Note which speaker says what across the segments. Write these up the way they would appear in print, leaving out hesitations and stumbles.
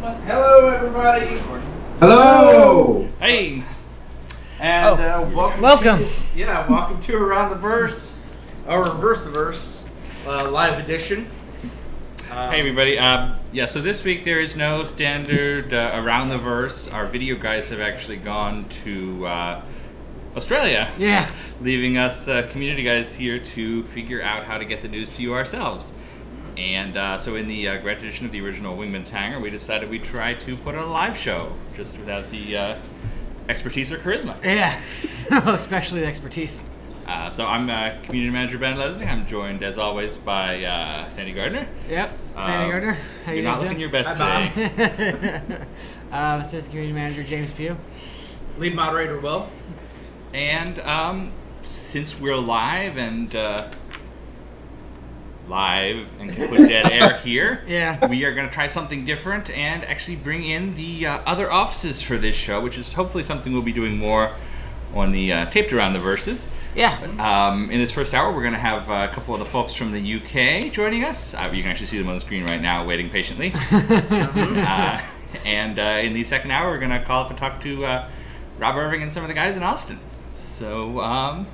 Speaker 1: Hello, everybody.
Speaker 2: Hello.
Speaker 1: Hey. And
Speaker 3: welcome.
Speaker 1: Welcome to Around the Verse, or Reverse the Verse, live edition.
Speaker 4: Hey everybody. So this week there is no standard Around the Verse. Our video guys have actually gone to Australia.
Speaker 3: Yeah.
Speaker 4: Leaving us community guys here to figure out how to get the news to you ourselves. And so in the grad edition of the original Wingman's Hangar, we decided we'd try to put on a live show, just without the expertise or charisma.
Speaker 3: Yeah, especially the expertise.
Speaker 4: So I'm Community Manager Ben Leslie. I'm joined, as always, by Sandy Gardner.
Speaker 3: Yep, Sandy Gardner. How you
Speaker 4: You're not
Speaker 3: guys
Speaker 4: looking
Speaker 3: doing?
Speaker 4: your best today.
Speaker 3: Assistant Community Manager James Pugh.
Speaker 1: Lead moderator Will.
Speaker 4: And since we're live and can put dead air here,
Speaker 3: Yeah.
Speaker 4: we are going to try something different and actually bring in the other offices for this show, which is hopefully something we'll be doing more on the Taped Around the Verses.
Speaker 3: Yeah.
Speaker 4: In this first hour, we're going to have a couple of the folks from the UK joining us. You can actually see them on the screen right now, waiting patiently. And in the second hour, we're going to call up and talk to Rob Irving and some of the guys in Austin. So,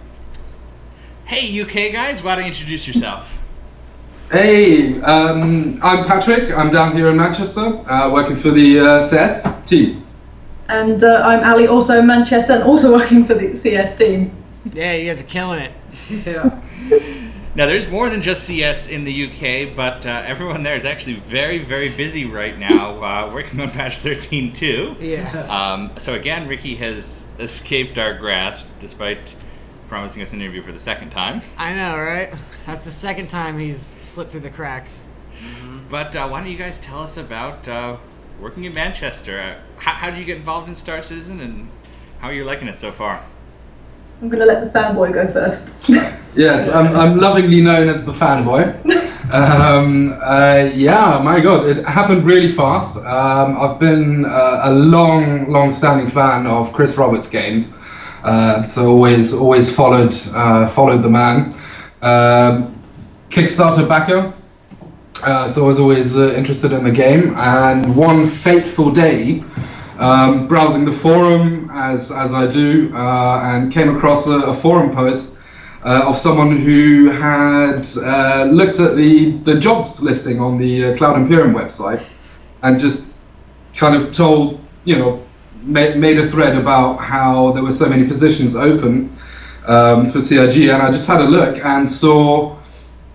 Speaker 4: hey, UK guys, why don't you introduce yourself?
Speaker 2: Hey, I'm Patrick. I'm down here in Manchester, working for the CS team.
Speaker 5: And I'm Ali, also in Manchester, and also working for the CS team.
Speaker 3: Yeah, you guys are killing it.
Speaker 1: Yeah.
Speaker 4: Now, there's more than just CS in the UK, but everyone there is actually very, very busy right now, working on patch 13.2.
Speaker 3: Yeah.
Speaker 4: So again, Ricky has escaped our grasp, despite promising us an interview for the second time.
Speaker 3: I know, right? That's the second time he's slipped through the cracks.
Speaker 4: But why don't you guys tell us about working in Manchester? How did you get involved in Star Citizen, and how are you liking it so far?
Speaker 5: I'm going to let the fanboy go first.
Speaker 2: Yes, I'm lovingly known as the fanboy. Yeah, my God, it happened really fast. I've been a long-standing fan of Chris Roberts' games, so always followed the man. Kickstarter backer, so I was always interested in the game. And one fateful day, browsing the forum as I do, and came across a forum post of someone who had looked at the jobs listing on the Cloud Imperium website and just kind of told, made a thread about how there were so many positions open for CIG, and I just had a look and saw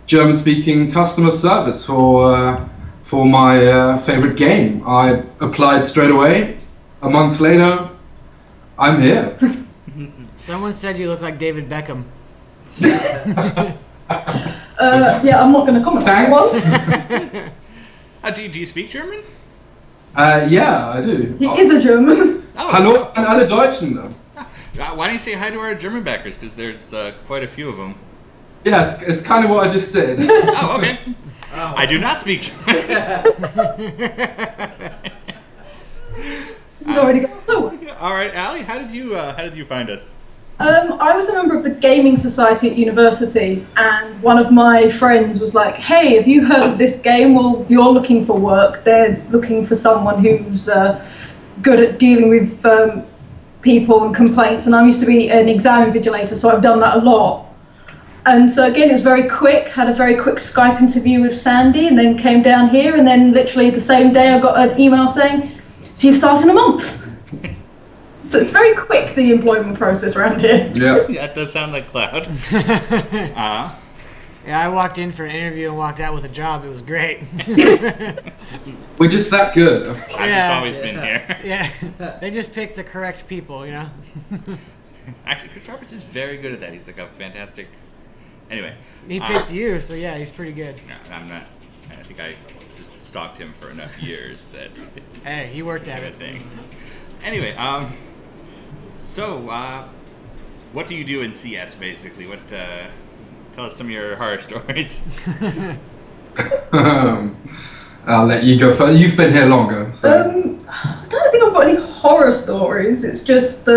Speaker 2: German-speaking customer service for my favorite game. I applied straight away. A month later, I'm here.
Speaker 3: Someone said you look like David Beckham.
Speaker 5: Yeah, I'm not going to comment.
Speaker 2: Thanks.
Speaker 4: Do you speak German?
Speaker 2: Yeah, I do.
Speaker 5: He is a German.
Speaker 4: Oh.
Speaker 2: Hallo an alle Deutschen.
Speaker 4: Why don't you say hi to our German backers? Because there's quite a few of them.
Speaker 2: Yes, it's kind of what I just did.
Speaker 4: Oh, okay. Oh. I do not speak German.
Speaker 5: He's already got
Speaker 4: All right, Ali, how did you find us?
Speaker 5: I was a member of the Gaming Society at university, and one of my friends was like, hey, have you heard of this game? Well, you're looking for work. They're looking for someone who's good at dealing with people and complaints, and I used to be an exam invigilator, so I've done that a lot. And so again, it was very quick, had a very quick Skype interview with Sandy, and then came down here, and then literally the same day I got an email saying, so you start in a month. So it's very quick, the employment process around here.
Speaker 2: Yeah.
Speaker 4: That does sound like Cloud.
Speaker 3: Yeah, I walked in for an interview and walked out with a job. It was great.
Speaker 2: We're just that good.
Speaker 4: I've just always been here.
Speaker 3: Yeah, they just picked the correct people,
Speaker 4: Actually, Chris Roberts is very good at that. He's like a fantastic... Anyway.
Speaker 3: He picked you, so yeah, he's pretty good.
Speaker 4: No, I'm not... I think I just stalked him for enough years that...
Speaker 3: Hey, he worked at it.
Speaker 4: Thing. Anyway, so, what do you do in CS, basically? Tell us some of your horror stories.
Speaker 2: I'll let you go first. You've been here longer. So.
Speaker 5: I don't think I've got any horror stories. It's just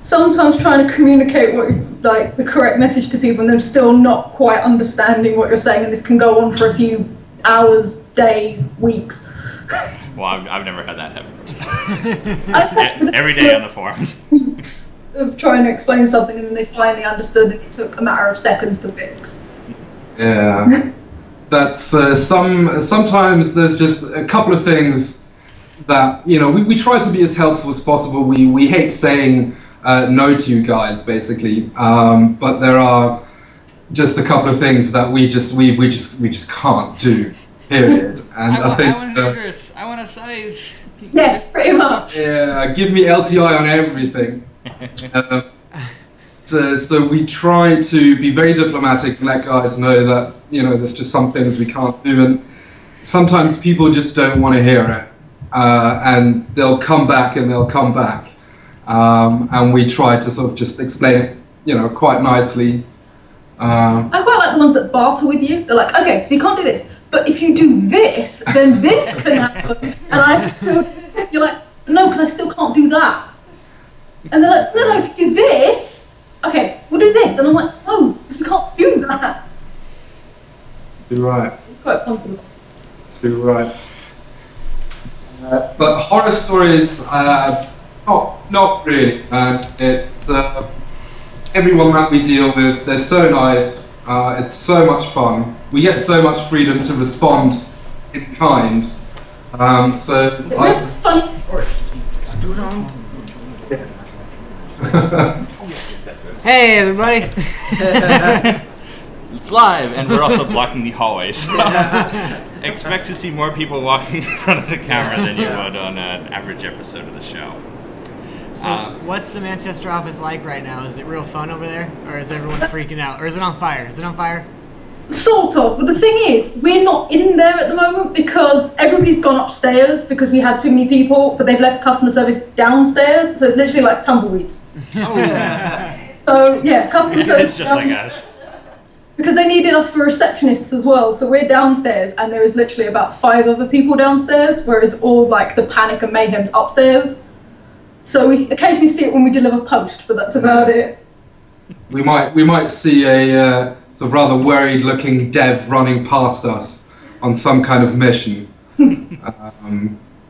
Speaker 5: sometimes trying to communicate the correct message to people and them still not quite understanding what you're saying, and this can go on for a few hours, days, weeks.
Speaker 4: Well, I've never had that happen.
Speaker 5: I
Speaker 4: Every day on the forums.
Speaker 5: of trying to explain something and then they finally understood and it took a matter of seconds to fix.
Speaker 2: Yeah. That's sometimes there's just a couple of things that, you know, we try to be as helpful as possible. We hate saying no to you guys, basically, but there are just a couple of things that we just can't do. Period. And I think
Speaker 4: I want to say.
Speaker 5: Yes, pretty much.
Speaker 2: Yeah, give me LTI on everything. So we try to be very diplomatic and let guys know that, you know, there's just some things we can't do, and sometimes people just don't want to hear it, and they'll come back and they'll come back, and we try to sort of just explain it, you know, quite nicely.
Speaker 5: I quite like the ones that barter with you. They're like, okay, so you can't do this, but if you do this, then this can happen. And you're like, no, because I still can't do that. And they're like, no, if you do this, okay, we'll do this. And I'm like, no, you can't do that.
Speaker 2: You're right.
Speaker 5: It's quite comfortable.
Speaker 2: You're right. But horror stories, not really. Everyone that we deal with, they're so nice. It's so much fun. We get so much freedom to respond in kind. So
Speaker 5: It's funny story.
Speaker 3: Hey, everybody.
Speaker 4: It's live, and we're also blocking the hallways. So expect to see more people walking in front of the camera than you would on an average episode of the show.
Speaker 3: So, what's the Manchester office like right now? Is it real fun over there, or is everyone freaking out, or is it on fire? Is it on fire?
Speaker 5: Sort of, but the thing is, we're not in there at the moment because everybody's gone upstairs because we had too many people, but they've left customer service downstairs, so it's literally like tumbleweeds. So yeah, customer service.
Speaker 4: It's just like us.
Speaker 5: Because they needed us for receptionists as well, so we're downstairs, and there is literally about 5 other people downstairs, whereas all like the panic and mayhem's upstairs. So we occasionally see it when we deliver post, but that's about it.
Speaker 2: we might see a sort of rather worried-looking dev running past us on some kind of mission.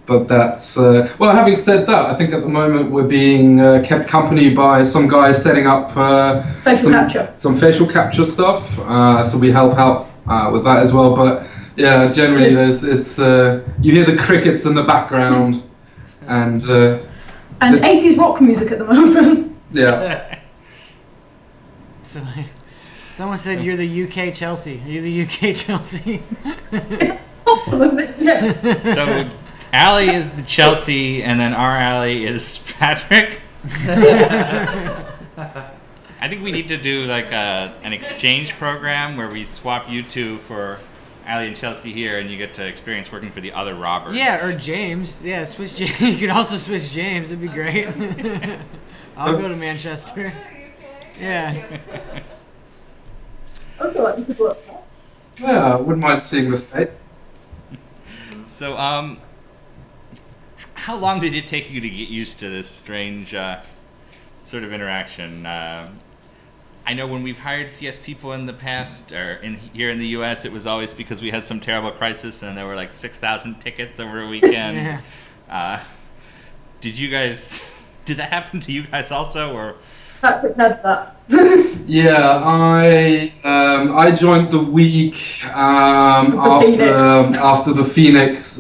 Speaker 2: But that's well. Having said that, I think at the moment we're being kept company by some guys setting up some facial capture stuff. So we help out with that as well. But yeah, generally it's you hear the crickets in the background, and
Speaker 5: 80s rock music at the moment.
Speaker 2: Yeah.
Speaker 3: So, someone said you're the UK Chelsea. Are you the UK Chelsea?
Speaker 5: Yeah.
Speaker 4: So Allie is the Chelsea, and then our Allie is Patrick. I think we need to do like an exchange program where we swap you two for Allie and Chelsea here, and you get to experience working for the other Roberts.
Speaker 3: Yeah, or James. Yeah, switch James. You could also switch James. It'd be great. I'll go to Manchester. Yeah.
Speaker 5: I feel like we could work that.
Speaker 2: Yeah, I wouldn't mind seeing the state.
Speaker 4: So, how long did it take you to get used to this strange sort of interaction? I know when we've hired CS people in the past, or here in the U.S., it was always because we had some terrible crisis and there were like 6,000 tickets over a weekend.
Speaker 3: Yeah.
Speaker 4: Did that happen to you guys also, or?
Speaker 5: Patrick had that.
Speaker 2: Yeah, I joined the week after the Phoenix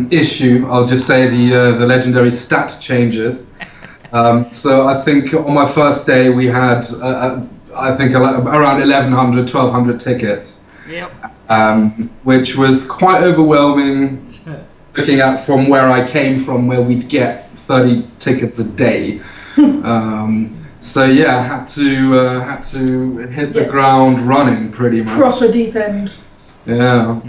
Speaker 2: issue. I'll just say the legendary stat changes. So I think on my first day we had I think around 1,100, 1,200 tickets.
Speaker 3: Yep.
Speaker 2: Which was quite overwhelming. Looking at from where I came from, where we'd get 30 tickets a day. So yeah, had to hit the ground running pretty much.
Speaker 5: Proper deep end.
Speaker 2: Yeah,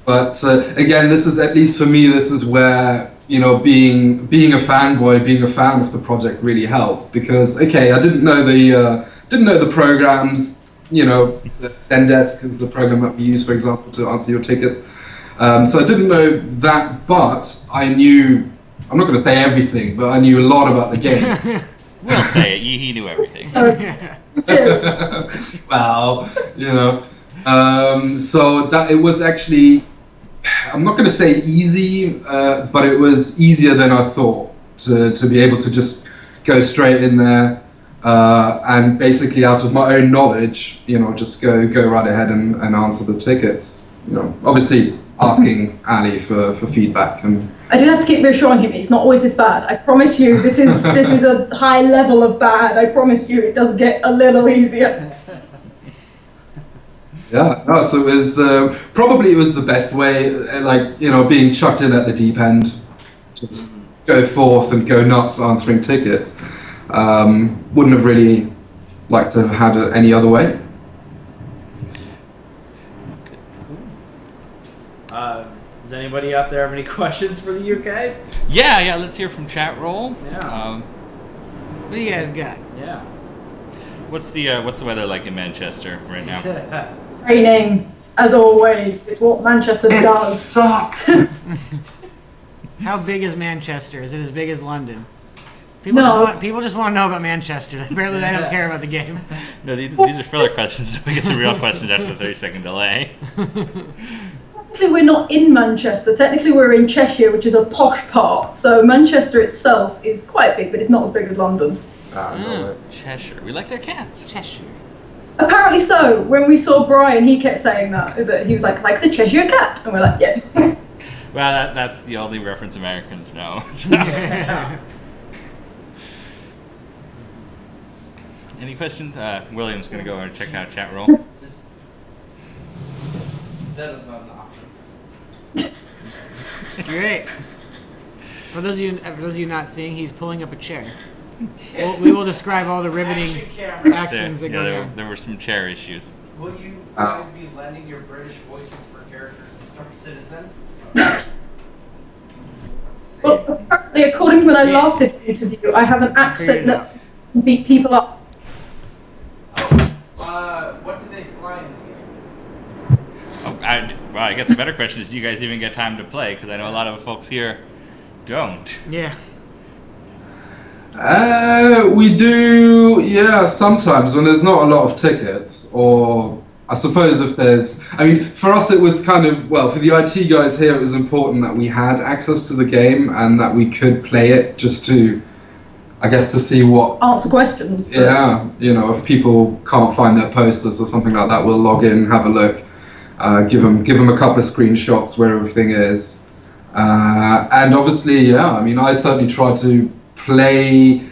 Speaker 2: but again, this is, at least for me, this is where, you know, being a fanboy, being a fan of the project really helped, because okay, I didn't know the programs, you know, the Zendesk is the program that we use, for example, to answer your tickets. So I didn't know that, but I knew, I'm not going to say everything, but I knew a lot about the game.
Speaker 4: We'll say it. He knew everything.
Speaker 2: Well, you know, so that it was actually I'm not going to say easy, but it was easier than I thought to be able to just go straight in there and basically out of my own knowledge, just go right ahead and answer the tickets. Obviously asking Ali for feedback. And
Speaker 5: I do have to keep reassuring him it's not always this bad. I promise you, this is a high level of bad. I promise you, it does get a little easier.
Speaker 2: Yeah, no, so it was probably the best way, being chucked in at the deep end, just go forth and go nuts answering tickets. Wouldn't have really liked to have had it any other way.
Speaker 1: Does anybody out there have any questions for the UK?
Speaker 4: Yeah, let's hear from chat roll.
Speaker 1: Yeah.
Speaker 3: What do you guys got?
Speaker 1: Yeah.
Speaker 4: What's the weather like in Manchester right now?
Speaker 5: Raining, as always. It's what Manchester does.
Speaker 2: Sucks.
Speaker 3: How big is Manchester? Is it as big as London? People just want to know about Manchester. Apparently they don't care about the game.
Speaker 4: No, these are filler questions. We get the real questions after the 30-second delay.
Speaker 5: Technically, we're not in Manchester. Technically, we're in Cheshire, which is a posh part. So Manchester itself is quite big, but it's not as big as London.
Speaker 4: Cheshire. We like their cats.
Speaker 3: Cheshire.
Speaker 5: Apparently so. When we saw Brian, he kept saying that he was like the Cheshire Cat, and we're like, yes.
Speaker 4: Well, that's the only reference Americans know. Any questions? William's going to go and check out chat roll.
Speaker 1: That is not an option.
Speaker 3: Great. For those of you not seeing, he's pulling up a chair. We will describe all the riveting actions that go down.
Speaker 4: There were some chair issues.
Speaker 1: Will you guys be lending your British voices for characters in Star Citizen?
Speaker 5: Well, apparently, according to when I last did the interview, I have an accent that can beat people up.
Speaker 1: What do they fly in the game?
Speaker 4: I guess a better question is, do you guys even get time to play? Because I know a lot of folks here don't.
Speaker 3: Yeah.
Speaker 2: We do, sometimes when there's not a lot of tickets, or I suppose if there's, for us it was kind of, for the IT guys here it was important that we had access to the game and that we could play it just to, I guess, to see what...
Speaker 5: Answer questions.
Speaker 2: Yeah, if people can't find their posters or something like that, we'll log in, have a look, give them a couple of screenshots where everything is. And obviously, I certainly try to play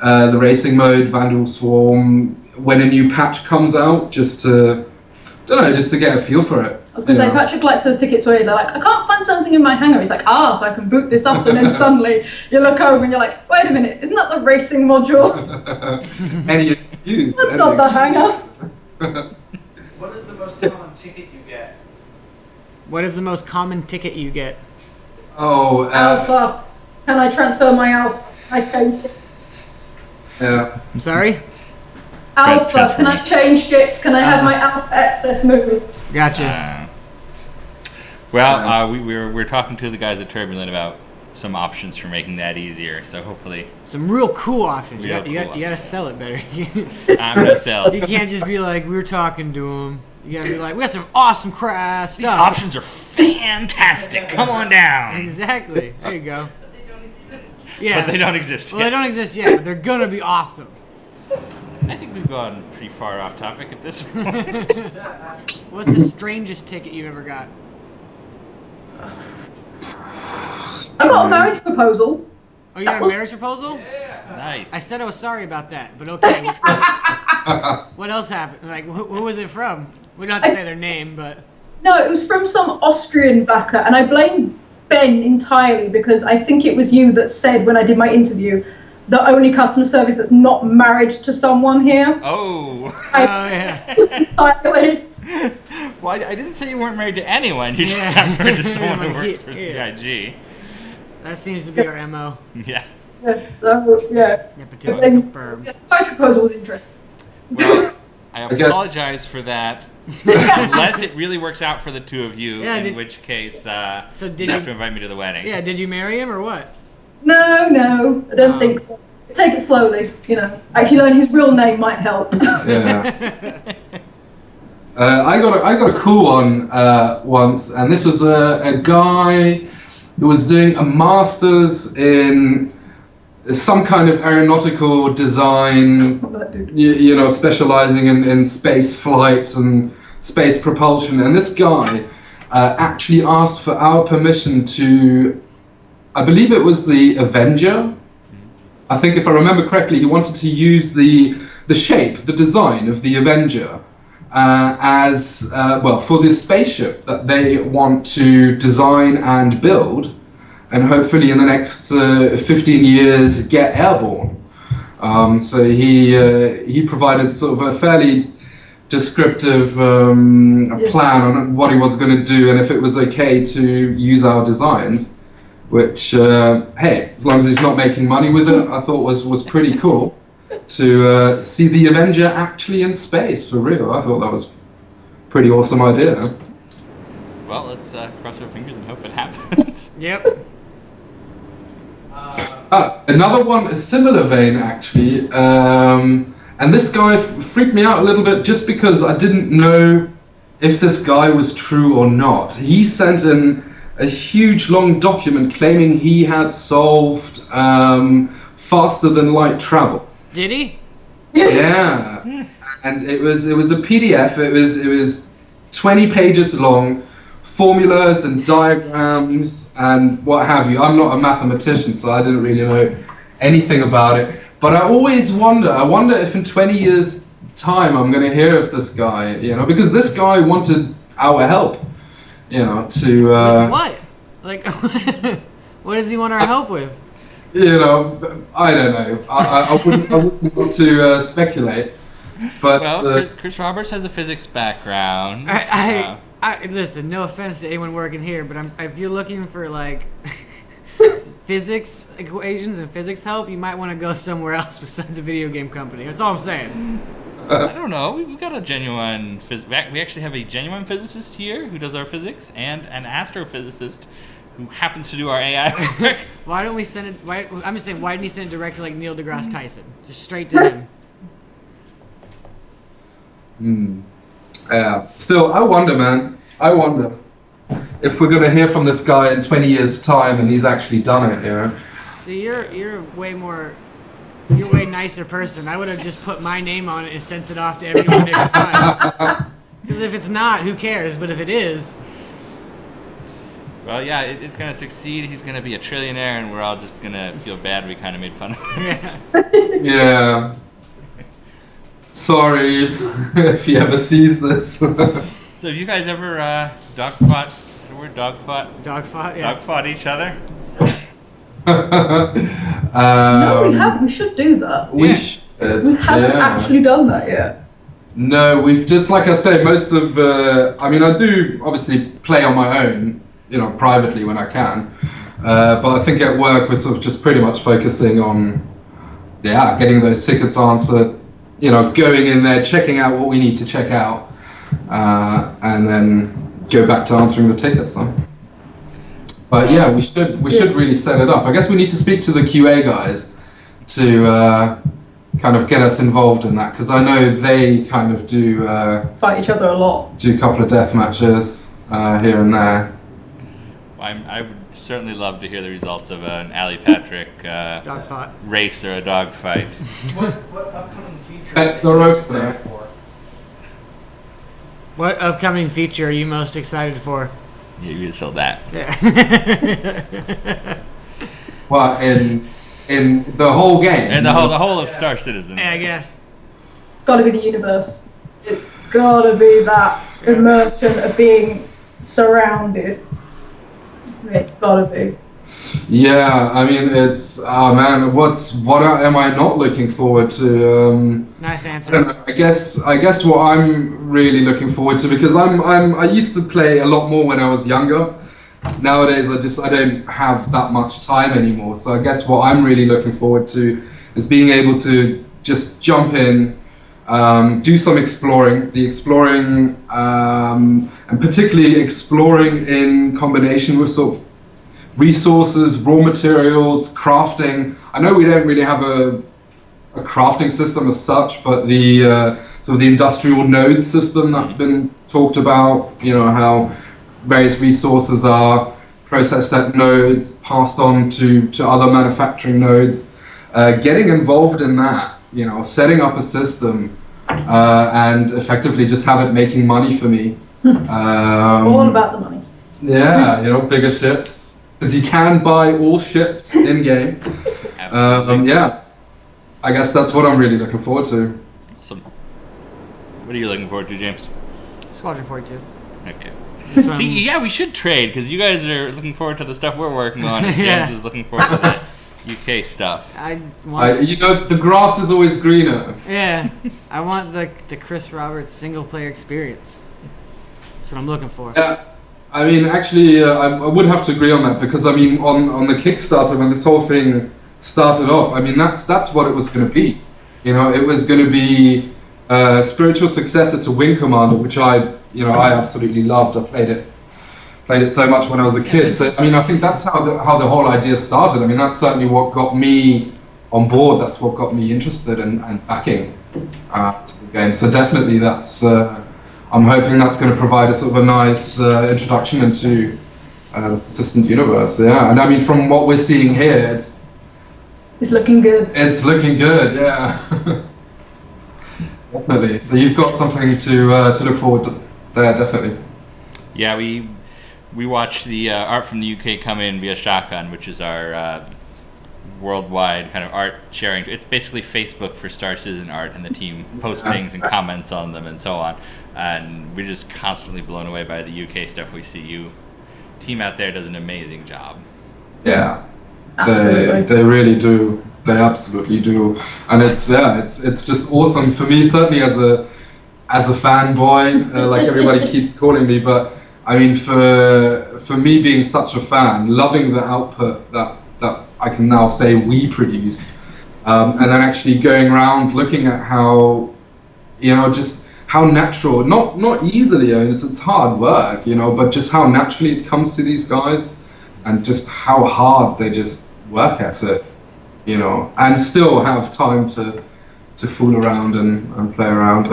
Speaker 2: the racing mode, Vandal Swarm, when a new patch comes out, just to get a feel for it.
Speaker 5: I was going to say, Patrick likes those tickets where they're like, I can't find something in my hangar. He's like, so I can boot this up, and then suddenly you look over and you're like, wait a minute, isn't that the racing module?
Speaker 2: Any excuse.
Speaker 5: That's not the hangar.
Speaker 1: What is the most common ticket you get?
Speaker 3: What is the most common ticket you get?
Speaker 2: Oh,
Speaker 5: Alpha. Can I transfer my Alpha? I changed it.
Speaker 2: Yeah.
Speaker 3: I'm sorry?
Speaker 5: Alpha. Can I change it? Can I have my Alpha access movie?
Speaker 3: Gotcha.
Speaker 4: We're talking to the guys at Turbulent about some options for making that easier. So hopefully,
Speaker 3: some real cool options. You got to sell it better.
Speaker 4: I'm gonna sell it.
Speaker 3: You can't just be like, we were talking to them. You gotta be like, we got some awesome stuff.
Speaker 4: These options are fantastic. Come on down.
Speaker 3: Exactly. There you go.
Speaker 1: But they don't exist.
Speaker 3: Yeah.
Speaker 4: But they don't exist yet.
Speaker 3: Well, they don't exist yet, but they're gonna be awesome.
Speaker 4: I think we've gone pretty far off topic at this point.
Speaker 3: What's the strangest ticket you've ever got?
Speaker 5: I got a marriage proposal.
Speaker 3: Oh, you got a marriage proposal?
Speaker 4: Nice.
Speaker 3: I said I was sorry about that, but okay. What else happened? Like, who was it from? We don't have to say their name, but...
Speaker 5: No, it was from some Austrian backer, and I blame Ben entirely because I think it was you that said when I did my interview, the only customer service that's not married to someone here.
Speaker 4: Oh.
Speaker 3: Yeah.
Speaker 5: Entirely.
Speaker 4: Well, I didn't say you weren't married to anyone. You just got married to someone who works for CIG.
Speaker 3: That seems to be our MO.
Speaker 4: Yeah.
Speaker 5: Yeah.
Speaker 3: Nepotism confirmed.
Speaker 5: My proposal was interesting.
Speaker 4: Well, I apologize for that. Unless it really works out for the two of you, in which case you have to invite me to the wedding.
Speaker 3: Yeah, did you marry him or what?
Speaker 5: No, I don't think so. Take it slowly, Actually learning his real name might help.
Speaker 2: Yeah. I got a cool one once, and this was a guy who was doing a master's in some kind of aeronautical design, you know, specializing in space flight and space propulsion. And this guy actually asked for our permission to, I believe it was the Avenger. I think if I remember correctly, he wanted to use the shape, the design of the Avenger as, well, for this spaceship that they want to design and build, and hopefully in the next 15 years get airborne. So he provided sort of a fairly descriptive plan on what he was going to do and if it was okay to use our designs, which, hey, as long as he's not making money with it, I thought was pretty cool to see the Avenger actually in space for real. I thought that was a pretty awesome idea.
Speaker 4: Well, let's cross our fingers and hope it happens.
Speaker 3: Yep.
Speaker 2: Another one, a similar vein actually, and this guy freaked me out a little bit just because I didn't know if this guy was true or not. He sent in a huge long document claiming he had solved faster than light travel.
Speaker 3: Did he?
Speaker 2: Yeah, and it was a PDF. It was 20 pages long, formulas and diagrams and what have you. I'm not a mathematician, so I didn't really know anything about it. But I always wonder. I wonder if in 20 years' time I'm going to hear of this guy. You know, because this guy wanted our help. You know, to
Speaker 3: With what? Like, what does he want our help with?
Speaker 2: You know, I don't know. I wouldn't want to speculate. But
Speaker 4: well, Chris Roberts has a physics background.
Speaker 3: Listen, no offense to anyone working here, but if you're looking for like physics equations and physics help, you might want to go somewhere else besides a video game company. That's all I'm saying.
Speaker 4: I don't know. We've got a genuine we actually have a genuine physicist here who does our physics and an astrophysicist who happens to do our AI work.
Speaker 3: Why don't we send it? I'm just saying, why didn't he send it directly like Neil deGrasse Tyson? Just straight to him.
Speaker 2: Yeah. Still, I wonder, man. I wonder if we're gonna hear from this guy in 20 years' time and he's actually done it. You know.
Speaker 3: See, you're a way nicer person. I would have just put my name on it and sent it off to everyone every time. Because if it's not, who cares? But if it is...
Speaker 4: Well, yeah, it's going to succeed. He's going to be a trillionaire, and we're all just going to feel bad we kind of made fun of him.
Speaker 3: Yeah.
Speaker 2: Yeah. Sorry if he ever sees this.
Speaker 4: So have you guys ever dogfought? Is that a word? Dogfought?
Speaker 3: Dogfought, yeah.
Speaker 4: Dogfought each other?
Speaker 5: No, we have. We should do that.
Speaker 2: We should.
Speaker 5: We haven't actually done that yet.
Speaker 2: No, we've just, like I say, most of, I mean, I do obviously play on my own, you know, privately when I can. But I think at work we're sort of just pretty much focusing on, yeah, getting those tickets answered, you know, going in there, checking out what we need to check out, and then go back to answering the tickets. Huh? But yeah, we should really set it up. I guess we need to speak to the QA guys to kind of get us involved in that, because I know they kind of do
Speaker 5: fight each other a lot.
Speaker 2: Do a couple of death matches here and there.
Speaker 4: Well, I would certainly love to hear the results of an Ali Patrick
Speaker 3: Dogfight
Speaker 4: race or a dog fight.
Speaker 1: What upcoming feature
Speaker 2: That's
Speaker 1: are you
Speaker 2: all
Speaker 1: most
Speaker 2: right
Speaker 1: excited
Speaker 2: there.
Speaker 1: for?
Speaker 3: What upcoming feature are you most excited for?
Speaker 4: Yeah, you just sold that.
Speaker 3: Yeah.
Speaker 2: Well, in the whole game.
Speaker 4: And the whole of Star Citizen.
Speaker 3: Yeah, I guess.
Speaker 5: It's gotta be the universe. It's gotta be that immersion of being surrounded. It's gotta be.
Speaker 2: Yeah, I mean, it's, oh man, what am I not looking forward to?
Speaker 3: Nice
Speaker 2: I
Speaker 3: answer.
Speaker 2: don't know. I guess what I'm really looking forward to, because I used to play a lot more when I was younger. Nowadays, I don't have that much time anymore. So I guess what I'm really looking forward to is being able to just jump in, do some exploring. The exploring, and particularly exploring in combination with sort of resources, raw materials, crafting. I know we don't really have a crafting system as such, but the sort of the industrial node system that's been talked about. You know, how various resources are processed at nodes, passed on to other manufacturing nodes. Getting involved in that, you know, setting up a system and effectively just have it making money for me.
Speaker 5: All about the money.
Speaker 2: Yeah, you know, bigger ships. Because you can buy all ships in game. Yeah, I guess that's what I'm really looking forward to.
Speaker 4: Awesome. What are you looking forward to, James?
Speaker 3: Squadron 42.
Speaker 4: Okay.
Speaker 3: That's what
Speaker 4: See,
Speaker 3: I'm-
Speaker 4: yeah, we should trade because you guys are looking forward to the stuff we're working on, and
Speaker 3: Yeah.
Speaker 4: James is looking forward to the UK stuff.
Speaker 3: I want,
Speaker 2: You know, the grass is always greener.
Speaker 3: yeah, I want the Chris Roberts single player experience. That's what I'm looking for.
Speaker 2: Yeah, I mean, actually, I would have to agree on that because I mean, on the Kickstarter when this whole thing started off, I mean, that's what it was going to be. You know, it was going to be a spiritual successor to Wing Commander, which I absolutely loved. I played it so much when I was a kid. So I mean, I think that's how the whole idea started. I mean, that's certainly what got me on board. That's what got me interested and backing to the game. So definitely, that's. I'm hoping that's going to provide a sort of a nice introduction into the persistent universe. Yeah, and I mean, from what we're seeing here, it's
Speaker 5: looking good.
Speaker 2: It's looking good. Yeah. Definitely. So you've got something to look forward to there, definitely.
Speaker 4: Yeah, we watched the art from the UK come in via Shotgun, which is our worldwide kind of art sharing. It's basically Facebook for Star Citizen art, and the team posts things and comments on them and so on. And we're just constantly blown away by the UK stuff we see. You team out there does an amazing job.
Speaker 2: Yeah,
Speaker 5: Absolutely.
Speaker 2: they really do. They absolutely do, and it's just awesome for me. Certainly as a fanboy, like everybody keeps calling me, but I mean for me being such a fan, loving the output that I can now say we produce, and then actually going around looking at how, you know, just how natural, not easily. I mean, it's hard work, you know, but just how naturally it comes to these guys, and just how hard they just work at it. You know, and still have time to fool around and play around.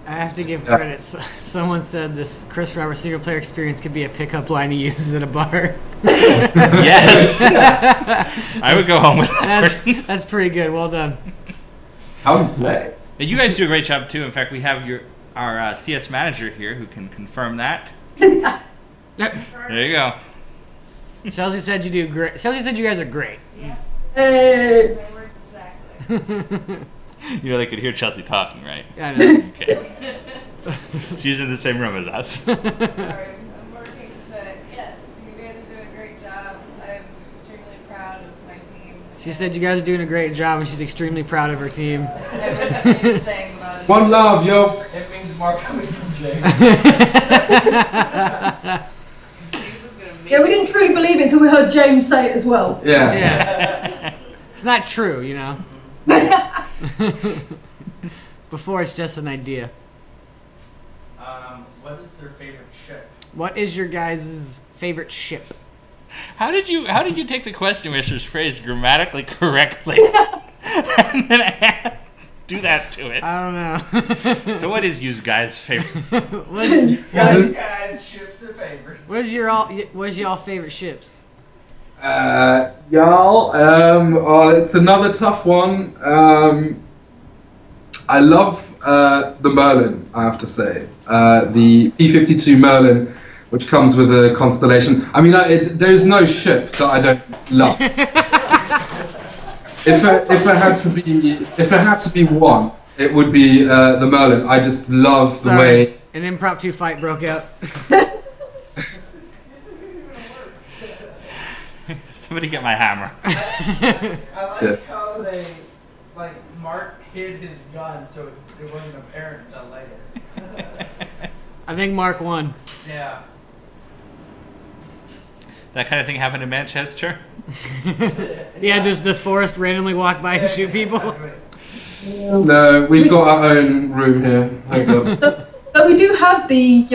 Speaker 3: I have to give credit. Someone said this Chris Roberts single player experience could be a pickup line he uses at a bar.
Speaker 4: Yes, I would go home with that.
Speaker 3: That's pretty good. Well done.
Speaker 2: How to play?
Speaker 4: And you guys do a great job too. In fact, we have our CS manager here who can confirm that. There you go.
Speaker 3: Chelsea said you do great. Chelsea said you guys are great.
Speaker 5: Hey.
Speaker 4: You know they could hear Chelsea talking, right?
Speaker 3: I know.
Speaker 4: Okay. She's in the same room as us.
Speaker 6: Sorry, I'm working, but yes, you guys are doing a great job. I'm extremely proud of my team.
Speaker 3: She said you guys are doing a great job, and she's extremely proud of her team.
Speaker 6: I would say the thing about it.
Speaker 2: One love, yo.
Speaker 1: It means more coming from James.
Speaker 5: Yeah, we didn't truly believe it until we heard James say it as well.
Speaker 2: Yeah.
Speaker 3: Yeah. It's not true, you know. Before it's just an idea.
Speaker 1: What is their favorite ship?
Speaker 3: What is your guys' favorite ship?
Speaker 4: How did you take the question which was phrased grammatically correctly and then do that to it?
Speaker 3: I don't know.
Speaker 4: So what is you guys' favorite?
Speaker 1: Guys, ships are favorites.
Speaker 3: What's y'all favorite ships?
Speaker 2: Y'all, it's another tough one. I love the Merlin, I have to say. The P-52 Merlin, which comes with a constellation. I mean, there's no ship that I don't love. If it had to be one, it would be the Merlin. I just love the way.
Speaker 3: An impromptu fight broke out.
Speaker 4: Somebody get my hammer.
Speaker 1: I like
Speaker 2: Yeah.
Speaker 1: how they, like, Mark hid his gun so it wasn't apparent until later.
Speaker 3: I think Mark won.
Speaker 1: Yeah.
Speaker 4: That kind of thing happened in Manchester.
Speaker 3: Yeah, does Forrest randomly walk by and shoot people?
Speaker 2: No, we've got our own room here. Hold on.
Speaker 5: But we do have the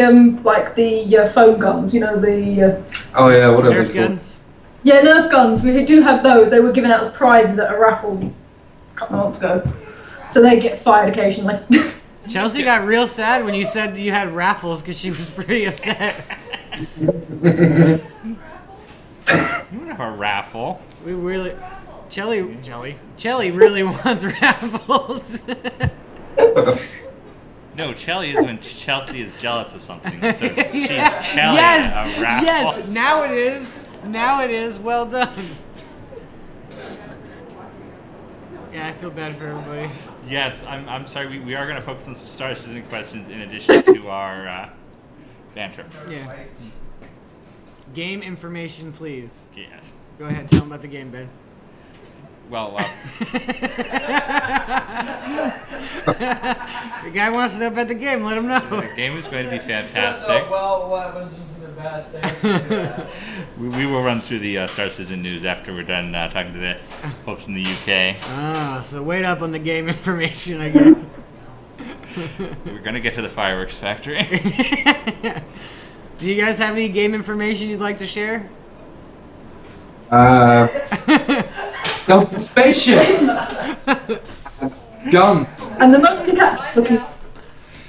Speaker 5: foam guns, you know, the
Speaker 2: Oh yeah, whatever.
Speaker 3: Nerf
Speaker 2: it's called.
Speaker 3: guns.
Speaker 5: yeah, Nerf guns. We do have those. They were given out as prizes at a raffle a couple of months ago. so they get fired occasionally.
Speaker 3: Chelsea got real sad when you said you had raffles because she was pretty upset.
Speaker 4: You don't have a raffle.
Speaker 3: We really, Chelly really wants raffles.
Speaker 4: No, Chelly is when Chelsea is jealous of something. So she's Chelly
Speaker 3: Yes,
Speaker 4: a raffle.
Speaker 3: yes. Now it is. Now it is. Well done. Yeah, I feel bad for everybody.
Speaker 4: Yes, I'm sorry. We are going to focus on some Star Citizen questions in addition to our banter.
Speaker 3: Yeah. Game information, please.
Speaker 4: Yes.
Speaker 3: Go ahead. Tell them about the game, Ben.
Speaker 4: Well,
Speaker 3: The guy wants to know about the game. Let him know.
Speaker 4: the game is going to be fantastic.
Speaker 1: Well, what was just the best thing?
Speaker 4: We will run through the Star Citizen news after we're done talking to the folks in the UK.
Speaker 3: Ah, so wait up on the game information, I guess.
Speaker 4: We're going to get to the fireworks factory.
Speaker 3: Do you guys have any game information you'd like to share?
Speaker 2: Built spaceships, guns.
Speaker 5: And the monkey cat looking. I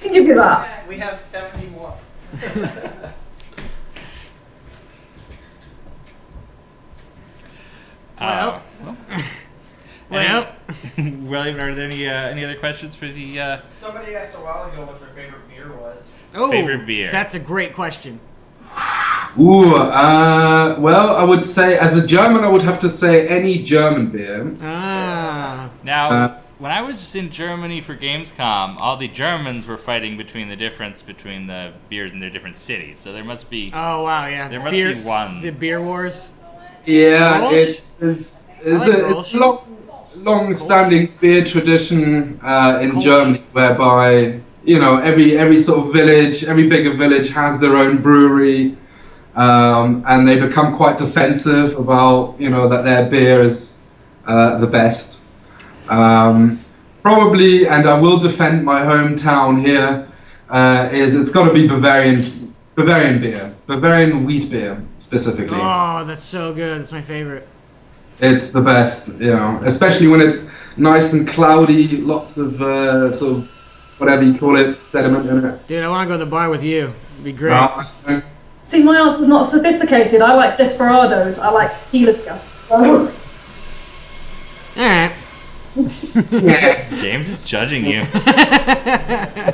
Speaker 5: can give you that.
Speaker 1: We have 70 more.
Speaker 3: Well.
Speaker 4: Well, William, are there any other questions for the
Speaker 1: Somebody asked a while ago what their favorite beer was.
Speaker 3: Oh,
Speaker 4: favorite beer?
Speaker 3: That's a great question.
Speaker 2: Ooh, well, I would say, as a German, I would have to say any German beer.
Speaker 3: Ah.
Speaker 4: Now, when I was in Germany for Gamescom, all the Germans were fighting between the difference between the beers in their different cities. So there must be.
Speaker 3: Oh wow, yeah.
Speaker 4: There must be one.
Speaker 3: Is it Beer Wars?
Speaker 2: Yeah,
Speaker 3: Grolsch?
Speaker 2: it's
Speaker 3: like
Speaker 2: a
Speaker 3: Grolsch.
Speaker 2: long-standing beer tradition in
Speaker 3: Grolsch.
Speaker 2: Germany, whereby every sort of village, every bigger village has their own brewery, and they become quite defensive about that their beer is the best. Probably, and I will defend my hometown here. It's got to be Bavarian beer, Bavarian wheat beer specifically.
Speaker 3: Oh, that's so good. It's my favorite.
Speaker 2: It's the best, especially when it's nice and cloudy, lots of sort of whatever you call it, sediment in it.
Speaker 3: Dude, I want to go to the bar with you. It'd be great.
Speaker 5: See, my answer's not sophisticated. I like Desperados. I like Helica. Oh.
Speaker 3: All right.
Speaker 2: Yeah.
Speaker 4: James is judging you.
Speaker 5: I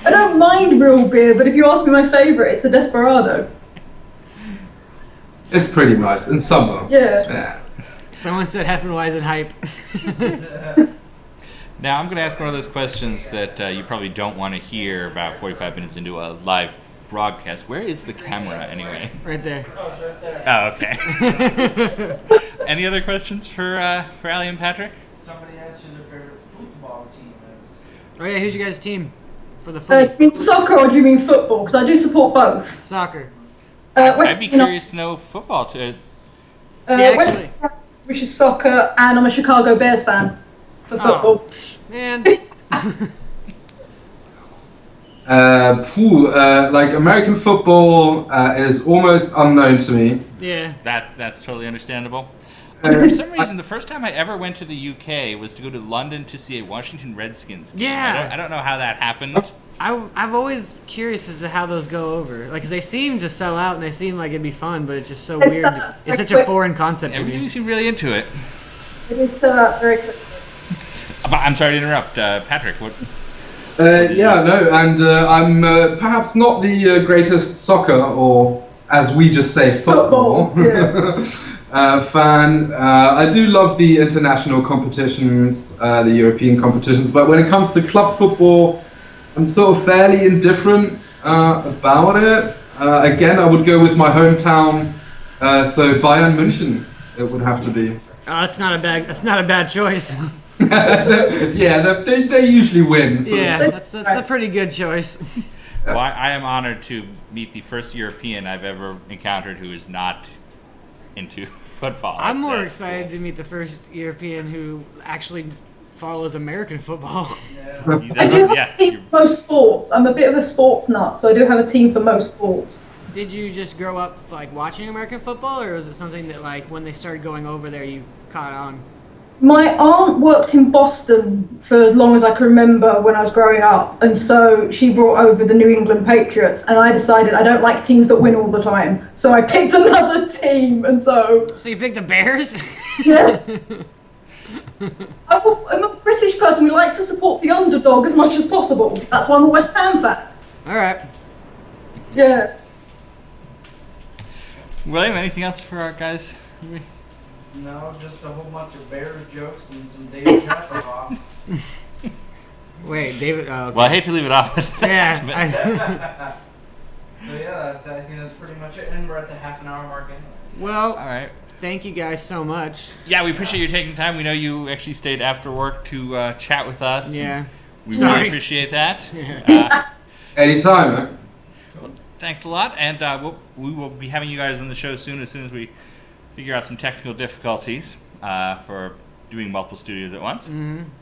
Speaker 5: don't mind real beer, but if you ask me my favourite, it's a Desperado.
Speaker 2: It's pretty nice in summer.
Speaker 5: Yeah.
Speaker 3: Someone said Heffenweizen hype.
Speaker 4: Now, I'm going to ask one of those questions that you probably don't want to hear about 45 minutes into a live broadcast. Where is the camera, anyway?
Speaker 3: Right there.
Speaker 1: Oh, it's right there.
Speaker 4: Oh, okay. Any other questions for Ali and Patrick?
Speaker 1: Somebody asked who their favorite football team is.
Speaker 3: Oh yeah, who's your guys' team for the
Speaker 5: Do
Speaker 3: footy?
Speaker 5: you mean soccer or do you mean football? Because I do support both.
Speaker 3: Soccer.
Speaker 4: I'd be curious to know football.
Speaker 3: Yeah,
Speaker 5: West
Speaker 3: actually.
Speaker 5: Ham, which is soccer, and I'm a Chicago Bears fan for football.
Speaker 3: Oh, man.
Speaker 2: Like American football is almost unknown to me.
Speaker 3: Yeah.
Speaker 4: That's totally understandable. For some reason, the first time I ever went to the UK was to go to London to see a Washington Redskins game.
Speaker 3: Yeah.
Speaker 4: I don't know how that happened.
Speaker 3: I've always curious as to how those go over. Like, 'cause they seem to sell out and they seem like it'd be fun, but it's just so weird. It's such a foreign concept to
Speaker 4: Everybody
Speaker 3: me.
Speaker 4: seemed really into it.
Speaker 5: It is still out very quickly.
Speaker 4: But I'm sorry to interrupt, Patrick. What?
Speaker 2: And I'm perhaps not the greatest soccer, or as we just say, football, fan. I do love the international competitions, the European competitions, but when it comes to club football, I'm sort of fairly indifferent about it. Again, I would go with my hometown, so Bayern München. It would have to be.
Speaker 3: Oh, that's not a bad choice.
Speaker 2: Yeah, they usually win. So.
Speaker 3: Yeah, that's a pretty good choice.
Speaker 4: Well, I am honored to meet the first European I've ever encountered who is not into football.
Speaker 3: I'm more excited to meet the first European who actually follows American football.
Speaker 5: I do have
Speaker 4: Yes,
Speaker 5: a team for most sports. I'm a bit of a sports nut, so I do have a team for most sports.
Speaker 3: Did you just grow up like watching American football, or was it something that like when they started going over there you caught on?
Speaker 5: My aunt worked in Boston for as long as I can remember when I was growing up, and so she brought over the New England Patriots, and I decided I don't like teams that win all the time, so I picked another team, and so...
Speaker 3: So you picked the Bears?
Speaker 5: Yeah. I'm a British person, we like to support the underdog as much as possible. That's why I'm a West Ham fan.
Speaker 3: Alright.
Speaker 5: Yeah.
Speaker 4: William, anything else for our guys?
Speaker 1: No, just a whole bunch of Bears jokes and some David Hasselhoff.
Speaker 3: Wait, David. Oh, okay.
Speaker 4: Well, I hate to leave it off.
Speaker 3: Yeah.
Speaker 1: So yeah, I think that's pretty much it, and we're at the half-an-hour mark anyways.
Speaker 3: Well,
Speaker 4: All right.
Speaker 3: thank you guys so much.
Speaker 4: Yeah, we appreciate you taking time. We know you actually stayed after work to chat with us.
Speaker 3: Yeah.
Speaker 4: We
Speaker 3: Sorry.
Speaker 4: really appreciate that.
Speaker 2: Anytime, man.
Speaker 4: Thanks a lot, and we will be having you guys on the show soon as we figure out some technical difficulties for doing multiple studios at once.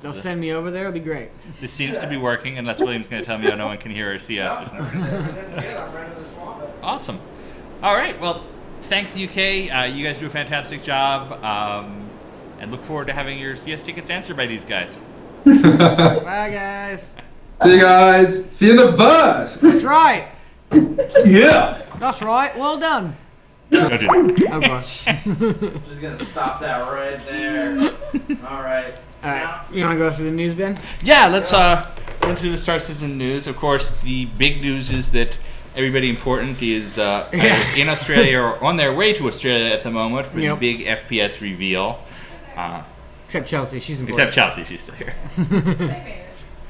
Speaker 3: They'll send me over there. It'll be great.
Speaker 4: This seems to be working, unless William's going to tell me, oh, no one can hear or see us or something.
Speaker 1: That's good, I'm ready to swap it.
Speaker 4: Awesome. All right, well, thanks, UK. You guys do a fantastic job, and look forward to having your CS tickets answered by these guys.
Speaker 3: Bye, guys.
Speaker 2: See you guys. See you in the verse.
Speaker 3: That's right.
Speaker 2: Yeah.
Speaker 3: That's right. Well done.
Speaker 4: Don't do that.
Speaker 3: Oh, gosh.
Speaker 1: Just gonna stop that right there. Alright.
Speaker 3: All right. You want to go through the news, Ben?
Speaker 4: Yeah, let's run through the Star Citizen news. Of course, the big news is that everybody important is either in Australia or on their way to Australia at the moment for the big FPS reveal.
Speaker 3: Except Chelsea. She's important.
Speaker 4: Except Chelsea, she's still here.
Speaker 6: They made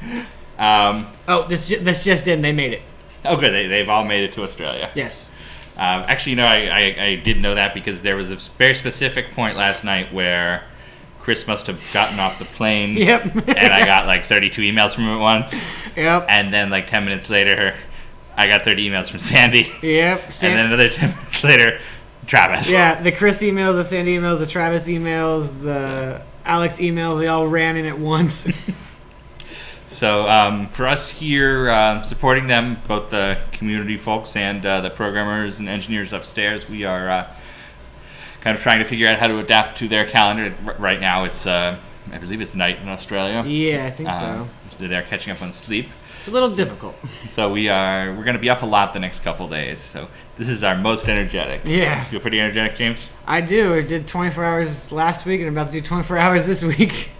Speaker 6: it.
Speaker 3: Oh, this just in. They made it.
Speaker 4: Oh, good. They've all made it to Australia.
Speaker 3: Yes.
Speaker 4: Actually, no, I did know that because there was a very specific point last night where Chris must have gotten off the plane.
Speaker 3: Yep.
Speaker 4: And I got like 32 emails from him at once.
Speaker 3: Yep.
Speaker 4: And then like 10 minutes later, I got 30 emails from Sandy.
Speaker 3: Yep.
Speaker 4: And then another 10 minutes later, Travis.
Speaker 3: Yeah, the Chris emails, the Sandy emails, the Travis emails, the Alex emails, they all ran in at once.
Speaker 4: So for us here supporting them, both the community folks and the programmers and engineers upstairs, we are kind of trying to figure out how to adapt to their calendar. Right now it's, I believe it's night in Australia.
Speaker 3: Yeah, I think so.
Speaker 4: So they're catching up on sleep.
Speaker 3: It's a little difficult.
Speaker 4: So we're going to be up a lot the next couple days. So this is our most energetic.
Speaker 3: Yeah.
Speaker 4: Feel pretty energetic, James?
Speaker 3: I do. I did 24 hours last week and I'm about to do 24 hours this week.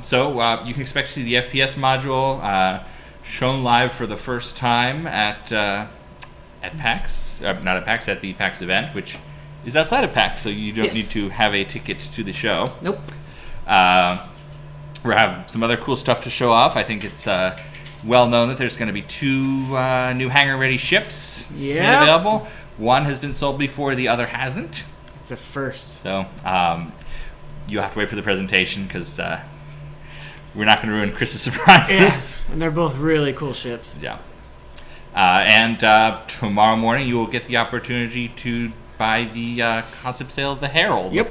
Speaker 4: So you can expect to see the FPS module shown live for the first time at PAX, not at PAX, at the PAX event, which is outside of PAX, so you don't need to have a ticket to the show.
Speaker 3: Nope.
Speaker 4: We have some other cool stuff to show off. I think it's well known that there's going to be 2 new hangar-ready ships made available. One has been sold before, the other hasn't.
Speaker 3: It's a first.
Speaker 4: So you'll have to wait for the presentation because we're not going to ruin Chris's surprises.
Speaker 3: Yeah. And they're both really cool ships.
Speaker 4: Yeah. And tomorrow morning you will get the opportunity to buy the concept sale of the Herald.
Speaker 3: Yep.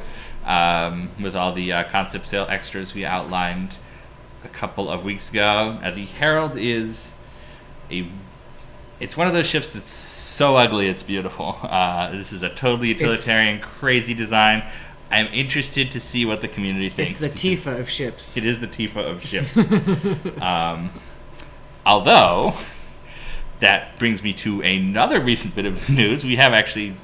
Speaker 4: With all the concept sale extras we outlined a couple of weeks ago. The Herald is it's one of those ships that's so ugly it's beautiful. This is a totally utilitarian, crazy design. I'm interested to see what the community thinks.
Speaker 3: It's the Tifa of ships.
Speaker 4: It is the Tifa of ships. Although, that brings me to another recent bit of news. We actually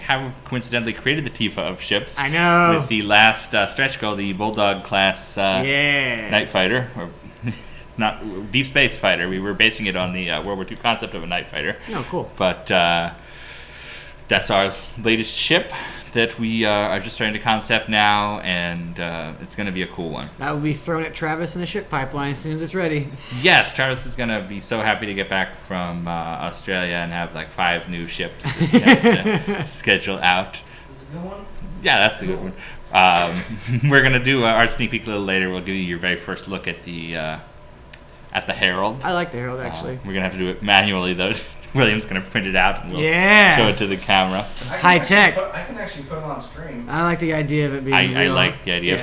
Speaker 4: have coincidentally created the Tifa of ships.
Speaker 3: I know.
Speaker 4: With the last stretch goal, the Bulldog class night fighter, or not Deep Space Fighter. We were basing it on the World War II concept of a night fighter.
Speaker 3: Oh, cool.
Speaker 4: But that's our latest ship that we are just starting to concept now, and it's going to be a cool one.
Speaker 3: That will be thrown at Travis in the ship pipeline as soon as it's ready.
Speaker 4: Yes, Travis is going to be so happy to get back from Australia and have like 5 new ships that he has to schedule out.
Speaker 1: Is it a good one?
Speaker 4: Yeah, that's a good one. We're going to do our sneak peek a little later. We'll give you your very first look at the Herald.
Speaker 3: I like the Herald, actually.
Speaker 4: We're going to have to do it manually, though. William's going to print it out and we'll show it to the camera.
Speaker 3: High tech.
Speaker 1: I can actually put it on stream.
Speaker 3: I like the idea of it being
Speaker 4: I
Speaker 3: real.
Speaker 4: like the idea of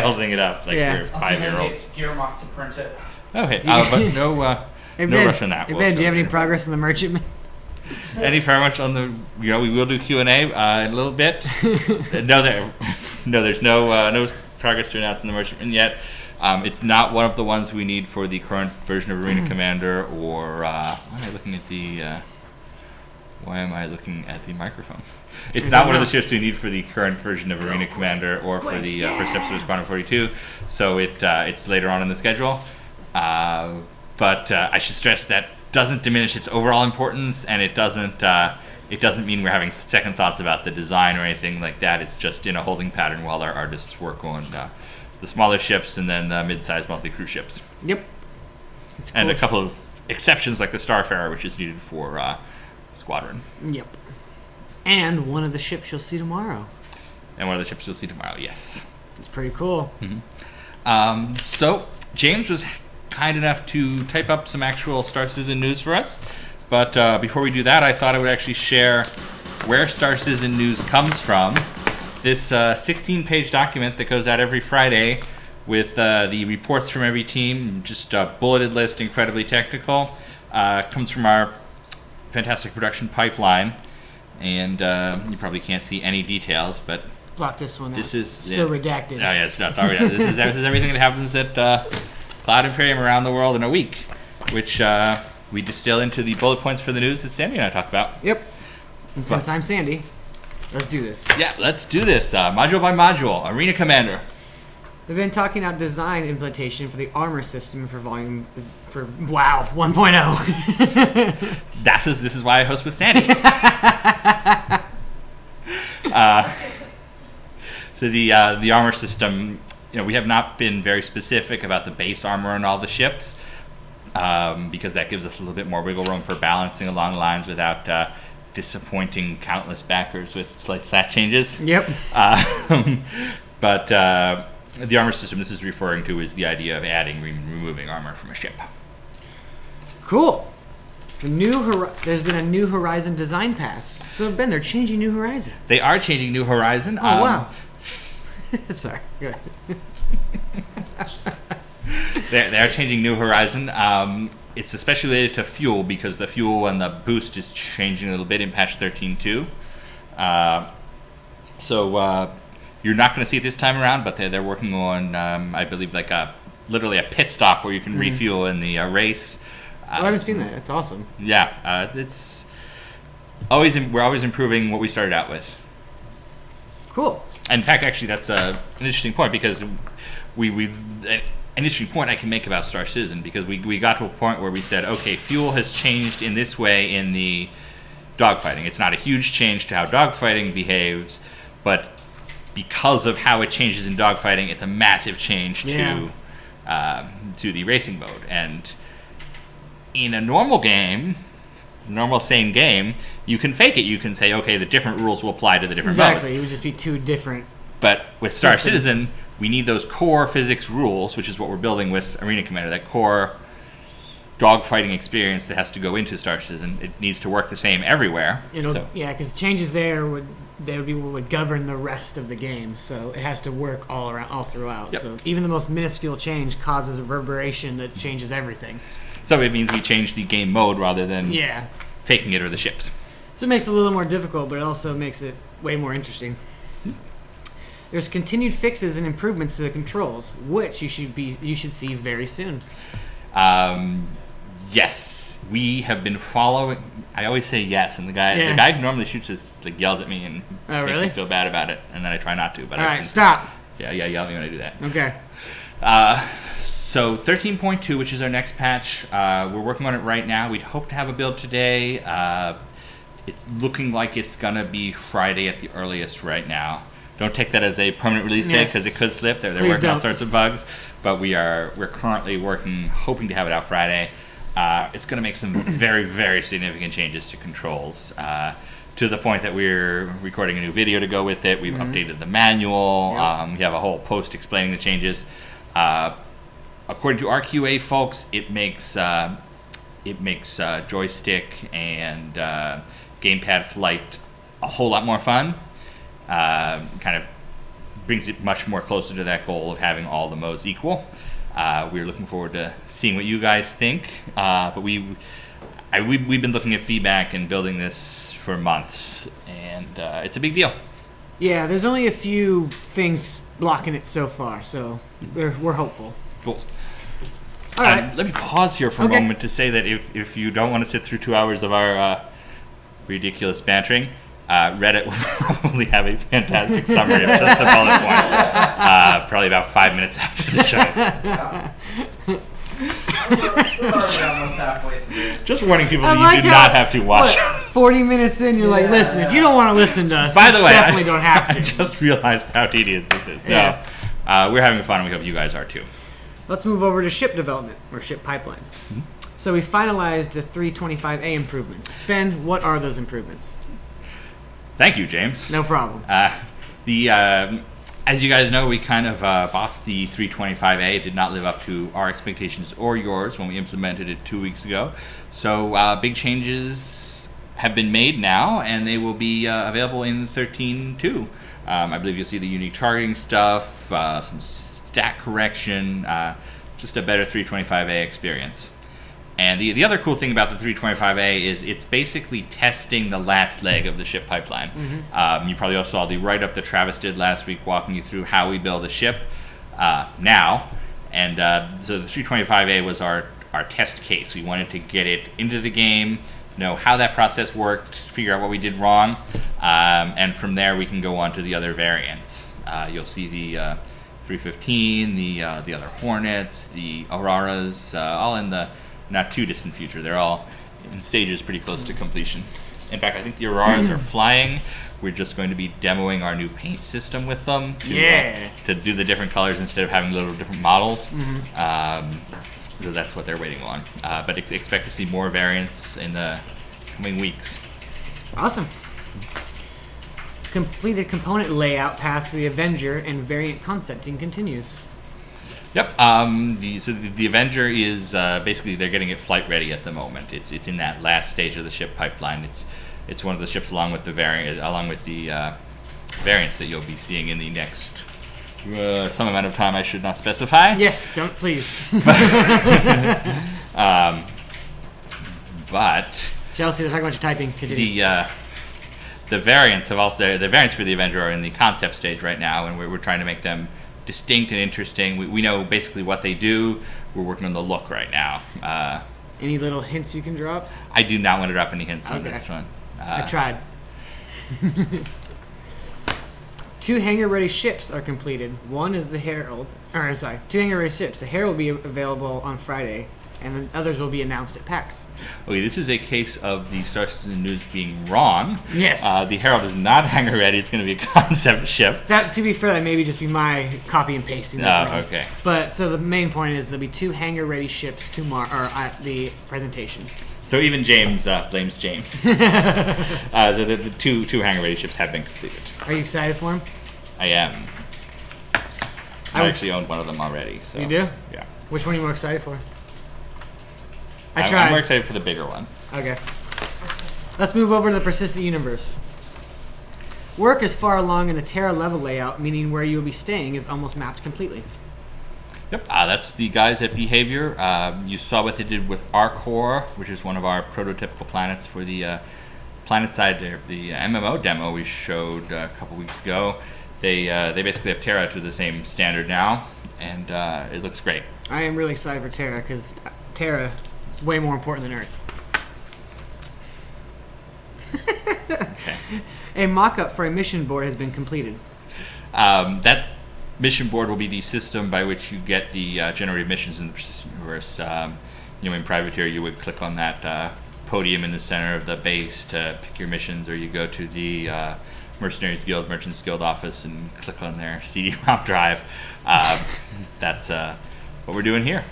Speaker 4: holding it up like we're 5-year-olds.
Speaker 1: Gearmock to print it.
Speaker 4: Okay, but no rush on that.
Speaker 3: Hey,
Speaker 4: We'll
Speaker 3: Ben, do you
Speaker 4: show
Speaker 3: have any
Speaker 4: it.
Speaker 3: progress on the merchantman?
Speaker 4: Any very much on the, we will do Q&A in a little bit. No, No, there's no progress to announce in the merchantman yet. It's not one of the ones we need for the current version of Arena Commander, or why am I looking at the microphone? It's not one of the ships we need for the current version of Arena Commander or for the first episode of Squadron 42. So it's later on in the schedule. But I should stress that doesn't diminish its overall importance, and it doesn't mean we're having second thoughts about the design or anything like that. It's just in a holding pattern while our artists work on the smaller ships and then the mid-sized multi-crew ships.
Speaker 3: Yep. It's cool.
Speaker 4: And a couple of exceptions like the Starfarer, which is needed for Squadron.
Speaker 3: Yep. And one of the ships you'll see tomorrow.
Speaker 4: Yes.
Speaker 3: It's pretty cool.
Speaker 4: Mm-hmm. So James was kind enough to type up some actual Star Citizen news for us. But before we do that, I thought I would actually share where Star Citizen news comes from. This 16-page document that goes out every Friday with the reports from every team, just a bulleted list, incredibly technical, comes from our fantastic production pipeline. And you probably can't see any details, but
Speaker 3: Block this one out.
Speaker 4: This is
Speaker 3: still redacted.
Speaker 4: Oh yes, no, it's already. This is everything that happens at Cloud Imperium around the world in a week, which we distill into the bullet points for the news that Sandy and I talk about.
Speaker 3: Yep. And since I'm Sandy, let's do this.
Speaker 4: Yeah, let's do this. Module by module, Arena Commander.
Speaker 3: They've been talking about design implementation for the armor system for WoW 1.0.
Speaker 4: This is why I host with Sandy. So the armor system, we have not been very specific about the base armor on all the ships, because that gives us a little bit more wiggle room for balancing along lines without disappointing countless backers with slight stat changes.
Speaker 3: Yep.
Speaker 4: But the armor system this is referring to is the idea of adding, removing armor from a ship.
Speaker 3: Cool. There's been a New Horizon design pass. So Ben, they're changing New Horizon.
Speaker 4: They are changing New Horizon.
Speaker 3: Oh wow. Sorry. Go
Speaker 4: They are changing New Horizon. It's especially related to fuel because the fuel and the boost is changing a little bit in patch 13.2. So you're not going to see it this time around, but they're working on, I believe, like literally a pit stop where you can refuel in the race.
Speaker 3: I haven't seen that. It's awesome.
Speaker 4: Yeah, it's always we're always improving what we started out with.
Speaker 3: Cool.
Speaker 4: In fact, actually, that's an interesting point because an interesting point I can make about Star Citizen because we got to a point where we said, okay, fuel has changed in this way in the dogfighting. It's not a huge change to how dogfighting behaves, but because of how it changes in dogfighting, it's a massive change to the racing mode. And in a normal game, normal sane game, you can fake it. You can say, okay, the different rules will apply to the different modes.
Speaker 3: Exactly. It would just be two different.
Speaker 4: But with Star Citizen, we need those core physics rules, which is what we're building with Arena Commander, that core dogfighting experience that has to go into Star Citizen. It needs to work the same everywhere.
Speaker 3: Yeah, because changes there would govern the rest of the game. So it has to work all throughout.
Speaker 4: Yep.
Speaker 3: So even the most minuscule change causes a reverberation that changes everything.
Speaker 4: So it means we change the game mode rather than faking it or the ships.
Speaker 3: So it makes it a little more difficult, but it also makes it way more interesting. There's continued fixes and improvements to the controls, which you should see very soon.
Speaker 4: Yes, we have been following. I always say yes, and the guy who normally shoots us yells at me and makes me feel bad about it, and then I try not to. But
Speaker 3: all right, stop.
Speaker 4: Yeah, yell at me when I do that.
Speaker 3: Okay.
Speaker 4: So 13.2, which is our next patch, we're working on it right now. We'd hope to have a build today. It's looking like it's gonna be Friday at the earliest right now. Don't take that as a permanent release date because it could slip. They're working on all sorts of bugs, but we're currently hoping to have it out Friday. It's going to make some very, very significant changes to controls, to the point that we're recording a new video to go with it. We've updated the manual. We have a whole post explaining the changes. According to our QA folks, it makes joystick and gamepad flight a whole lot more fun. Kind of brings it much more closer to that goal of having all the modes equal. We're looking forward to seeing what you guys think. But we've been looking at feedback and building this for months, and it's a big deal.
Speaker 3: Yeah, there's only a few things blocking it so far, so we're hopeful.
Speaker 4: Cool.
Speaker 3: All right.
Speaker 4: Let me pause here for a moment to say that if you don't want to sit through 2 hours of our ridiculous bantering, Reddit will probably have a fantastic summary of just the bullet points, probably about 5 minutes after the show.
Speaker 1: We're already almost halfway through.
Speaker 4: Just warning people that
Speaker 3: like
Speaker 4: you do
Speaker 3: how-
Speaker 4: not have to watch.
Speaker 3: 40 minutes in, you're like, listen, if you don't want to listen to us,
Speaker 4: By
Speaker 3: you
Speaker 4: the way,
Speaker 3: definitely don't have
Speaker 4: I
Speaker 3: to.
Speaker 4: just realized how tedious this is.
Speaker 3: Yeah.
Speaker 4: No, we're having fun, and we hope you guys are too.
Speaker 3: Let's move over to ship development, or ship pipeline. So we finalized the 325A improvements. Ben, what are those improvements?
Speaker 4: Thank you, James.
Speaker 3: No problem.
Speaker 4: As you guys know, we kind of bought the 325A. It did not live up to our expectations or yours when we implemented it 2 weeks ago. So big changes have been made now, and they will be available in 13.2. I believe you'll see the unique targeting stuff, some stat correction, just a better 325A experience. And the other cool thing about the 325A is it's basically testing the last leg of the ship pipeline. You probably also saw the write-up that Travis did last week walking you through how we build a ship now. And so the 325A was our test case. We wanted to get it into the game, know how that process worked, figure out what we did wrong, and from there we can go on to the other variants. You'll see the 315, the other Hornets, the Auroras, all in the not too distant future. They're all in stages pretty close to completion. In fact, I think the Auroras are flying. We're just going to be demoing our new paint system with them to do the different colors instead of having little different models. So that's what they're waiting on. But expect to see more variants in the coming weeks.
Speaker 3: Awesome. Completed component layout pass for the Avenger and variant concepting continues.
Speaker 4: Yep. The Avenger is basically they're getting it flight ready at the moment. It's in that last stage of the ship pipeline. It's one of the ships along with the variants that you'll be seeing in the next some amount of time I should not specify.
Speaker 3: Yes, don't please.
Speaker 4: But
Speaker 3: Chelsea, they're talking about your typing. Continue.
Speaker 4: the variants for the Avenger are in the concept stage right now, and we're trying to make them distinct and interesting. We know basically what they do. We're working on the look right now.
Speaker 3: Any little hints you can drop?
Speaker 4: I do not want to drop any hints on
Speaker 3: Okay.
Speaker 4: this one.
Speaker 3: I tried. 2 hangar-ready ships are completed. One is the Herald. Or, sorry, 2 hangar-ready ships. The Herald will be available on Friday, and the others will be announced at PAX.
Speaker 4: Okay, this is a case of the Star Citizen news being wrong.
Speaker 3: Yes.
Speaker 4: The Herald is not hangar ready. It's going to be a concept ship.
Speaker 3: That, to be fair, that maybe just be my copy and pasting. This wrong.
Speaker 4: Okay.
Speaker 3: But so the main point is there'll be 2 hangar-ready ships at the presentation.
Speaker 4: So even James blames James. So the two hangar ready ships have been completed.
Speaker 3: Are you excited for them?
Speaker 4: I am.
Speaker 3: I
Speaker 4: I
Speaker 3: was-
Speaker 4: actually owned one of them already. So.
Speaker 3: You do?
Speaker 4: Yeah.
Speaker 3: Which one are you more excited for? I
Speaker 4: I'm
Speaker 3: tried.
Speaker 4: more excited for the bigger one.
Speaker 3: Okay. Let's move over to the Persistent Universe. Work is far along in the Terra level layout, meaning where you'll be staying is almost mapped completely.
Speaker 4: Yep. That's the guys at Behavior. You saw what they did with Arcor, which is one of our prototypical planets for the planet side there. The MMO demo we showed a couple weeks ago. They basically have Terra to the same standard now, and it looks great.
Speaker 3: I am really excited for Terra because Terra is way more important than Earth.
Speaker 4: Okay.
Speaker 3: A mock-up for a mission board has been completed.
Speaker 4: That mission board will be the system by which you get the generated missions in the Persistent Universe. In Privateer, you would click on that podium in the center of the base to pick your missions, or you go to the Mercenaries Guild, Merchants Guild office and click on their CD-ROM drive. That's what we're doing here.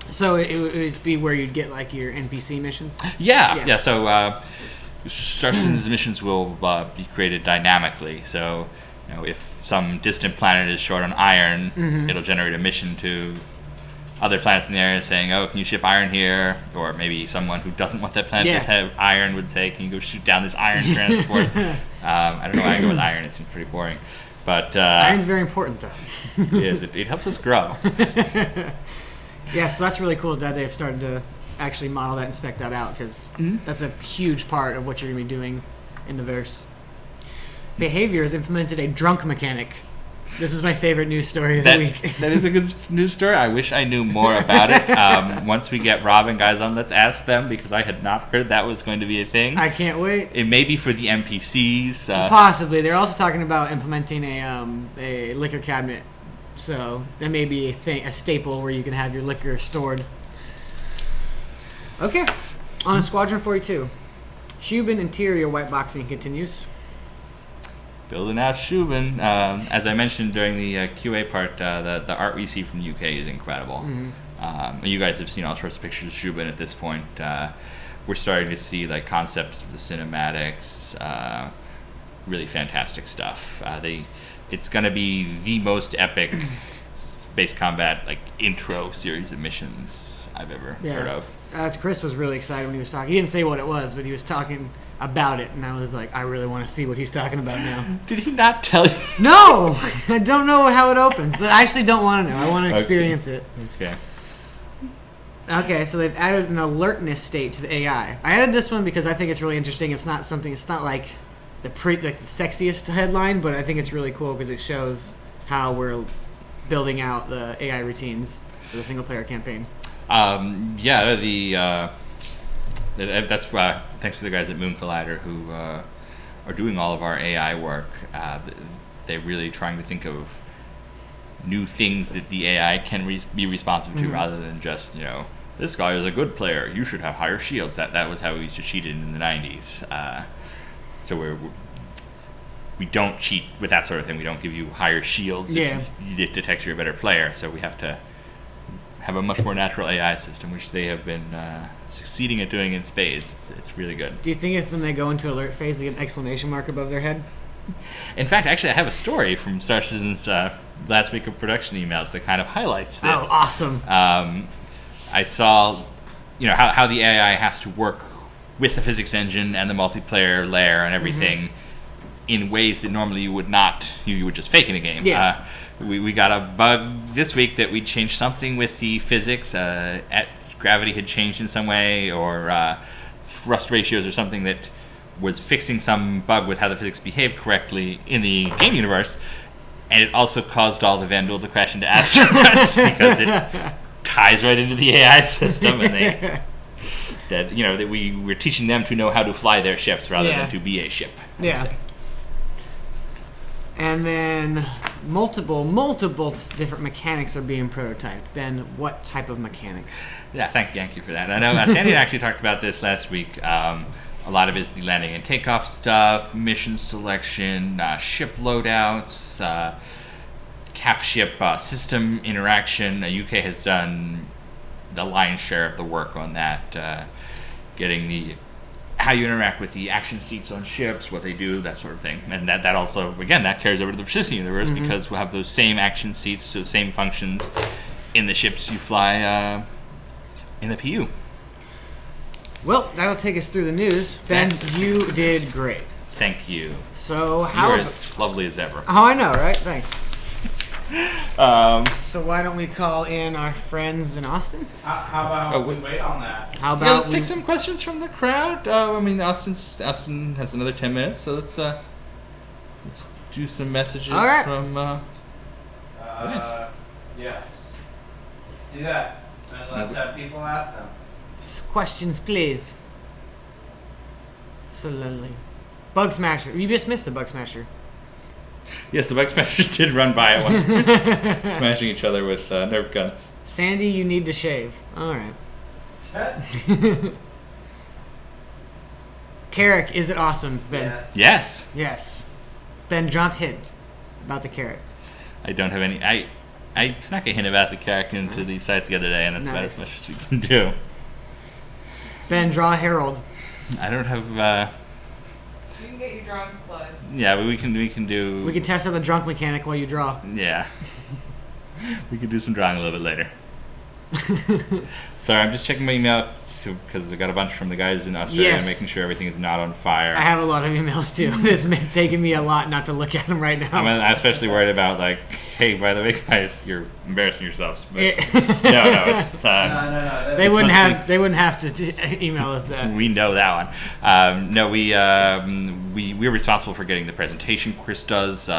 Speaker 3: So it would be where you'd get like your NPC missions?
Speaker 4: Yeah. So Star Citizen's missions will be created dynamically. So if some distant planet is short on iron, it'll generate a mission to other planets in the area saying, "Oh, can you ship iron here?" Or maybe someone who doesn't want that planet to have iron would say, "Can you go shoot down this iron transport?" I don't know why I go with iron. It seems pretty boring. But
Speaker 3: Iron's very important, though.
Speaker 4: it is. It helps us grow.
Speaker 3: Yeah, so that's really cool that they've started to actually model that and spec that out, because that's a huge part of what you're going to be doing in the verse. Behavior has implemented a drunk mechanic. This is my favorite news story of the week.
Speaker 4: That is a good news story. I wish I knew more about it. Once we get Rob and guys on, let's ask them, because I had not heard that was going to be a thing.
Speaker 3: I can't wait.
Speaker 4: It may be for the NPCs.
Speaker 3: Possibly. They're also talking about implementing a liquor cabinet. So that may be a staple where you can have your liquor stored. Okay. On to Squadron 42. Shubin interior whiteboxing continues.
Speaker 4: Building out Shubin. As I mentioned during the QA part, the art we see from the UK is incredible. You guys have seen all sorts of pictures of Shubin at this point. We're starting to see like concepts of the cinematics, really fantastic stuff. It's going to be the most epic space combat like intro series of missions I've ever heard of.
Speaker 3: Chris was really excited when he was talking. He didn't say what it was, but he was talking about it, and I was like, I really want to see what he's talking about now.
Speaker 4: Did he not tell you?
Speaker 3: No! I don't know how it opens, but I actually don't want to know. I want to experience it.
Speaker 4: Okay.
Speaker 3: Okay, so they've added an alertness state to the AI. I added this one because I think it's really interesting. It's not like the sexiest headline, but I think it's really cool because it shows how we're building out the AI routines for the single player campaign. That's
Speaker 4: thanks to the guys at Moon Collider who are doing all of our AI work. They're really trying to think of new things that the AI can be responsive to, rather than just, this guy is a good player, you should have higher shields. That was how we used to cheat it in the 90s. So we don't cheat with that sort of thing. We don't give you higher shields if it detects you're a better player. So we have to have a much more natural AI system, which they have been succeeding at doing in spades. It's really good.
Speaker 3: Do you think if when they go into alert phase, they get an exclamation mark above their head?
Speaker 4: In fact, actually, I have a story from Star Citizen's last week of production emails that kind of highlights this.
Speaker 3: Oh, awesome.
Speaker 4: I saw, how the AI has to work with the physics engine and the multiplayer layer and everything in ways that normally you would not. You would just fake in a game.
Speaker 3: Yeah.
Speaker 4: We got a bug this week that we changed something with the physics. Gravity had changed in some way, or thrust ratios or something that was fixing some bug with how the physics behaved correctly in the game universe. And it also caused all the Vanduul to crash into asteroids because it ties right into the AI system, and that we were teaching them to know how to fly their ships rather than to be a ship.
Speaker 3: Yeah. And then multiple different mechanics are being prototyped. Ben, what type of mechanics?
Speaker 4: Yeah, thank you for that. I know Sandy actually talked about this last week. A lot of it is the landing and takeoff stuff, mission selection, ship loadouts, cap ship system interaction. UK has done the lion's share of the work on that, getting how you interact with the action seats on ships, what they do, that sort of thing. And that also, again, that carries over to the Persistent universe, because we'll have those same action seats, so same functions in the ships you fly in the PU.
Speaker 3: Well, that'll take us through the news. Ben, you did great.
Speaker 4: Thank you.
Speaker 3: So
Speaker 4: You're as lovely as ever.
Speaker 3: Oh, I know, right? Thanks. So why don't we call in our friends in Austin?
Speaker 1: How about we wait on that?
Speaker 3: How about
Speaker 4: let's take some questions from the crowd. Austin has another 10 minutes, so let's do some messages from.
Speaker 1: Yes. Let's do that, and let's have people ask them.
Speaker 3: Questions, please. So lovely. Bug Smasher. You just missed the Bug Smasher.
Speaker 4: Yes, the Bug Smashers did run by at one point, smashing each other with Nerf guns.
Speaker 3: Sandy, you need to shave. All right. Carrick, is it awesome, Ben?
Speaker 4: Yes.
Speaker 3: Yes. Ben, drop hint about the Carrick.
Speaker 4: I don't have any. I snuck a hint about the Carrick into the site the other day, and that's about as much as we can do.
Speaker 3: Ben, draw Harold.
Speaker 4: I don't have.
Speaker 6: You can get your drawing supplies.
Speaker 4: Yeah, but we can do.
Speaker 3: We can test out the drunk mechanic while you draw.
Speaker 4: Yeah. We could do some drawing a little bit later. Sorry, I'm just checking my email because I got a bunch from the guys in Australia,
Speaker 3: Yes.
Speaker 4: making sure everything is not on fire.
Speaker 3: I have a lot of emails too. It's taking me a lot not to look at them right now.
Speaker 4: I'm especially worried about like, hey, by the way, guys, you're embarrassing yourselves. But
Speaker 3: It-
Speaker 4: no, it's
Speaker 1: No.
Speaker 3: They
Speaker 4: It's
Speaker 3: wouldn't
Speaker 4: mostly-
Speaker 3: have. They wouldn't have to email us that.
Speaker 4: we know that one. No, we're responsible for getting the presentation Chris does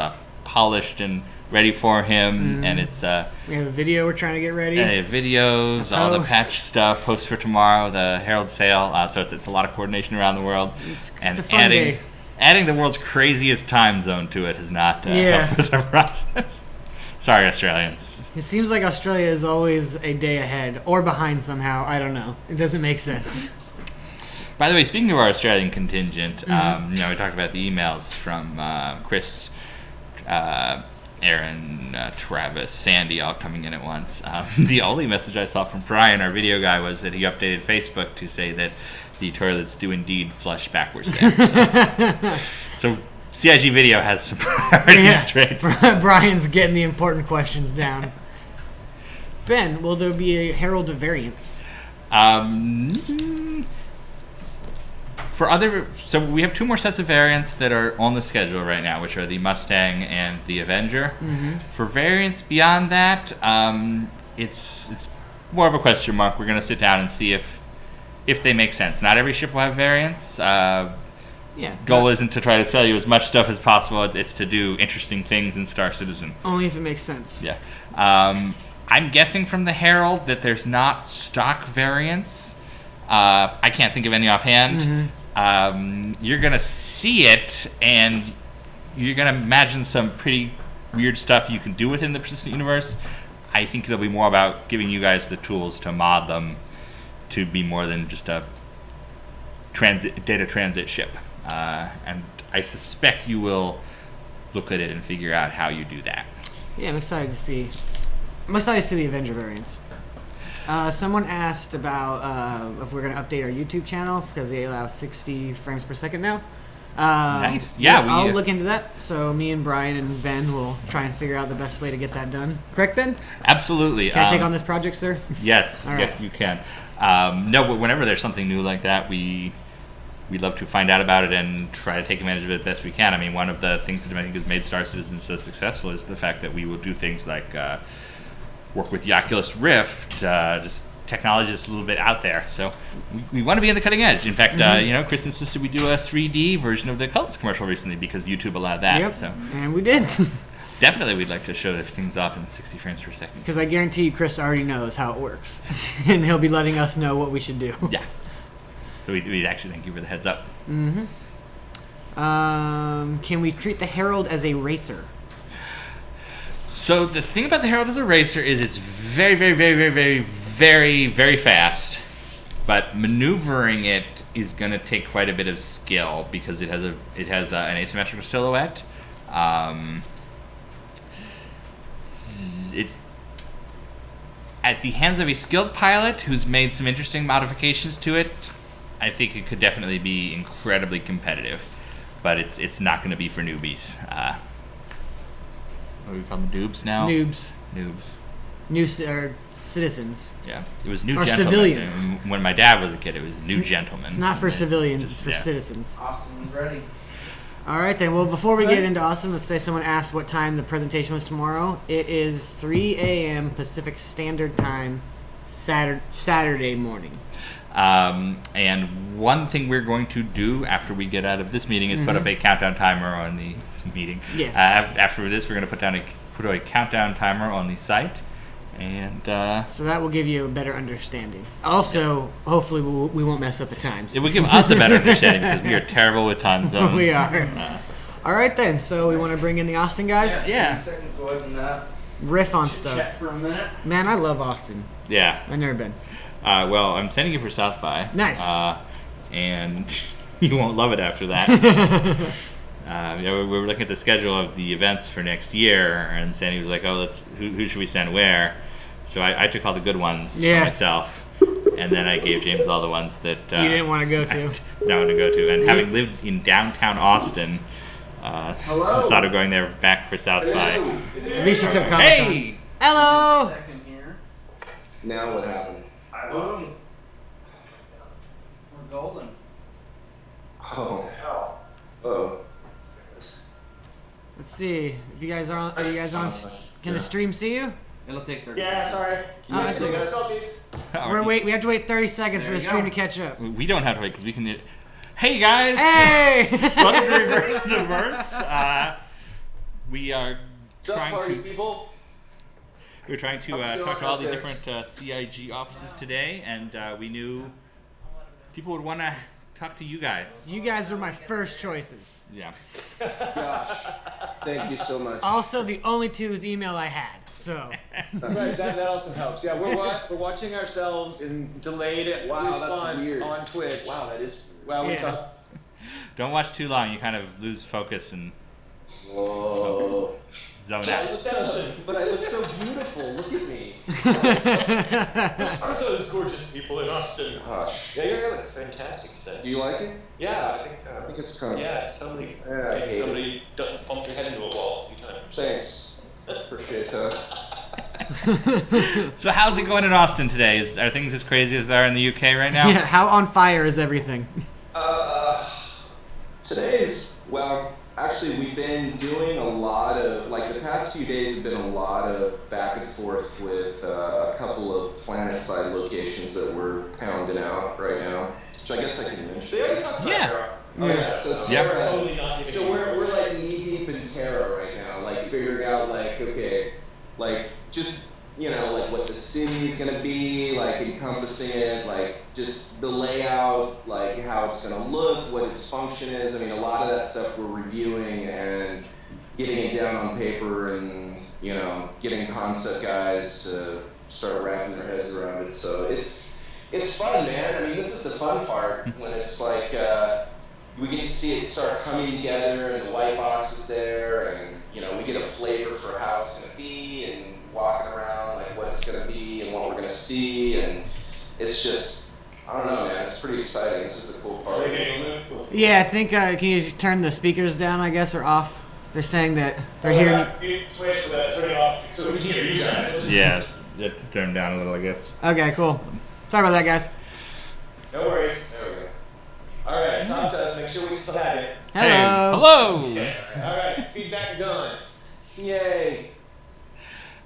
Speaker 4: polished and ready for him, and it's
Speaker 3: We have a video we're trying to get ready.
Speaker 4: videos, all the
Speaker 3: Post.
Speaker 4: patch stuff, posts for tomorrow, the Herald sale. So it's a lot of coordination around the world,
Speaker 3: It's
Speaker 4: and
Speaker 3: a fun
Speaker 4: adding
Speaker 3: day.
Speaker 4: adding the world's craziest time zone to it has not
Speaker 3: Yeah.
Speaker 4: helped with the process. Sorry, Australians.
Speaker 3: It seems like Australia is always a day ahead or behind somehow. I don't know. It doesn't make sense.
Speaker 4: By the way, speaking of our Australian contingent,
Speaker 3: Mm-hmm.
Speaker 4: we talked about the emails from Chris, Aaron, Travis, Sandy, all coming in at once. The only message I saw from Brian, our video guy, was that he updated Facebook to say that the toilets do indeed flush backwards there. So CIG video has some priorities straight.
Speaker 3: Brian's getting the important questions down. Ben, will there be a Herald of Variants?
Speaker 4: So we have two more sets of variants that are on the schedule right now, which are the Mustang and the Avenger. For variants beyond that, it's more of a question mark. We're going to sit down and see if they make sense. Not every ship will have variants.
Speaker 3: Yeah.
Speaker 4: Goal isn't to try to sell you as much stuff as possible. It's to do interesting things in Star Citizen.
Speaker 3: Only if it makes sense.
Speaker 4: Yeah. I'm guessing from the Herald that there's not stock variants. I can't think of any offhand. You're going to see it, and you're going to imagine some pretty weird stuff you can do within the persistent universe. I think it'll be more about giving you guys the tools to mod them to be more than just a data transit ship. And I suspect you will look at it and figure out how you do that.
Speaker 3: Yeah, I'm excited to see. I'm excited to see the Avenger variants. Someone asked about if we're going to update our YouTube channel because they allow 60 frames per second now.
Speaker 4: Nice. Yeah,
Speaker 3: I'll look into that. So me and Brian and Ben will try and figure out the best way to get that done. Correct, Ben?
Speaker 4: Absolutely.
Speaker 3: Can I take on this project, sir?
Speaker 4: Yes,
Speaker 3: All
Speaker 4: yes,
Speaker 3: right.
Speaker 4: you can. No, but whenever there's something new like that, we love to find out about it and try to take advantage of it the best we can. I mean, one of the things that I think has made Star Citizen so successful is the fact that we will do things like work with the Oculus Rift, just technology that's a little bit out there. So we want to be on the cutting edge. In fact, Chris insisted we do a 3D version of the Cultist commercial recently because YouTube allowed that.
Speaker 3: Yep.
Speaker 4: So
Speaker 3: And we did.
Speaker 4: definitely we'd like to show things off in 60 frames per second.
Speaker 3: Because I guarantee you Chris already knows how it works. And he'll be letting us know what we should do.
Speaker 4: Yeah. So we actually thank you for the heads up.
Speaker 3: Can we treat the Herald as a racer?
Speaker 4: So the thing about the Herald as a racer is it's very, very, very, very, very, very, very fast. But maneuvering it is going to take quite a bit of skill because it has an asymmetrical silhouette. At the hands of a skilled pilot who's made some interesting modifications to it, I think it could definitely be incredibly competitive. But it's not going to be for newbies. What do we call them? Noobs now?
Speaker 3: Noobs.
Speaker 4: Noobs.
Speaker 3: Citizens.
Speaker 4: Yeah. It was new
Speaker 3: Or
Speaker 4: gentlemen.
Speaker 3: civilians.
Speaker 4: And when my dad was a kid, it was new gentlemen.
Speaker 3: It's not for civilians, it's
Speaker 4: just-
Speaker 3: for
Speaker 4: yeah.
Speaker 3: citizens.
Speaker 1: Austin was ready.
Speaker 3: All right, then. Well, before we get into Austin, let's say someone asked what time the presentation was tomorrow. It is 3 a.m. Pacific Standard Time, Saturday morning.
Speaker 4: And one thing we're going to do after we get out of this meeting is put up a countdown timer on the meeting.
Speaker 3: Yes.
Speaker 4: After this, we're going to put a countdown timer on the site, and
Speaker 3: So that will give you a better understanding. Also, hopefully, we won't mess up the times.
Speaker 4: it will give us a better understanding because we are terrible with time zones.
Speaker 3: We are. All right, then. So we want to bring in the Austin guys?
Speaker 4: Yeah.
Speaker 1: Second, go ahead and
Speaker 3: Riff on
Speaker 1: chit
Speaker 3: stuff.
Speaker 1: chat for a minute.
Speaker 3: Man, I love Austin.
Speaker 4: Yeah.
Speaker 3: I've never been.
Speaker 4: Well, I'm sending you for South by.
Speaker 3: Nice.
Speaker 4: And you won't love it after that. We were looking at the schedule of the events for next year, and Sandy was like, "Oh, who should we send where?" So I took all the good ones for myself, and then I gave James all the ones that
Speaker 3: You didn't want to go to.
Speaker 4: no one to go to. And having lived in downtown Austin,
Speaker 1: Hello.
Speaker 4: thought of going there back for South by.
Speaker 3: At least you took Comic-Con.
Speaker 4: Hey.
Speaker 3: Hello!
Speaker 1: Second here.
Speaker 7: Now what happened?
Speaker 8: I lost it.
Speaker 1: We're golden.
Speaker 7: Oh.
Speaker 8: Hell.
Speaker 7: Oh.
Speaker 3: Let's see. If you guys are you guys on? Can the stream see you?
Speaker 1: It'll take 30
Speaker 8: Yeah,
Speaker 1: seconds.
Speaker 8: sorry.
Speaker 3: Oh, that's okay.
Speaker 8: Selfies.
Speaker 3: We have to wait 30 seconds
Speaker 1: There
Speaker 3: for the
Speaker 1: you
Speaker 3: stream
Speaker 1: go.
Speaker 3: to catch up.
Speaker 4: We don't have to wait because we can. Hey guys!
Speaker 3: Hey!
Speaker 4: Welcome to Reverse the Verse. We are
Speaker 7: What's up,
Speaker 4: trying
Speaker 7: party
Speaker 4: to.
Speaker 7: people?
Speaker 4: We're trying to
Speaker 7: How's it
Speaker 4: talk to
Speaker 7: going
Speaker 4: all
Speaker 7: out
Speaker 4: the
Speaker 7: there?
Speaker 4: different CIG offices today, and we knew people would want to talk to you guys.
Speaker 3: You guys were my first choices.
Speaker 4: Yeah.
Speaker 7: Gosh, thank you so much.
Speaker 3: Also, the only two whose email I had. So.
Speaker 9: Right, that also helps. Yeah, we're watching ourselves in delayed
Speaker 7: Wow, that's
Speaker 9: response
Speaker 7: weird.
Speaker 9: on Twitch.
Speaker 7: Wow, that is.
Speaker 9: While we
Speaker 3: Yeah.
Speaker 9: talk.
Speaker 4: Don't watch too long; you kind of lose focus and
Speaker 7: Whoa.
Speaker 4: zone
Speaker 7: But I
Speaker 4: out.
Speaker 7: look so beautiful. Look at me.
Speaker 8: Aren't those gorgeous people in Austin?
Speaker 7: Gosh.
Speaker 8: Yeah, your hair looks fantastic today.
Speaker 7: Do you like it?
Speaker 8: Yeah, I think
Speaker 7: it's kind of.
Speaker 8: yeah, it's totally.
Speaker 7: Yeah, I hate
Speaker 8: somebody bumped your head into a wall a few times.
Speaker 7: Thanks. Appreciate that.
Speaker 4: So, how's it going in Austin today? Are things as crazy as they are in the UK right now?
Speaker 3: Yeah, how on fire is everything?
Speaker 7: Today's, well, actually we've been doing a lot of, like the past few days have been a lot of back and forth with a couple of PlanetSide locations that we're pounding out right now, which I guess I can mention.
Speaker 8: They already talked about
Speaker 4: Yeah.
Speaker 8: Terra.
Speaker 7: Oh yeah, so
Speaker 4: Yeah.
Speaker 7: Terra-
Speaker 8: Totally not giving
Speaker 7: So we're like knee deep in Terra right now, like figuring out like, okay, like just, you know, like what the city is gonna be, like encompassing it, like just the layout, like how it's gonna look, what its function is. I mean, a lot of that stuff we're reviewing and getting it down on paper and, you know, getting concept guys to start wrapping their heads around it. So it's fun, man. I mean, this is the fun part when it's like, we get to see it start coming together and the white box is there and, you know, we get a flavor for how it's going to be and walking around, like what it's going to be and what we're going to see. And it's just, I don't know, man. It's pretty exciting. This is the cool part.
Speaker 3: Yeah, I think, can you just turn the speakers down, I guess, or off? They're saying that they're hearing
Speaker 8: You switch to that, turn it off so we can hear you guys.
Speaker 4: Yeah, turn them down a little, I guess.
Speaker 3: Okay, cool. Sorry about that, guys.
Speaker 8: No worries.
Speaker 7: There we go.
Speaker 8: Alright, talk to us, make sure we still have it.
Speaker 3: Hello.
Speaker 4: Hey, hello!
Speaker 8: Okay. Alright, feedback done.
Speaker 7: Yay.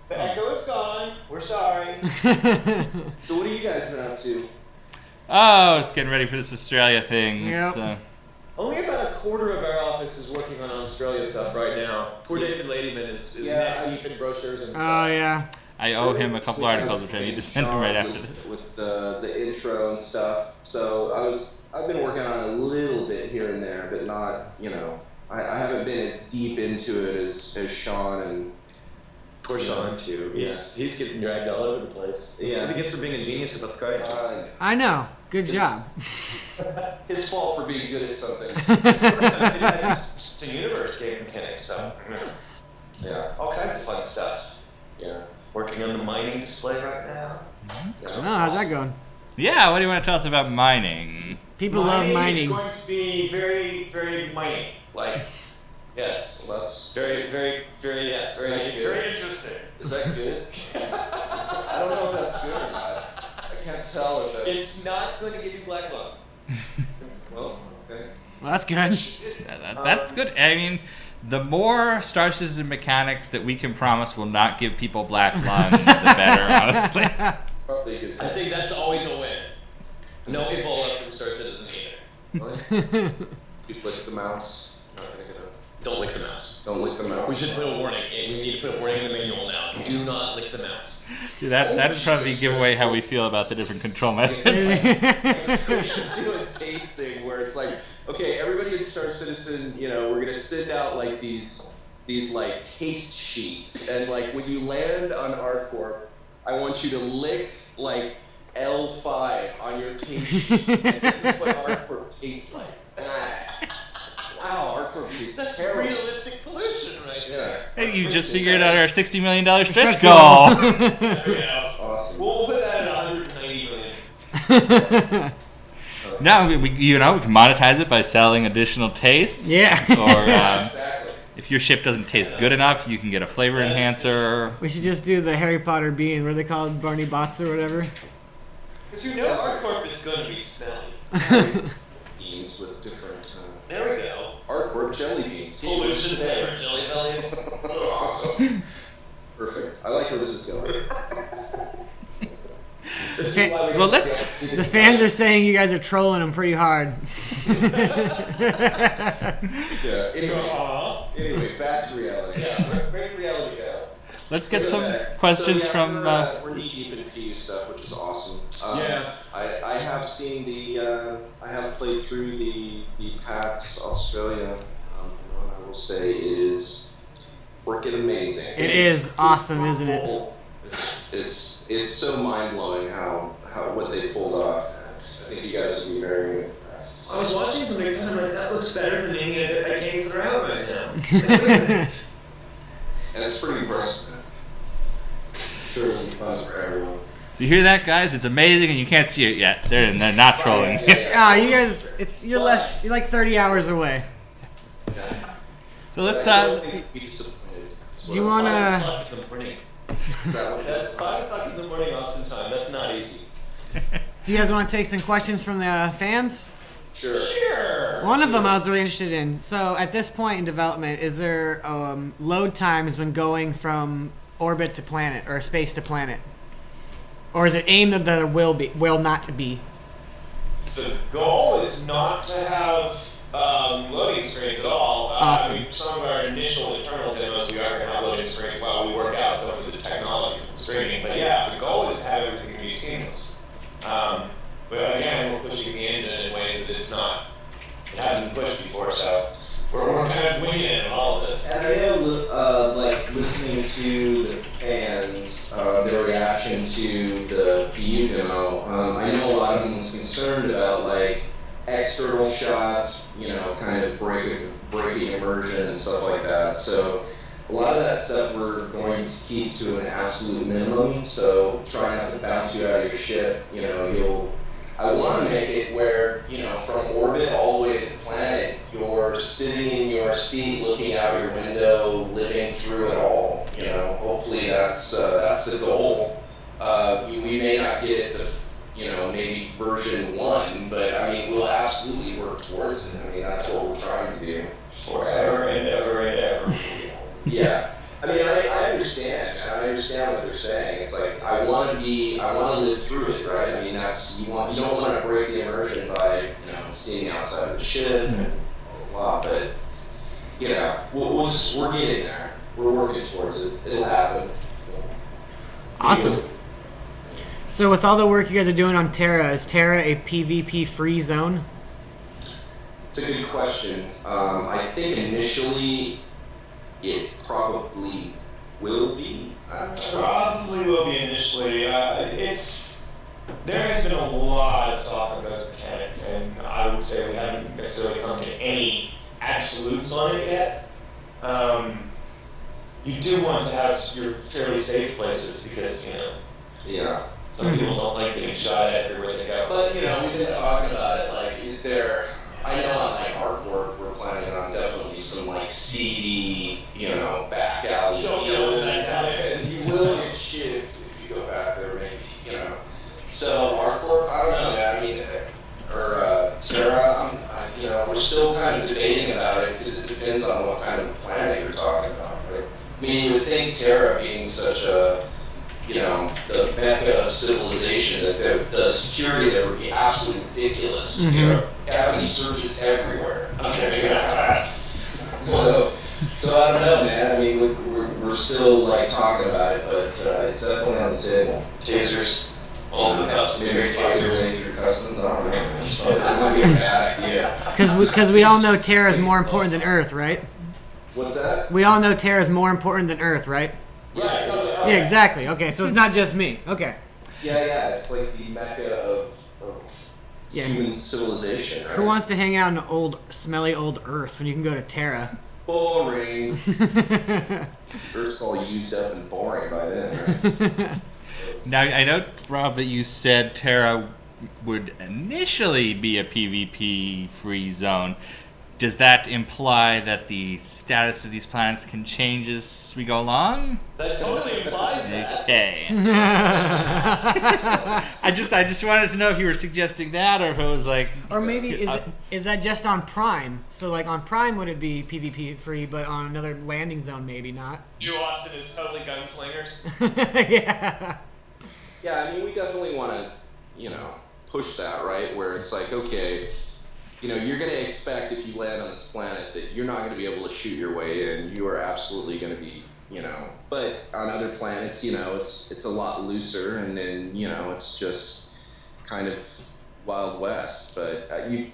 Speaker 8: The echo is gone. We're sorry.
Speaker 7: So what have you guys been up to?
Speaker 4: Oh, just getting ready for this Australia thing.
Speaker 3: Yep.
Speaker 4: It's,
Speaker 9: Only about a quarter of our office is working on Australia stuff right now. Poor David Ladyman is neck deep in brochures and stuff.
Speaker 3: Oh, yeah.
Speaker 4: I owe him a couple articles, which I need to send him right after this.
Speaker 7: With the intro and stuff. So I've been working on it a little bit here and there, but not, you know, I haven't been as deep into it as Sean and.
Speaker 9: Poor Sean too. He's getting dragged all over the place.
Speaker 7: Yeah.
Speaker 9: That's what he gets for being a genius about the card.
Speaker 3: I know. Good job.
Speaker 7: His fault for being good at something.
Speaker 8: It's a universe game mechanics, so
Speaker 7: Yeah.
Speaker 8: all kinds of fun stuff.
Speaker 7: Yeah.
Speaker 8: Working on the mining display right now.
Speaker 3: Oh, how's that going?
Speaker 4: Yeah, what do you want to tell us about mining?
Speaker 3: People love
Speaker 8: Is
Speaker 3: mining.
Speaker 8: going to be very, very mining. Like, yes.
Speaker 7: Well, that's.
Speaker 8: Very, very, very, yes. Very,
Speaker 7: Is that good?
Speaker 8: very interesting.
Speaker 7: Is that good? I don't know if that's good or not. I can't tell if that's.
Speaker 8: It's not going to give you black lung.
Speaker 7: Well, okay.
Speaker 3: Well, that's good.
Speaker 4: That's good. I mean, the more Star Citizen mechanics that we can promise will not give people black lung, the better, honestly.
Speaker 7: Probably good.
Speaker 8: I think that's always a win. No Ebola from Star Citizen either.
Speaker 7: Really? You flick the mouse. Not gonna get a.
Speaker 8: Don't lick the mouse.
Speaker 7: Don't lick the mouse.
Speaker 8: We should put a warning. We need to put a warning in the manual now. Do not lick the mouse.
Speaker 4: Dude, that'd probably give away how we feel about the different control methods.
Speaker 7: We should do a taste thing where it's like, okay, everybody in Star Citizen, you know, we're gonna send out like these like taste sheets, and like when you land on ArcCorp, I want you to lick like L5 on your taste sheet. And this is what ArcCorp tastes like. Wow, ArcCorp tastes
Speaker 8: That's
Speaker 7: terrible.
Speaker 8: realistic pollution right there.
Speaker 7: Yeah.
Speaker 4: Hey, you just figured out our $60 million stretch
Speaker 3: Stretch
Speaker 4: goal.
Speaker 8: There we go.
Speaker 7: Awesome.
Speaker 8: We'll put that at 190 million.
Speaker 4: Now, we can monetize it by selling additional tastes.
Speaker 3: Yeah.
Speaker 4: Or,
Speaker 7: Exactly.
Speaker 4: If your ship doesn't taste good enough, you can get a flavor enhancer.
Speaker 3: We should just do the Harry Potter bean. What are they called? Barney Bots or whatever?
Speaker 8: Because you know ArtCorp is going to be smelly.
Speaker 7: Beans with different.
Speaker 8: There we go.
Speaker 7: ArtCorp jelly beans.
Speaker 8: Pollution flavored jelly bellies.
Speaker 7: Perfect. I like where this is going.
Speaker 3: Okay,
Speaker 4: well, let's.
Speaker 3: The fans are saying you guys are trolling them pretty hard.
Speaker 7: Yeah. Anyway, back to reality.
Speaker 8: Yeah, bring reality down.
Speaker 4: Let's get some questions from.
Speaker 7: We're knee deep in PU stuff, which is awesome.
Speaker 9: Yeah.
Speaker 7: I have seen I have played through the PAX Australia. I will say it is freaking amazing.
Speaker 3: It is awesome, isn't it?
Speaker 7: It's so mind blowing how what they pulled off. I think you guys would be very impressed.
Speaker 9: I was watching something and I'm like, that looks better than any of the games that are out right now.
Speaker 7: And it's pretty impressive. Sure, it'll be fun for everyone.
Speaker 4: So you hear that, guys? It's amazing, and you can't see it yet. They're not trolling.
Speaker 3: Ah, you guys, you're like 30 hours away.
Speaker 4: So let's.
Speaker 7: I don't think you'd be disappointed.
Speaker 3: Do you wanna?
Speaker 9: That's 5 o'clock in the morning Austin time. That's not easy.
Speaker 3: Do you guys want to take some questions from the fans?
Speaker 9: Sure.
Speaker 3: One of them I was really interested in. So at this point in development, is there load times when going from orbit to planet or space to planet, or is it aimed that there will not be?
Speaker 8: The goal is not to have loading screens at all.
Speaker 3: Awesome.
Speaker 8: I mean, some of our initial internal demos, we are going to have loading screens while we work out some of the technology for the screening. But yeah, the goal is to have everything be seamless. But again, we're pushing the engine in ways that it hasn't been pushed before, so we're kind of winging it on all of this.
Speaker 7: And I know, like, listening to the fans, their reaction to the PU demo, I know a lot of them was concerned about, like, external shots, kind of breaking immersion and stuff like that. So a lot of that stuff we're going to keep to an absolute minimum. So try not to bounce you out of your ship. I want to make it where, from orbit all the way to the planet, you're sitting in your seat, looking out your window, living through it all. Hopefully that's the goal. We may not get it maybe version 1, but I mean, we'll absolutely work towards it. I mean, that's what we're trying to do.
Speaker 8: Forever and ever and ever.
Speaker 7: Yeah. I mean, I understand. I understand what they're saying. It's like, I want to live through it, right? I mean, you don't want to break the immersion by, seeing outside of the ship and blah, but, we're getting there. We're working towards it. It'll happen.
Speaker 3: Awesome. So with all the work you guys are doing on Terra, is Terra a PvP free zone?
Speaker 7: It's a good question. I think initially it probably will be.
Speaker 8: Probably will be initially. There has been a lot of talk about those mechanics, and I would say we haven't necessarily come to any absolutes on it yet. You do want to have your fairly safe places because,
Speaker 7: Yeah.
Speaker 8: Some people don't like getting shot at everywhere they go.
Speaker 7: But, we've been talking about it, like, I know on, like, ArtCorp, we're planning on definitely some, like, seedy, back alley deals. You will get shit if you go back there, maybe, So, ArtCorp, I don't know, man, I mean, or Terra, we're still kind of debating about it, because it depends on what kind of planet you're talking about, right? I mean, you would think Terra being such a, the mecca of civilization, that the security there would be absolutely ridiculous.
Speaker 3: Mm-hmm.
Speaker 7: Having surges everywhere. So I don't know, man. I mean, we're still like talking about it, but it's definitely on the table.
Speaker 8: Tasers. All the customs.
Speaker 7: Maybe taser customs. I don't know. It would be a bad idea.
Speaker 3: Because we all know Terra is more important than Earth, right?
Speaker 7: What's that?
Speaker 3: We all know Terra is more important than Earth, right?
Speaker 7: Yeah,
Speaker 3: Yeah, exactly. Okay, so it's not just me. Okay.
Speaker 7: Yeah, it's like the mecca of human civilization, right?
Speaker 3: Who wants to hang out in old, smelly old Earth when you can go to Terra?
Speaker 7: Boring. Earth's all used up and boring by then, right?
Speaker 4: Now, I know, Rob, that you said Terra would initially be a PvP free zone. Does that imply that the status of these planets can change as we go along?
Speaker 9: That totally implies that.
Speaker 4: Okay. I just wanted to know if you were suggesting that, or if it was like,
Speaker 3: or maybe is that just on Prime? So like on Prime would it be PvP free, but on another landing zone maybe not?
Speaker 9: New Austin is totally gunslingers.
Speaker 3: Yeah.
Speaker 7: Yeah, I mean, we definitely want to, push that, right? Where it's like, okay, you're going to expect if you land on this planet that you're not going to be able to shoot your way in. You are absolutely going to be, but on other planets, it's a lot looser, and then, it's just kind of Wild West. But, I think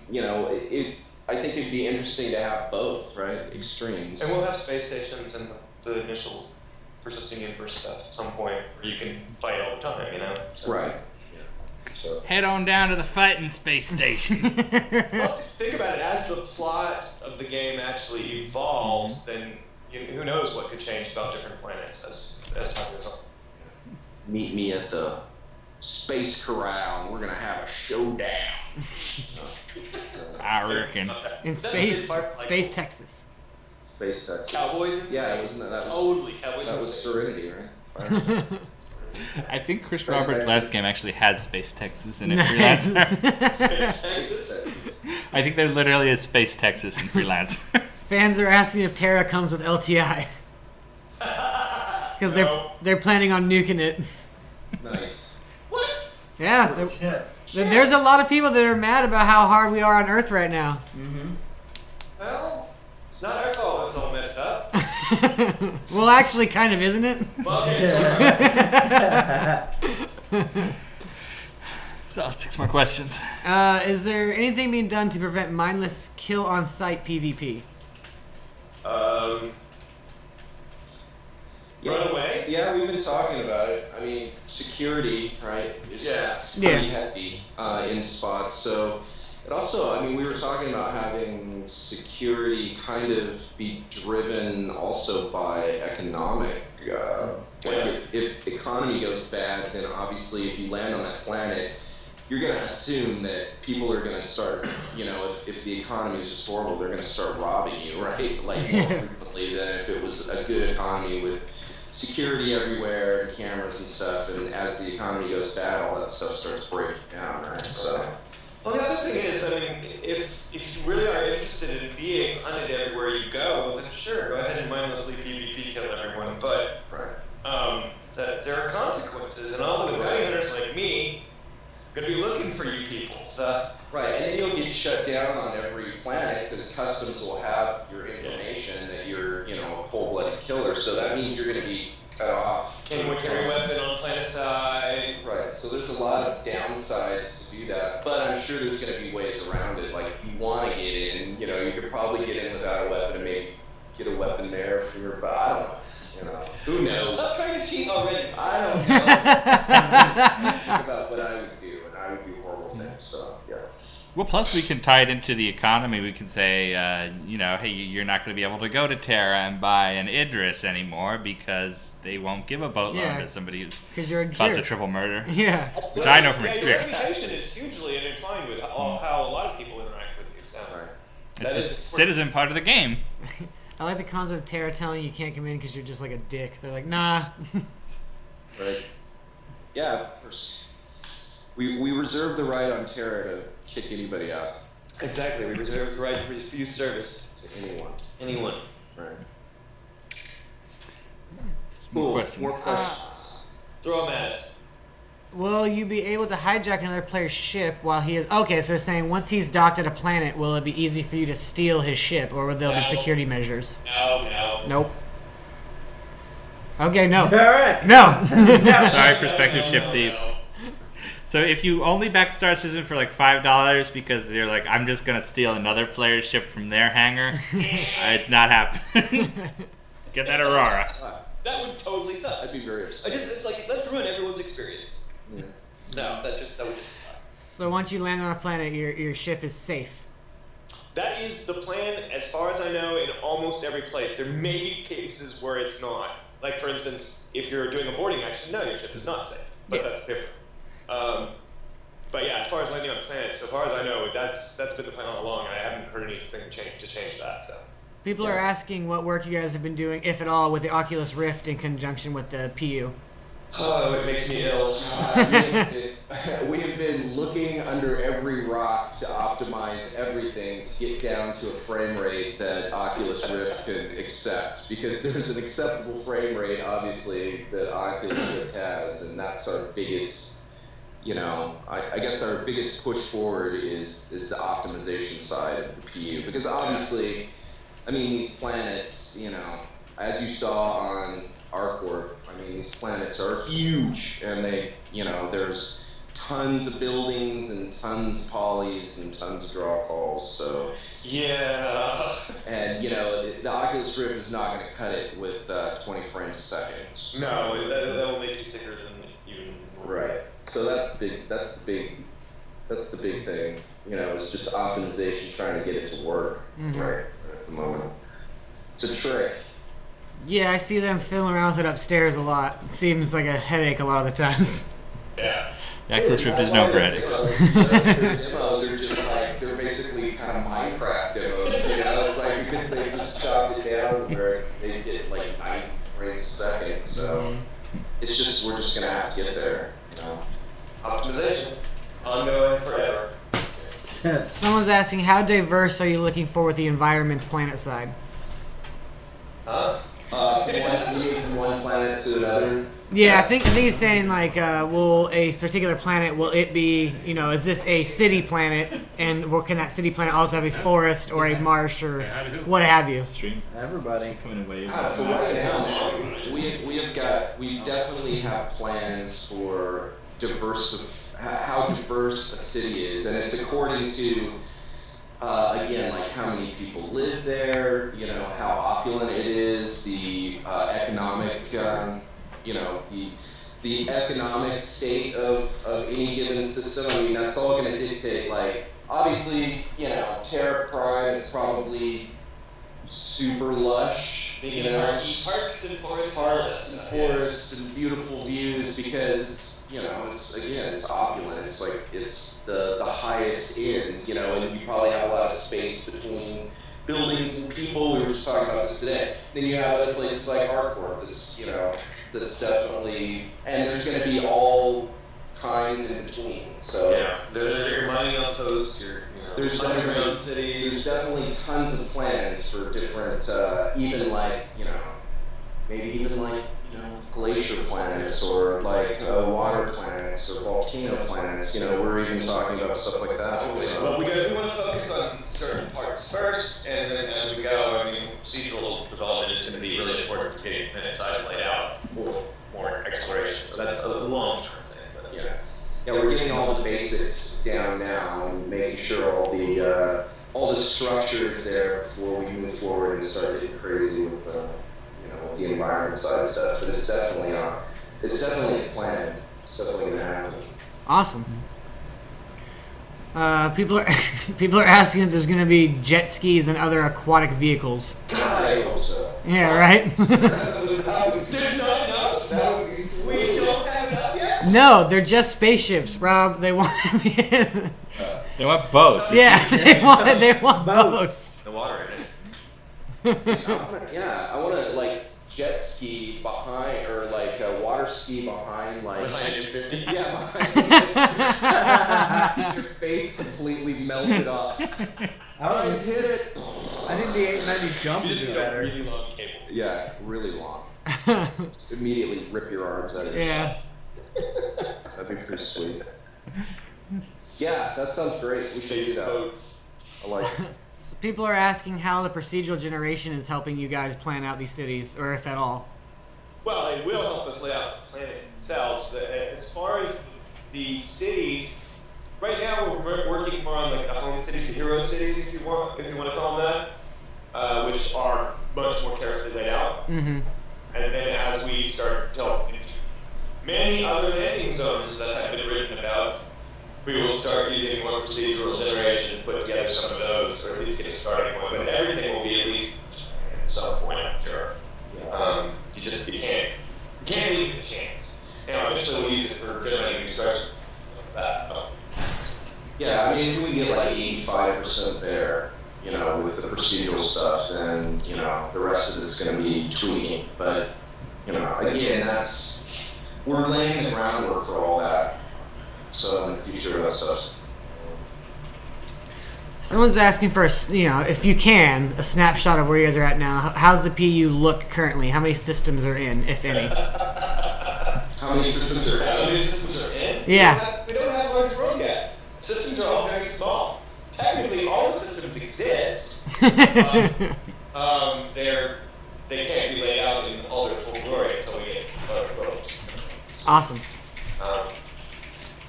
Speaker 7: it'd be interesting to have both, right? Extremes.
Speaker 9: And we'll have space stations and the initial persisting universe stuff at some point where you can fight all the time,
Speaker 7: Right.
Speaker 4: So. Head on down to the fighting space station.
Speaker 9: Well, think about it. As the plot of the game actually evolves, then who knows what could change about different planets as time goes on.
Speaker 7: Meet me at the Space Corral, and we're gonna have a showdown.
Speaker 4: I reckon.
Speaker 3: In space, Texas.
Speaker 7: Space Texas.
Speaker 9: Cowboys.
Speaker 7: Yeah, wasn't that?
Speaker 9: Totally Cowboys.
Speaker 7: That was Serenity, right?
Speaker 4: I think Chris Roberts' last game actually had Space Texas in it. Freelancer.
Speaker 9: Space Texas.
Speaker 4: I think there literally is Space Texas in Freelancer.
Speaker 3: Fans are asking if Terra comes with LTI because they're planning on nuking it.
Speaker 7: Nice.
Speaker 9: What?
Speaker 3: Yeah. There's a lot of people that are mad about how hard we are on Earth right now.
Speaker 1: Mm-hmm.
Speaker 9: Well, it's not our fault it's all messed up.
Speaker 3: Well, actually, kind of, isn't it?
Speaker 9: Well,
Speaker 4: So, 6 more questions.
Speaker 3: Is there anything being done to prevent mindless kill on site PvP?
Speaker 9: Run away?
Speaker 7: Yeah, we've been talking about it. I mean, security, right, is pretty heavy in spots. So it also, I mean, we were talking about having security kind of be driven also by economic. If economy goes bad, then obviously if you land on that planet, you're going to assume that people are going to start, if the economy is just horrible, they're going to start robbing you, right? Like more frequently than if it was a good economy with security everywhere and cameras and stuff. And as the economy goes bad, all that stuff starts breaking down, right? So.
Speaker 9: Well, the other thing is, I mean, if you really are interested in being hunted everywhere you go, then sure, go ahead and mindlessly PvP kill everyone. But that there are consequences, and all the bounty hunters like me gonna be looking for you people. So.
Speaker 7: Right, and then you'll get shut down on every planet because customs will have your information that you're, a cold-blooded killer. So that means you're gonna be cut off.
Speaker 9: Can you carry a weapon on planet side?
Speaker 7: Right, so there's a lot of downsides to do that, but I'm sure there's going to be ways around it. Like, if you want to get in, you could probably get in without a weapon and maybe get a weapon there from your bottom. Who knows?
Speaker 9: Stop trying to cheat already.
Speaker 7: I don't know. Think about what I would do, and I would do horrible things, so, yeah.
Speaker 4: Well, plus we can tie it into the economy. We can say, hey, you're not going to be able to go to Terra and buy an Idris anymore because they won't give a boatload to somebody who's caused a triple murder.
Speaker 3: Yeah.
Speaker 4: Which I know from experience.
Speaker 9: Your reputation is hugely intertwined with how a lot of people interact with you. So.
Speaker 4: It's the citizen part of the game.
Speaker 3: I like the concept of Terra telling you can't come in because you're just like a dick. They're like, nah.
Speaker 7: Right. Yeah, of course. We reserve the right on Terra to kick anybody out.
Speaker 9: Exactly. We reserve the right to refuse service
Speaker 7: to anyone.
Speaker 9: Anyone.
Speaker 7: Right.
Speaker 4: More
Speaker 7: questions.
Speaker 9: Throw them at us.
Speaker 3: Will you be able to hijack another player's ship while he is... Okay, so they're saying once he's docked at a planet, will it be easy for you to steal his ship, or will there be security measures?
Speaker 9: No.
Speaker 3: Nope. Okay, no.
Speaker 1: All right.
Speaker 3: No.
Speaker 4: Sorry, prospective ship thieves. So if you only back Star Citizen for like $5 because you're like, I'm just going to steal another player's ship from their hangar, it's not happening. Get that Aurora.
Speaker 9: That would totally suck.
Speaker 7: I'd be very upset.
Speaker 9: It's like, let's ruin everyone's experience.
Speaker 7: Yeah.
Speaker 9: No, that would just suck.
Speaker 3: So once you land on a planet, your ship is safe.
Speaker 9: That is the plan, as far as I know, in almost every place. There may be cases where it's not. Like, for instance, if you're doing a boarding action, no, your ship is not safe. But that's different. But yeah, as far as landing on planets, so far as I know, that's been the plan all along, and I haven't heard anything to change that. So.
Speaker 3: People are asking what work you guys have been doing, if at all, with the Oculus Rift in conjunction with the PU.
Speaker 9: Oh, it makes me ill.
Speaker 7: We have been looking under every rock to optimize everything to get down to a frame rate that Oculus Rift can accept. Because there's an acceptable frame rate, obviously, that Oculus Rift has, and that's our biggest, I guess our biggest push forward is the optimization side of the PU. Because obviously, I mean, these planets, as you saw on ArcWarp, I mean, these planets are huge, and they, there's tons of buildings and tons of polys and tons of draw calls, so.
Speaker 9: Yeah.
Speaker 7: And, the Oculus Rift is not going to cut it with 20 frames a second.
Speaker 9: No, that will make you sicker than even.
Speaker 7: Right. So that's the big thing, it's just optimization, trying to get it to work, right, at the moment. It's a trick.
Speaker 3: Yeah, I see them fiddling around with it upstairs a lot. It seems like a headache a lot of the times.
Speaker 9: Yeah.
Speaker 4: Oculus Rift is known for headaches.
Speaker 7: Demos are just like, they're basically kind of Minecraft demos, it's like, because they just chopped it down where they get like 9 frames a second, so it's just, we're just gonna have to get there,
Speaker 9: Optimization. Ongoing forever.
Speaker 3: Someone's asking, how diverse are you looking for with the environments planet side?
Speaker 7: Huh? From one planet to another.
Speaker 3: Yeah, I think he's saying like, will a particular planet, will it be, is this a city planet, and can that city planet also have a forest or a marsh or what have you?
Speaker 1: Everybody
Speaker 4: coming away.
Speaker 7: So right now, we definitely have plans for how diverse a city is, and it's according to. Again, like how many people live there, how opulent it is, the economic, the economic state of any given system. I mean, that's all going to dictate, like, obviously, Terra Prime is probably super lush,
Speaker 9: Parks and
Speaker 7: forests and beautiful views, because it's opulent. It's like, it's the highest end, and you probably have a lot of space between buildings and people. We were just talking about this today. Then you have other places like ArcWarp that's definitely, and there's going to be all kinds in between. So
Speaker 9: yeah, they're mining off those.
Speaker 7: There's
Speaker 9: underground cities.
Speaker 7: There's definitely tons of plans for different, even like maybe even like glacier planets or like water planets or volcano planets. We're even talking about stuff like that.
Speaker 9: Well, we want to focus on certain parts first, and then as we go, procedural development is going to be really important for getting planet size laid out for more exploration. So that's a long-term thing. But
Speaker 7: yeah, we're getting all the basics down now and making sure all the structure is there before we move forward and start getting crazy with the environment side stuff. But it's definitely a plan. It's definitely gonna happen.
Speaker 3: Awesome. People are asking if there's gonna be jet skis and other aquatic vehicles.
Speaker 7: God, I hope so.
Speaker 3: Yeah, right.
Speaker 9: there's not enough. That would be sweet. We don't have enough yet.
Speaker 3: No, they're just spaceships, Rob. They want.
Speaker 4: They want boats.
Speaker 3: Yeah, they want boats.
Speaker 9: The water in it.
Speaker 7: I want to like jet ski behind, or like a water ski behind, like
Speaker 9: behind M50.
Speaker 7: Yeah, behind your face completely melted off.
Speaker 1: I
Speaker 7: hit it.
Speaker 1: I think the 890 jump
Speaker 9: You
Speaker 1: would
Speaker 9: just
Speaker 1: be
Speaker 9: got
Speaker 1: better.
Speaker 9: really long cable.
Speaker 7: Yeah, really long. Just immediately rip your arms out of your
Speaker 3: Yeah.
Speaker 7: That'd be pretty sweet. Yeah, that sounds great. We should do
Speaker 9: Space
Speaker 7: that.
Speaker 9: boats.
Speaker 7: I like it.
Speaker 3: So people are asking how the procedural generation is helping you guys plan out these cities, or if at all.
Speaker 9: Well, it will help us lay out the planets themselves. As far as the cities, right now we're working more on like the home cities, the hero cities, if you want to call them that, which are much more carefully laid out.
Speaker 3: Mm-hmm.
Speaker 9: And then as we start delving into many other landing zones that have been written about, we will start using more procedural generation to put together some of those, or at least get a starting point. But everything will be at least at some point, I'm sure. You can't leave it a chance. Eventually we'll use it for generating instructions like that.
Speaker 7: I mean, if we get like 85% there, you know, with the procedural stuff, then, you know, the rest of it's going to be tweaking. But, you know, again, we're laying the groundwork for all that. So in the future, that stuff.
Speaker 3: Someone's asking for if you can, a snapshot of where you guys are at now. How's the PU look currently? How many systems are in, if any?
Speaker 7: How many systems are in?
Speaker 9: How many systems are in?
Speaker 3: Yeah.
Speaker 9: We don't have one to grow yet. Systems are all very small. Technically, all the systems exist. They can't be laid out in all their full glory until we get growth.
Speaker 3: Awesome.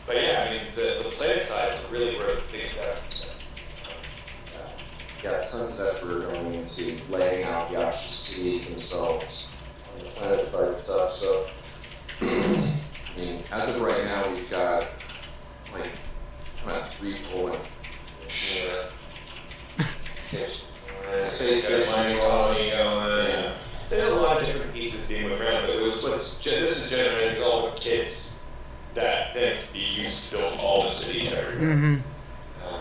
Speaker 9: But yeah, I mean, the planet size is really where the biggest effort.
Speaker 7: Yeah, tons of effort going into laying out the actual cities themselves on the planet side stuff. So, I mean, as of right now, we've got like kind of 3 Poland.
Speaker 9: Space mining colony going. Yeah. There's a lot of different pieces being moved around, but this is generating all the kits that then can be used to build all the cities everywhere.
Speaker 3: Mm-hmm.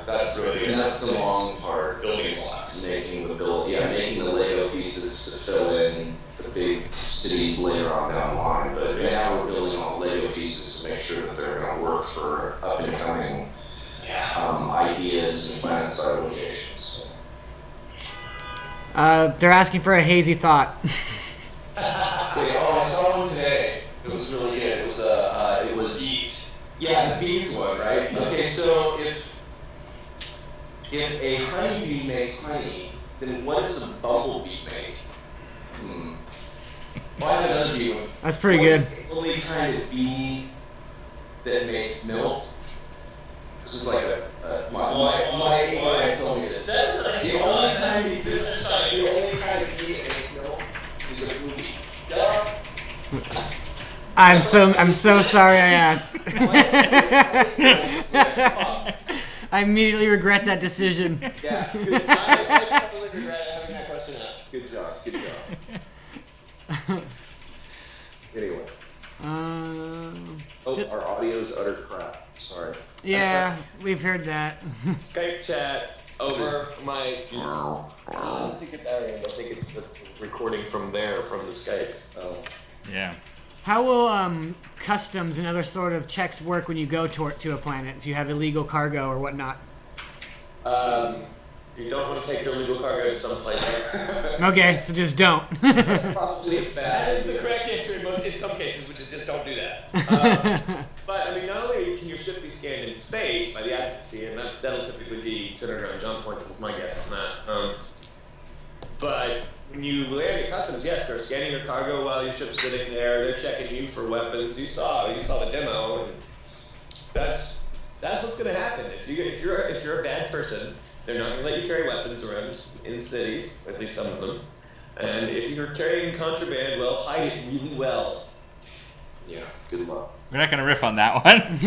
Speaker 9: That's really
Speaker 7: And that's the long part.
Speaker 9: Building blocks.
Speaker 7: Making the Lego pieces to fill in the big cities later on down the line. But now we're building all the Lego pieces to make sure that they're going to work for up and coming ideas and planet side locations.
Speaker 3: They're asking for a hazy thought.
Speaker 7: I saw one today. It was really good. It was bees. Yeah, the bees one, right? Okay, so if a honeybee makes honey, then what does a bumblebee make? Well, I have another bee one.
Speaker 3: That's pretty good.
Speaker 7: What is the only kind of bee that makes milk? This is like my AI told me this.
Speaker 9: That's
Speaker 7: the only kind of bee that makes milk is a bee. Duh.
Speaker 3: I'm so sorry I asked. I immediately regret that decision.
Speaker 7: Yeah, I totally regret having that question asked. Good job. Anyway. Our audio's utter crap. Sorry.
Speaker 3: Yeah, we've heard that.
Speaker 9: Skype chat over my. I don't think it's our end. I think it's the recording from the Skype. Oh.
Speaker 4: Yeah.
Speaker 3: How will customs and other sort of checks work when you go to a planet if you have illegal cargo or whatnot?
Speaker 9: You don't want to take your illegal cargo to some places.
Speaker 3: Okay, so just don't.
Speaker 7: Probably bad.
Speaker 9: That is the correct answer in some cases, which is just don't do that. But I mean, not only can your ship be scanned in space by the advocacy, and that'll typically be turnaround around jump points, is my guess on that. But when you land at customs, yes, they're scanning your cargo while your ship's sitting there. They're checking you for weapons. You saw the demo, and that's what's going to happen. If you're a bad person, they're not going to let you carry weapons around in cities, at least some of them. And if you're carrying contraband, well, hide it really well.
Speaker 7: Yeah, good luck.
Speaker 4: We're not going to riff on that one.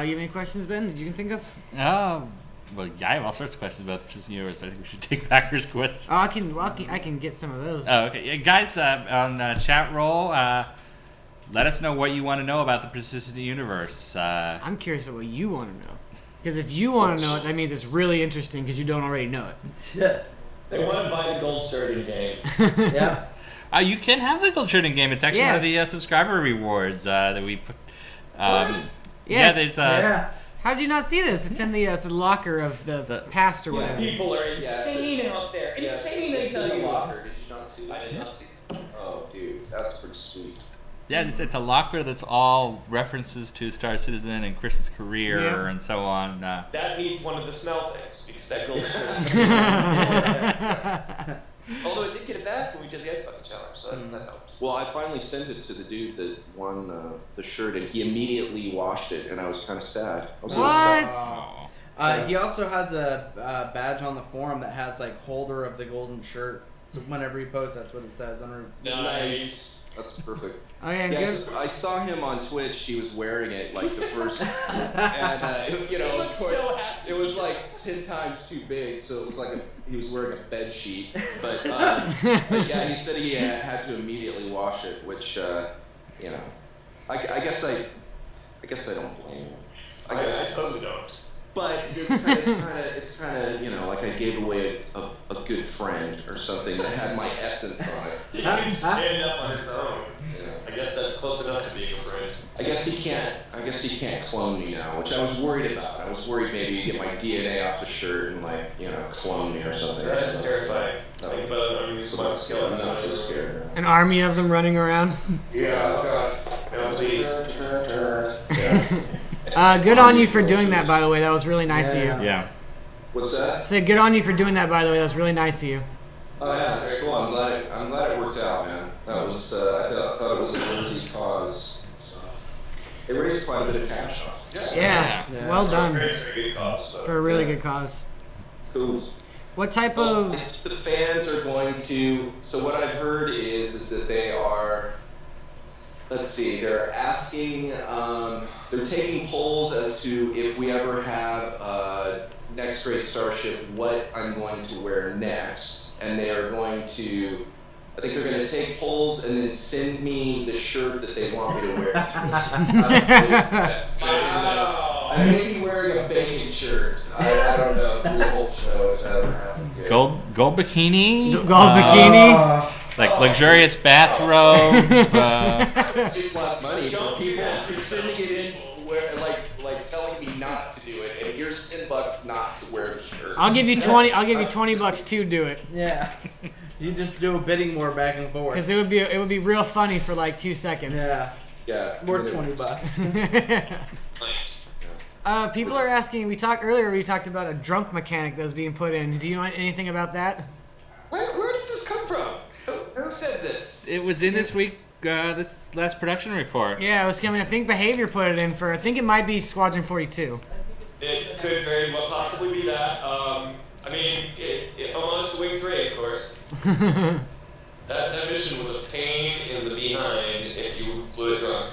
Speaker 3: You have any questions, Ben, that you can think of?
Speaker 4: Well, yeah, I have all sorts of questions about the Precision Universe, but I think we should take Backer's questions.
Speaker 3: Oh, I can get some of those.
Speaker 4: Oh, okay. Yeah, guys, on chat roll, let us know what you want to know about the Persistent Universe.
Speaker 3: I'm curious about what you want to know. Because if you want to know it, that means it's really interesting because you don't already know it.
Speaker 9: They want to buy the gold shirt in game.
Speaker 1: Yeah.
Speaker 4: You can have the gold shirt in game. It's actually one of the subscriber rewards that we put. There's.
Speaker 3: How did you not see this? It's in the locker of the past or whatever.
Speaker 9: People are insane out there. Insane, I tell you.
Speaker 7: Locker. Did you not see that? I did not see that. Oh, dude, that's pretty sweet.
Speaker 4: Yeah, it's a locker that's all references to Star Citizen and Chris's career and so on.
Speaker 9: That needs one of the smell things because that gold shirt. Although I did get it back when we did the Ice Bucket Challenge, so that helped.
Speaker 7: Well, I finally sent it to the dude that won the shirt, and he immediately washed it, and I was kind of sad. I was
Speaker 3: What?
Speaker 1: He also has a badge on the forum that has like holder of the golden shirt. So whenever he posts, that's what it says.
Speaker 9: Nice.
Speaker 7: That's perfect.
Speaker 3: Oh yeah, good.
Speaker 7: I saw him on Twitch. He was wearing it like the first, and of course, it was like 10 times too big, so it was like he was wearing a bed sheet. But yeah, he said he had to immediately wash it, which I guess I don't blame him.
Speaker 9: I totally don't.
Speaker 7: But it's kind of, like I gave away a good friend or something that had my essence on it.
Speaker 9: He can stand up on its own. Yeah. I guess that's close enough to being a friend.
Speaker 7: I guess he can't clone me now, which I was worried about. I was worried maybe he'd get my DNA off the shirt and clone me or something.
Speaker 9: That's terrifying. Think about an
Speaker 7: I'm not so scared.
Speaker 3: An army of them running around.
Speaker 7: Yeah, God.
Speaker 9: No, please.
Speaker 3: Good on you for doing that, by the way. That was really nice of you.
Speaker 4: Yeah.
Speaker 7: What's that?
Speaker 3: Say good on you for doing that, by the way. That was really nice of you.
Speaker 7: Oh yeah, that's very cool. I'm glad it worked out, man. That was I thought it was a worthy cause. So it raised quite a bit of cash off.
Speaker 3: Yeah. Well done.
Speaker 9: Very good cause.
Speaker 3: For a really good cause.
Speaker 7: Cool.
Speaker 3: What type of?
Speaker 7: The fans are going to. So what I've heard is that they are. Let's see. They're asking. They're taking polls as to if we ever have next Great Starship, what I'm going to wear next, and they are going to. I think they're going to take polls and then send me the shirt that they want me to wear. I may be wearing a bacon shirt. I don't know. Through the whole show, if that ever happened.
Speaker 4: Gold bikini.
Speaker 3: Gold bikini.
Speaker 4: Like luxurious bathrobe.
Speaker 7: It's just a lot of money for people sending it in, like telling me not to do it, and here's $10 not to wear the shirt.
Speaker 3: I'll give you 20. I'll give you $20 to do it.
Speaker 1: Yeah. You just do a bidding war back and forth.
Speaker 3: Because it would be real funny for like 2 seconds.
Speaker 1: Yeah.
Speaker 7: Yeah.
Speaker 1: Worth $20.
Speaker 3: People are asking. We talked about a drunk mechanic that was being put in. Do you know anything about that?
Speaker 9: Where did this come from? Who said this?
Speaker 4: It was in this last production report.
Speaker 3: Yeah, it was coming. I think Behavior put it in for. I think it might be Squadron 42.
Speaker 9: It could very well possibly be that. I mean, it homage to Wing 3, of course. that mission was a pain in the behind if you flew it drunk.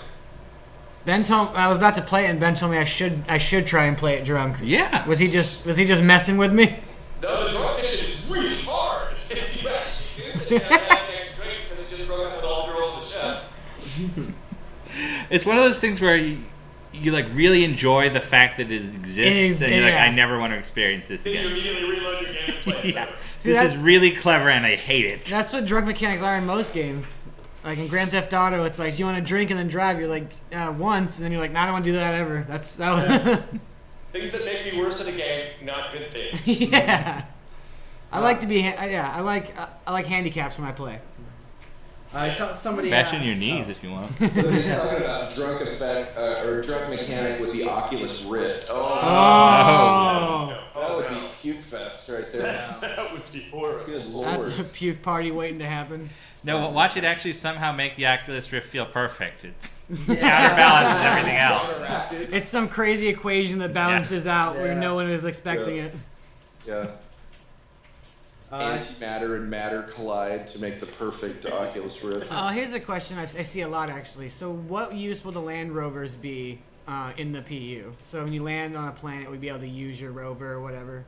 Speaker 3: Ben told I was about to play it, and Ben told me I should try and play it drunk.
Speaker 4: Yeah.
Speaker 3: Was he just messing with me?
Speaker 9: No, the drunk mission is really hard. If you actually use it, and have the extra drinks, and it just broke up with all girls in the ship.
Speaker 4: It's one of those things where you like really enjoy the fact that it exists, and you're like, I never want to experience this
Speaker 9: Then you
Speaker 4: again.
Speaker 9: immediately reload your game and play it.
Speaker 4: Yeah.
Speaker 3: See,
Speaker 4: This is really clever, and I hate it.
Speaker 3: That's what drunk mechanics are in most games. Like in Grand Theft Auto, it's like, do you want to drink and then drive? You're like, once, and then you're like, no, I don't want to do that ever.
Speaker 9: Things that make me worse at a game, not good things.
Speaker 3: Yeah. I like to be. I like handicaps when I play.
Speaker 1: I saw somebody
Speaker 4: Bash in
Speaker 1: asked-
Speaker 4: your knees if you want.
Speaker 7: So he's talking about drunk effect or drunk mechanic with the Oculus Rift.
Speaker 3: Oh.
Speaker 7: That would be puke fest right there.
Speaker 9: That would be horrible.
Speaker 7: Good lord.
Speaker 3: That's a puke party waiting to happen.
Speaker 4: No, watch it actually somehow make the Oculus Rift feel perfect. It's counterbalances everything else.
Speaker 3: It's some crazy equation that balances out where no one is expecting it.
Speaker 7: Yeah. Antimatter and matter collide to make the perfect Oculus Rift.
Speaker 3: Here's a question I see a lot actually. So, what use will the land rovers be in the PU? So, when you land on a planet, we'd be able to use your rover or whatever.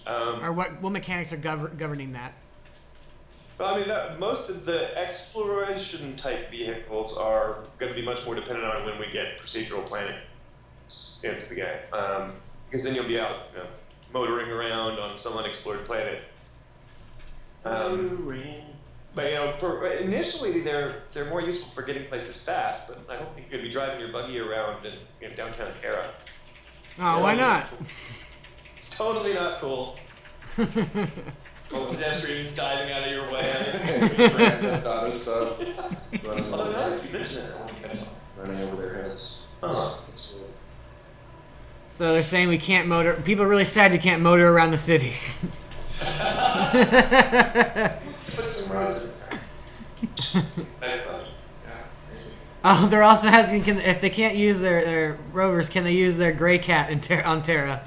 Speaker 3: Or what mechanics are governing that?
Speaker 9: Well, I mean, most of the exploration type vehicles are going to be much more dependent on when we get procedural planning into the game, because then you'll be out motoring around on some unexplored planet. But initially they're more useful for getting places fast. But I don't think you're going to be driving your buggy around in downtown Terra.
Speaker 3: Oh, why not?
Speaker 9: It's totally not cool. Or pedestrians diving out of your way.
Speaker 7: Grand Theft Auto stuff. Running
Speaker 9: Oh,
Speaker 7: over
Speaker 9: now
Speaker 7: their-
Speaker 9: that you mention it, I won't finish.
Speaker 7: running over their heads.
Speaker 9: Huh.
Speaker 7: That's cool.
Speaker 3: So they're saying we can't motor. People are really sad you can't motor around the city.
Speaker 9: Put some roads in there.
Speaker 3: Oh, they're also asking if they can't use their rovers, can they use their gray cat on Terra?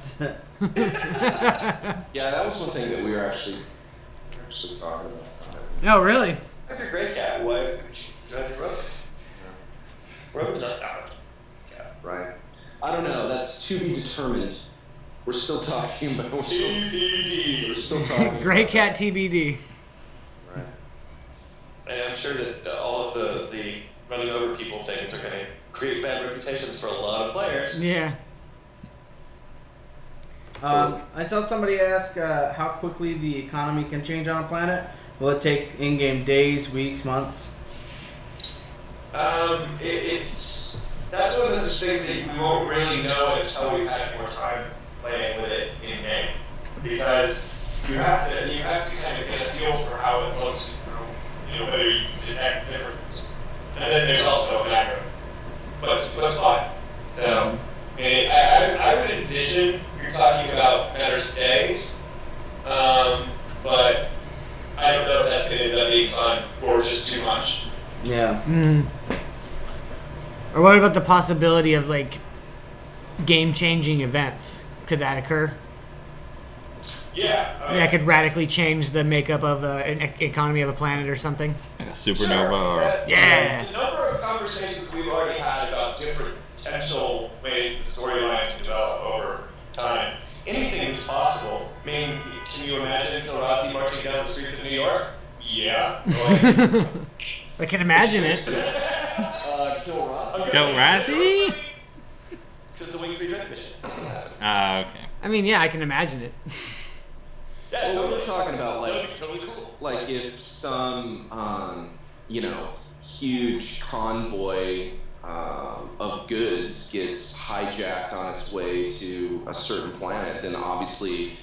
Speaker 7: Yeah, that was one thing that we were actually talking about.
Speaker 3: No, really?
Speaker 9: If you're a great cat, why would you drive your rover? Rover's not out.
Speaker 7: Right. I don't know. That's to be determined. We're still talking about. We're still talking.
Speaker 3: Gray
Speaker 7: about
Speaker 3: cat TBD.
Speaker 7: Right.
Speaker 9: And I'm sure that all of the running over people things are going to create bad reputations for a lot of players.
Speaker 3: Yeah.
Speaker 1: I saw somebody ask how quickly the economy can change on a planet. Will it take in-game days, weeks, months?
Speaker 9: That's one of those things that we won't really know until we've had more time playing with it in game, because you have to kind of get a feel for how it looks, whether you detect the difference. And then there's also macro, but it's fine. So I would envision you're talking about matters of days, but I don't know if that's going to end up being fun or just too much.
Speaker 1: Yeah.
Speaker 3: Or what about the possibility of like game-changing events? Could that occur?
Speaker 9: Yeah.
Speaker 3: That could radically change the makeup of an economy of a planet or something.
Speaker 4: Like a supernova or
Speaker 3: yeah.
Speaker 9: The number of conversations we've already had about different potential ways the storyline can develop over time. Anything is possible. I mean, can you imagine Kilrathi marching down the streets of New York? Yeah.
Speaker 3: I can imagine it.
Speaker 4: Kilrathi?
Speaker 9: Because the Wing 3 Dread mission.
Speaker 4: Okay.
Speaker 3: I mean, yeah, I can imagine it.
Speaker 7: Well,
Speaker 9: Yeah, totally.
Speaker 7: we're talking about like
Speaker 9: totally cool.
Speaker 7: Like if some huge convoy of goods gets hijacked on its way to a certain planet, then obviously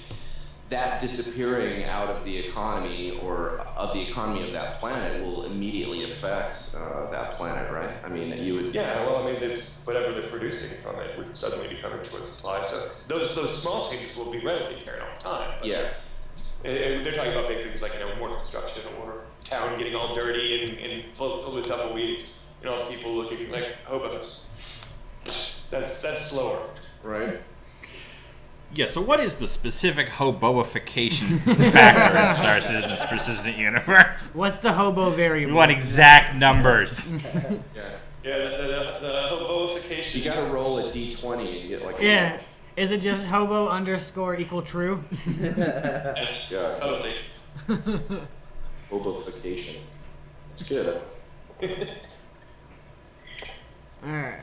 Speaker 7: that disappearing out of the economy or of the economy of that planet will immediately affect that planet, right? I mean, you would.
Speaker 9: Yeah, well, I mean, there's whatever they're producing from it would suddenly become in short supply. So those small changes will be readily apparent over time. But
Speaker 7: Yeah.
Speaker 9: they're talking about big things like more construction or town getting all dirty and full with tumbleweeds. People looking like hobos. That's slower.
Speaker 7: Right.
Speaker 4: Yeah, so what is the specific hoboification factor in Star Citizen's Persistent Universe?
Speaker 3: What's the hobo variable?
Speaker 4: We want exact numbers.
Speaker 9: Yeah, the hoboification.
Speaker 7: You gotta roll a d20 and get like.
Speaker 3: Yeah. Is it just hobo _ true?
Speaker 7: Yeah.
Speaker 9: Totally.
Speaker 7: Hoboification. It's good.
Speaker 3: Alright.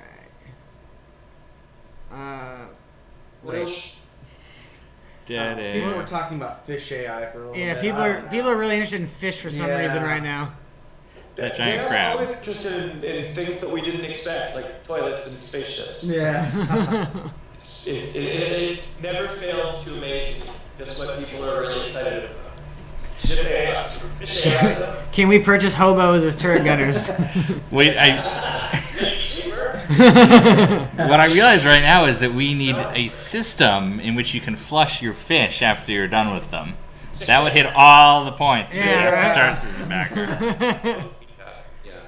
Speaker 7: Wait.
Speaker 1: People were talking about fish AI for a little
Speaker 3: Yeah,
Speaker 1: bit.
Speaker 3: people are really interested in fish for some reason right now.
Speaker 4: That giant
Speaker 9: They're
Speaker 4: crab.
Speaker 9: always interested in things that we didn't expect, like toilets and spaceships.
Speaker 1: Yeah.
Speaker 9: It never fails to amaze me just what people are really excited about. Ship AI, fish AI, though.
Speaker 3: Can we purchase hobos as turret gunners?
Speaker 4: Wait, what I realize right now is that we need a system in which you can flush your fish after you're done with them. That would hit all the points.
Speaker 3: Yeah, right.
Speaker 4: Star Citizen backer.
Speaker 7: Yeah.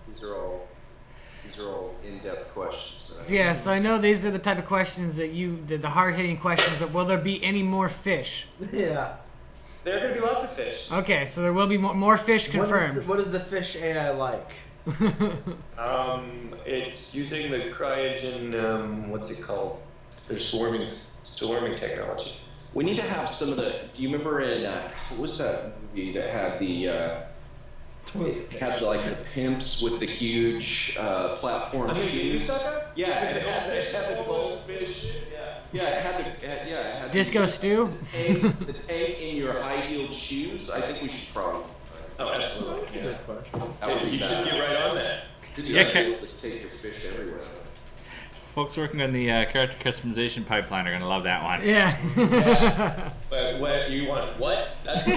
Speaker 7: These are all in-depth questions.
Speaker 3: Yeah, so I know these are the type of questions that the hard-hitting questions, but will there be any more fish?
Speaker 1: Yeah.
Speaker 9: There are going to be lots of fish.
Speaker 3: Okay, so there will be more fish confirmed.
Speaker 1: What is the fish AI like?
Speaker 9: It's using the cryogen, what's it called? Their swarming technology.
Speaker 7: We need to have some of the. Do you remember in what was that movie that had the like the pimps with the huge platform
Speaker 9: I mean,
Speaker 7: shoes?
Speaker 9: Yusaka?
Speaker 7: Yeah, it had the goldfish. Yeah, it had
Speaker 3: Disco Stew?
Speaker 7: the tank in your high-heeled shoes. I think we should probably.
Speaker 9: Oh, absolutely.
Speaker 1: That's a good question.
Speaker 7: That would be
Speaker 9: You should
Speaker 7: bad.
Speaker 9: get right on that.
Speaker 4: Yeah,
Speaker 7: Take your fish everywhere.
Speaker 4: Folks working on the character customization pipeline are going to love that one.
Speaker 3: Yeah.
Speaker 9: But what you want? What? That's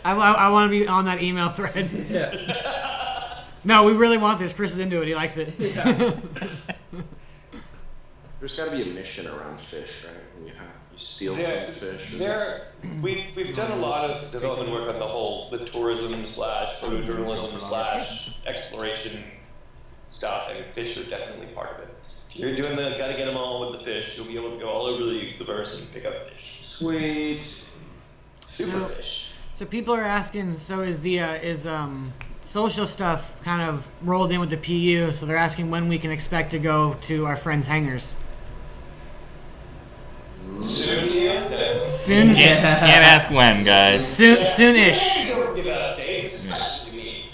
Speaker 3: I want to be on that email thread.
Speaker 1: Yeah.
Speaker 3: No, we really want this. Chris is into it. He likes it.
Speaker 7: There's got to be a mission around fish, right? You steal
Speaker 9: There-
Speaker 7: some fish.
Speaker 9: We've done a lot of development work on the tourism / photojournalism / exploration stuff, and fish are definitely part of it. If you're doing the gotta get them all with the fish, you'll be able to go all over the verse and pick up fish.
Speaker 7: Sweet.
Speaker 9: Super fish.
Speaker 3: So people are asking. So is the social stuff kind of rolled in with the PU? So they're asking when we can expect to go to our friends' hangars.
Speaker 9: Soon, TM?
Speaker 3: Soon.
Speaker 4: Can't ask when, guys.
Speaker 3: Soonish.
Speaker 9: Don't give out dates.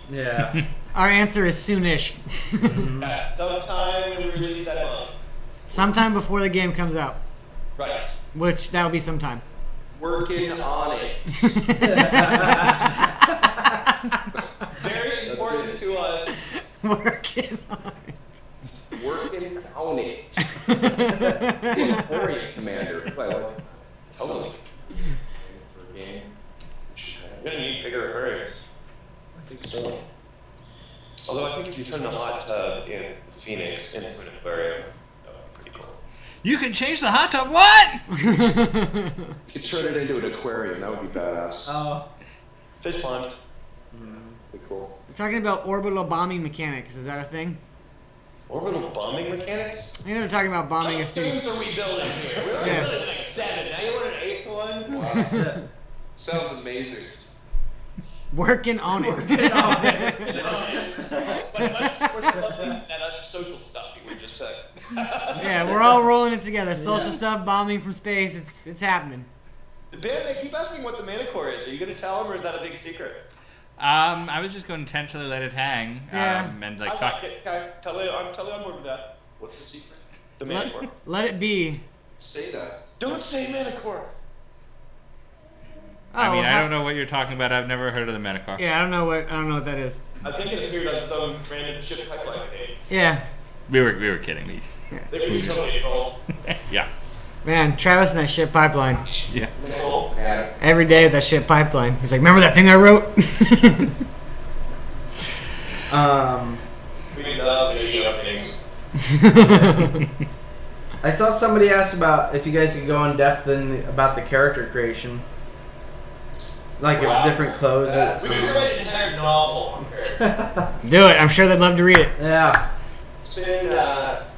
Speaker 1: Yeah.
Speaker 3: Our answer is soonish.
Speaker 9: Sometime when we release that month.
Speaker 3: Sometime before the game comes out.
Speaker 9: Right.
Speaker 3: Which, that'll be sometime.
Speaker 7: Working on it.
Speaker 9: Very important to us.
Speaker 3: Working on it.
Speaker 7: Working on it. Orient Commander.
Speaker 9: Totally. For a game. I'm gonna need bigger aquariums. I think so. Although I think if you turn the hot tub in Phoenix into an aquarium, that would be pretty cool.
Speaker 4: You can change the hot tub. What?
Speaker 7: You could turn it into an aquarium. That would be badass.
Speaker 1: Oh.
Speaker 9: Fish pond. Be cool.
Speaker 3: We're talking about orbital bombing mechanics. Is that a thing?
Speaker 9: Orbital bombing mechanics?
Speaker 3: I think they're talking about bombing a
Speaker 9: What
Speaker 3: city.
Speaker 9: games are we building here? We're only building like 7. Now you want an 8th one?
Speaker 7: Wow. Sounds amazing.
Speaker 3: Working on it.
Speaker 9: But much more stuff than that other social stuff you were just saying.
Speaker 3: Yeah, we're all rolling it together. Social stuff, bombing from space. It's happening.
Speaker 9: Ben, they keep asking what the Manicore is. Are you going to tell them, or is that a big secret?
Speaker 4: I was just going to intentionally let it hang.
Speaker 3: Yeah.
Speaker 4: And
Speaker 9: I
Speaker 4: like
Speaker 9: like it. Okay, I'm totally on board with that.
Speaker 7: What's the secret?
Speaker 9: The Manicore.
Speaker 3: Let it be.
Speaker 7: Say that.
Speaker 9: Don't say Manicore.
Speaker 3: Oh,
Speaker 4: I mean,
Speaker 3: well,
Speaker 4: I don't know what you're talking about. I've never heard of the Manicore.
Speaker 3: Yeah, I don't know what that is.
Speaker 9: I think it appeared on some random ship pipeline page.
Speaker 3: Yeah.
Speaker 4: We were kidding.
Speaker 9: They were totally troll.
Speaker 4: Yeah.
Speaker 3: Man, Travis and that shit pipeline.
Speaker 4: Yeah.
Speaker 9: Troll.
Speaker 7: Yeah.
Speaker 3: Every day with that shit pipeline. He's like, remember that thing I wrote?
Speaker 9: We love video things.
Speaker 1: I saw somebody ask about if you guys could go in depth about the character creation. Like
Speaker 9: Wow.
Speaker 1: different clothes.
Speaker 9: We could write an entire novel on Paragon.
Speaker 3: Do it. I'm sure they'd love to read it.
Speaker 1: Yeah.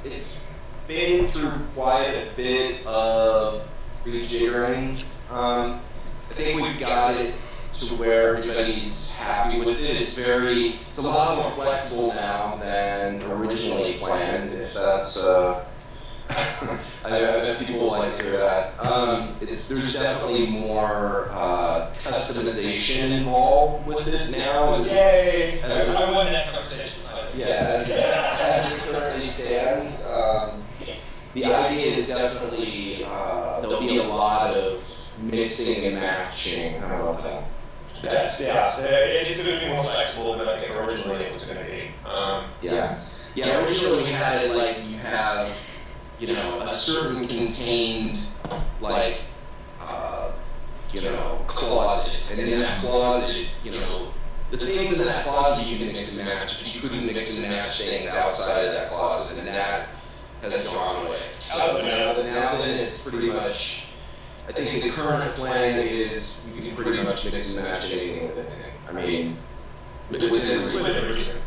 Speaker 7: It's been through quite a bit of rejiggering. I think we've got it to where everybody's happy with it. It's a lot more flexible now than originally planned, if that's, I people like to hear that. There's definitely more customization involved with it now.
Speaker 9: Yay!
Speaker 7: As
Speaker 9: I won that conversation.
Speaker 7: Yeah, as it currently stands, the idea is definitely there'll be a lot of mixing and matching. How about that?
Speaker 9: It's going to be more flexible than I think originally it was going to be.
Speaker 7: Yeah. Originally we had it like you have, a certain contained, like, closet, and in that closet, the things in that closet you can mix and match, but you couldn't mix and match things outside of that closet, and that has gone away. So now then it's pretty much, I think the current plan is you can pretty much mix and match anything with anything. I mean, within reason.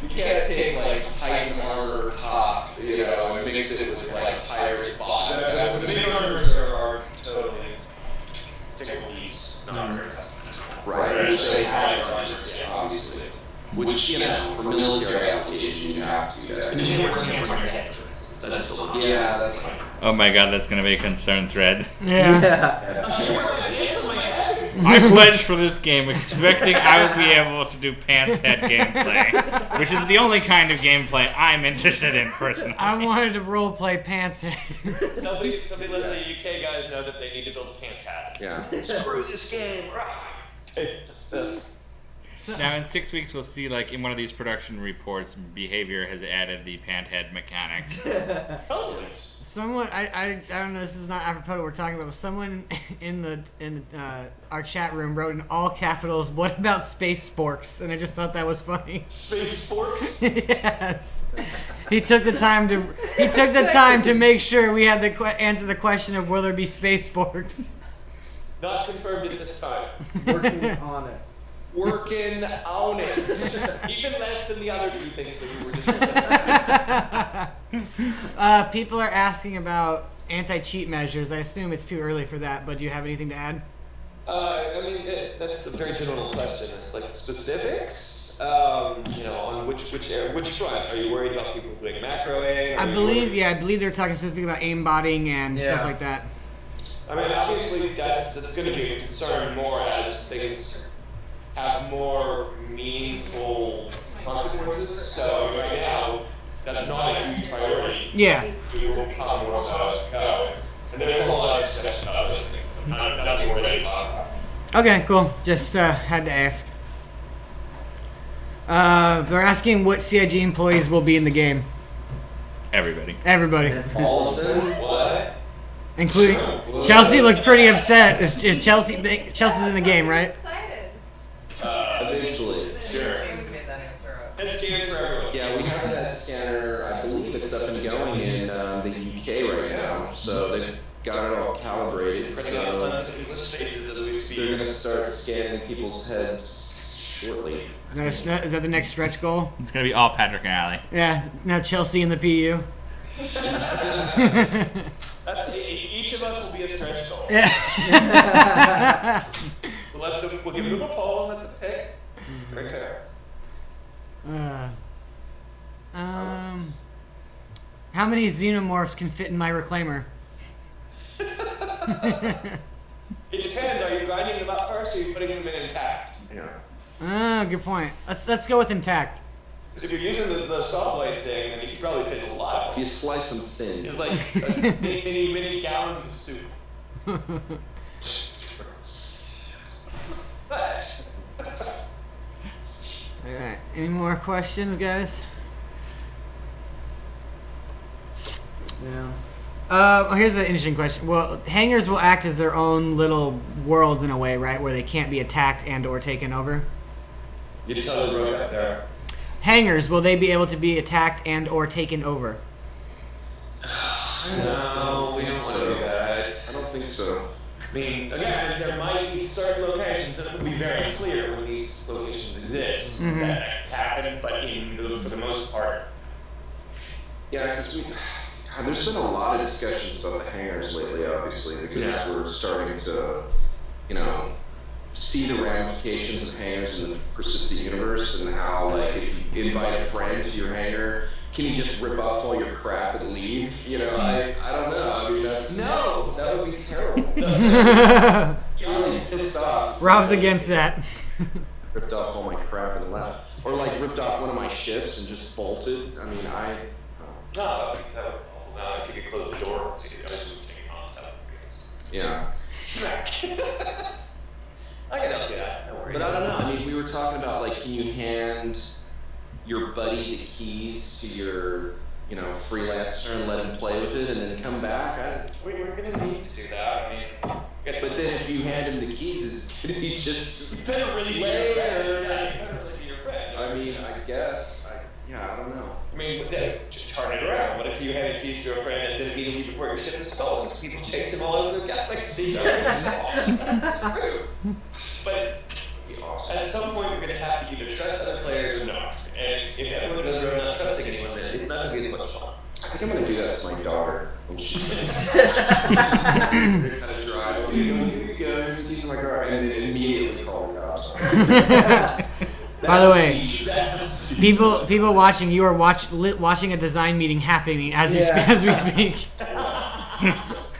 Speaker 7: You can't take like Titan armor top, and mix it with like pirate bottom.
Speaker 9: The big armors are totally tickle piece, not very customized.
Speaker 7: Right, they have armors, obviously. Which, for military application, you have to do that.
Speaker 9: And you can wear pants on your head, for instance. That's a little.
Speaker 7: Yeah, that's fine.
Speaker 4: Oh my God, that's going to be a concern thread. I pledged for this game expecting I would be able to do pants head gameplay, which is the only kind of gameplay I'm interested in personally.
Speaker 3: I wanted to roleplay pants head.
Speaker 9: Somebody let the UK guys know that they need to build a pants hat.
Speaker 7: Yeah.
Speaker 9: Screw this game!
Speaker 4: Now in 6 weeks we'll see, like in one of these production reports, Behavior has added the pant head mechanics.
Speaker 3: Someone, I don't know, this is not apropos what we're talking about, but someone in our chat room wrote in all capitals, "What about space sporks?" And I just thought that was funny.
Speaker 9: Space sporks?
Speaker 3: Yes. He took the time to make sure we had answer the question of will there be space sporks.
Speaker 9: Not confirmed at this time.
Speaker 1: Working on it.
Speaker 9: Working on it. Even less than the other two things that we were doing.
Speaker 3: People are asking about anti-cheat measures. I assume it's too early for that, but do you have anything to add?
Speaker 9: That's a very general question. It's like specifics, on which front. Are you worried about people doing macro aim?
Speaker 3: I believe they're talking specifically about aimbotting and stuff like that.
Speaker 9: I mean, obviously that's going to be a concern more as things
Speaker 8: have more meaningful consequences. So right now, that's not a huge priority.
Speaker 3: Yeah.
Speaker 8: We will become more so as we go. And there's a lot of discussion about this thing. Nothing we're ready to talk about.
Speaker 3: Okay, cool. Just had to ask. They're asking what CIG employees will be in the game.
Speaker 4: Everybody.
Speaker 3: Everybody.
Speaker 7: All of them? What?
Speaker 3: Including Chelsea looked pretty upset. Is Chelsea? Chelsea's in the game, right?
Speaker 6: Excited.
Speaker 7: Eventually.
Speaker 8: Sure.
Speaker 6: James made that answer up.
Speaker 8: It stands for everyone.
Speaker 7: Yeah, we have that scanner, I believe it's up and going in the UK right now. So they've got it all calibrated.
Speaker 8: Printing out
Speaker 7: So
Speaker 8: tons of English faces as we speak.
Speaker 7: they're going to start scanning people's heads shortly.
Speaker 3: Is that the next stretch goal?
Speaker 4: It's gonna be all Patrick and Allie.
Speaker 3: Yeah. Now Chelsea in the PU.
Speaker 8: Each of us will be a stretch goal.
Speaker 3: Yeah.
Speaker 8: We'll give them a poll and let them pick. Right there.
Speaker 3: How many xenomorphs can fit in my reclaimer?
Speaker 8: It depends. Are you grinding them up first, or are you putting them in intact?
Speaker 7: Yeah.
Speaker 3: Good point. Let's go with intact.
Speaker 8: Because if you're using the saw blade thing, then you could probably fit a lot.
Speaker 7: If you slice them thin.
Speaker 8: It's like many gallons of soup. But
Speaker 3: All right. Any more questions, guys?
Speaker 1: Yeah.
Speaker 3: Here's an interesting question. Well, hangars will act as their own little worlds in a way, right? Where they can't be attacked and or taken over.
Speaker 8: you totally broke up there.
Speaker 3: Hangars, will they be able to be attacked and or taken over?
Speaker 8: No, we don't want to do that.
Speaker 7: I don't think so.
Speaker 8: I mean, again, there might be certain locations that will be very clear when these locations exist that happen, but for the most part.
Speaker 7: Yeah, because there's been a lot of discussions about the hangars lately, obviously, because we're starting to, see the ramifications of hangars in the persistent universe and how, like, if you invite a friend to your hangar, can you just rip off all your crap and leave? I don't know. I mean, that would be terrible. Really pissed off.
Speaker 3: Rob's against that.
Speaker 7: Ripped off all my crap and left. Or, like, ripped off one of my ships and just bolted. I mean,
Speaker 8: No, if you could close the door, so you guys just take it off, that would be nice.
Speaker 7: yeah.
Speaker 8: Smack. I can help you out, no worries.
Speaker 7: But I don't know. I mean, we were talking about, like, can you hand your buddy the keys to your, freelancer and let him play with it and then come back?
Speaker 8: We're going to need to do that. I mean,
Speaker 7: But then if you hand him the keys, is it going to be just
Speaker 8: you better really be your friend. Yeah, you better really be your friend.
Speaker 7: I mean, I guess. I don't know.
Speaker 8: I mean, then just turn it around. What if you hand a keys to a friend and then immediately before your ship is stolen, so people chase him all over the galaxy? That's true. But at some point, we're going to have to either trust other players or not. And if everyone goes around not trusting anyone, then it's not going to be as much fun.
Speaker 7: I think I'm going to do that to my daughter. When she's kind of drive. Here you go, just use my car. And then immediately call the cops.
Speaker 3: By the way, people watching, you are watching a design meeting happening as we speak.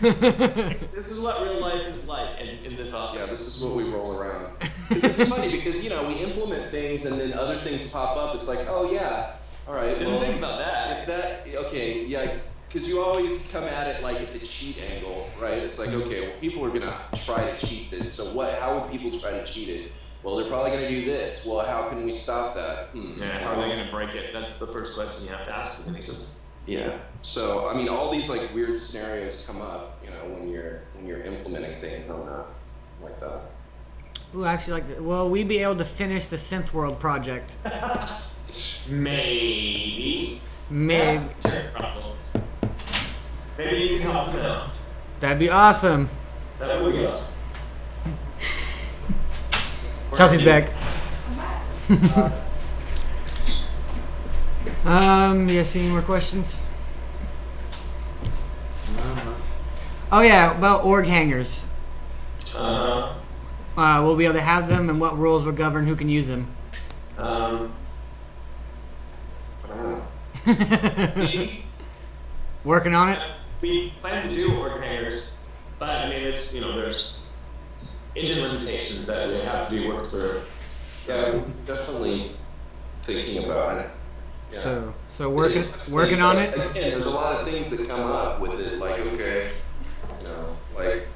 Speaker 8: This is what real life is like in this office.
Speaker 7: Yeah, this is what we roll around. This is funny because, we implement things and then other things pop up. It's like, oh yeah, all right.
Speaker 8: Didn't think about that.
Speaker 7: If that, okay, yeah, because you always come at it like at the cheat angle, right? It's like, okay, well, people are going to try to cheat this. So how would people try to cheat it? Well, they're probably going to do this. Well, how can we stop that?
Speaker 8: Yeah, how are they going to break it? That's the first question you have to ask in any system.
Speaker 7: Yeah. So, I mean, all these like weird scenarios come up, when you're implementing things on like that.
Speaker 3: Ooh, I actually like that. Will we be able to finish the Synth World project?
Speaker 8: Maybe.
Speaker 3: Maybe.
Speaker 8: Problems. Maybe you can help them out.
Speaker 3: That'd be awesome.
Speaker 8: That would be awesome.
Speaker 3: Chelsea's back. You guys see any more questions? Oh yeah, about org hangers. We'll be able to have them, and what rules will govern who can use them.
Speaker 7: I don't know.
Speaker 3: Working on it.
Speaker 8: We plan to do org hangers, but I mean, there's engine limitations that we have to be worked through.
Speaker 7: Yeah, definitely thinking about it. Yeah.
Speaker 3: So working on it.
Speaker 7: Again, there's a lot of things that come up with it. Like, okay, you know, like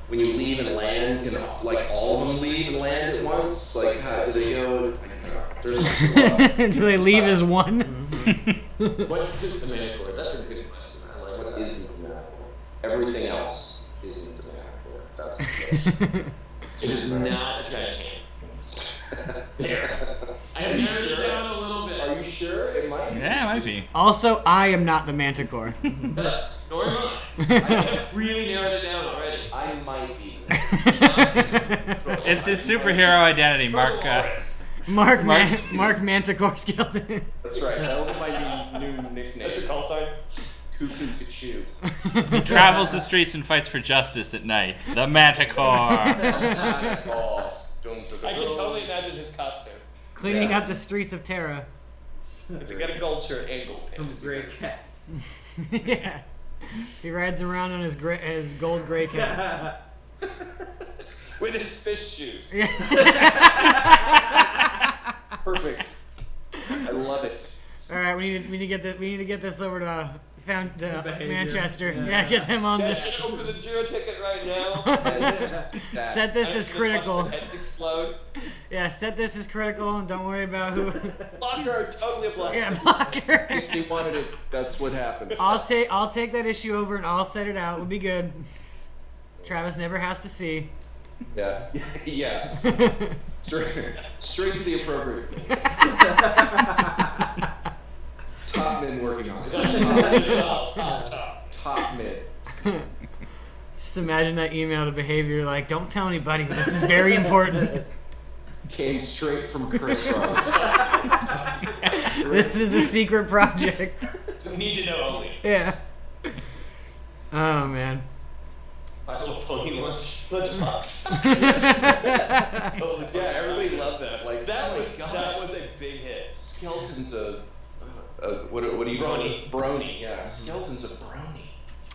Speaker 7: when you leave and land, you know, like all of them leave and land at once. Like, how do they go? There's
Speaker 3: Do they leave as one?
Speaker 7: What isn't the Manticore? That's a good question. Like, what isn't the Manticore? Everything else isn't the Manticore. That's
Speaker 9: It is not a trash can. There. I have narrowed it down a little bit.
Speaker 7: Are you sure? It might be.
Speaker 4: Yeah, it might be.
Speaker 3: Also, I am not the Manticore.
Speaker 9: Nor am I. I have really narrowed it down already.
Speaker 7: I might be.
Speaker 4: It's his superhero identity, Mark.
Speaker 3: Mark Manticore Skeleton.
Speaker 7: That's right. That was my new nickname.
Speaker 9: That's your call sign?
Speaker 7: Cuckoo Kachu.
Speaker 4: He travels the streets and fights for justice at night. The Manticore.
Speaker 7: I
Speaker 9: can totally imagine his costume.
Speaker 3: Cleaning up the streets of Terra.
Speaker 9: They got a gold shirt and gold pants.
Speaker 1: Gray cats.
Speaker 3: Yeah. He rides around on his gold gray cat.
Speaker 9: With his fish shoes.
Speaker 3: Yeah.
Speaker 7: Perfect. I love it.
Speaker 3: All right, we need to get this over to Manchester. Yeah, get them on this.
Speaker 9: Go for the Giro ticket right now.
Speaker 3: Set this as critical.
Speaker 9: Heads explode.
Speaker 3: Yeah, set this as critical. Don't worry about who.
Speaker 9: Blocker, totally a blocker.
Speaker 3: Yeah, blocker.
Speaker 7: If they wanted it, that's what happens.
Speaker 3: I'll take that issue over and I'll set it out. We'll be good. Travis never has to see.
Speaker 7: Yeah. Yeah. Straight to the appropriate. Top men working on it. Top mid.
Speaker 3: Just imagine that email to behavior like, don't tell anybody, but this is very important.
Speaker 7: Came straight from Chris Ross.
Speaker 3: This is a secret project.
Speaker 9: It's a need to know only.
Speaker 3: Yeah. Oh man.
Speaker 9: My Little Pony lunchbox.
Speaker 7: Yeah, everybody loved that. Like
Speaker 9: that was a big hit.
Speaker 7: Skeleton's what do you call it? Brony. Yeah. Skeleton's a brony.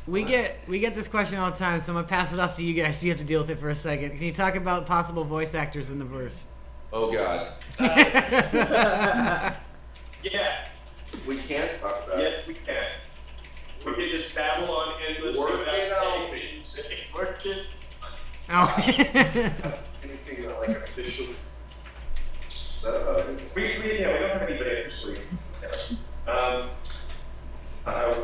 Speaker 3: We get this question all the time, so I'm gonna pass it off to you guys so you have to deal with it for a second. Can you talk about possible voice actors in the verse?
Speaker 7: Oh God.
Speaker 9: Yes.
Speaker 7: We can't talk about it.
Speaker 9: Yes, we can. We can just babble on endlessly without saying things. Working.
Speaker 3: Oh.
Speaker 10: Anything like official?
Speaker 9: We don't have anybody officially.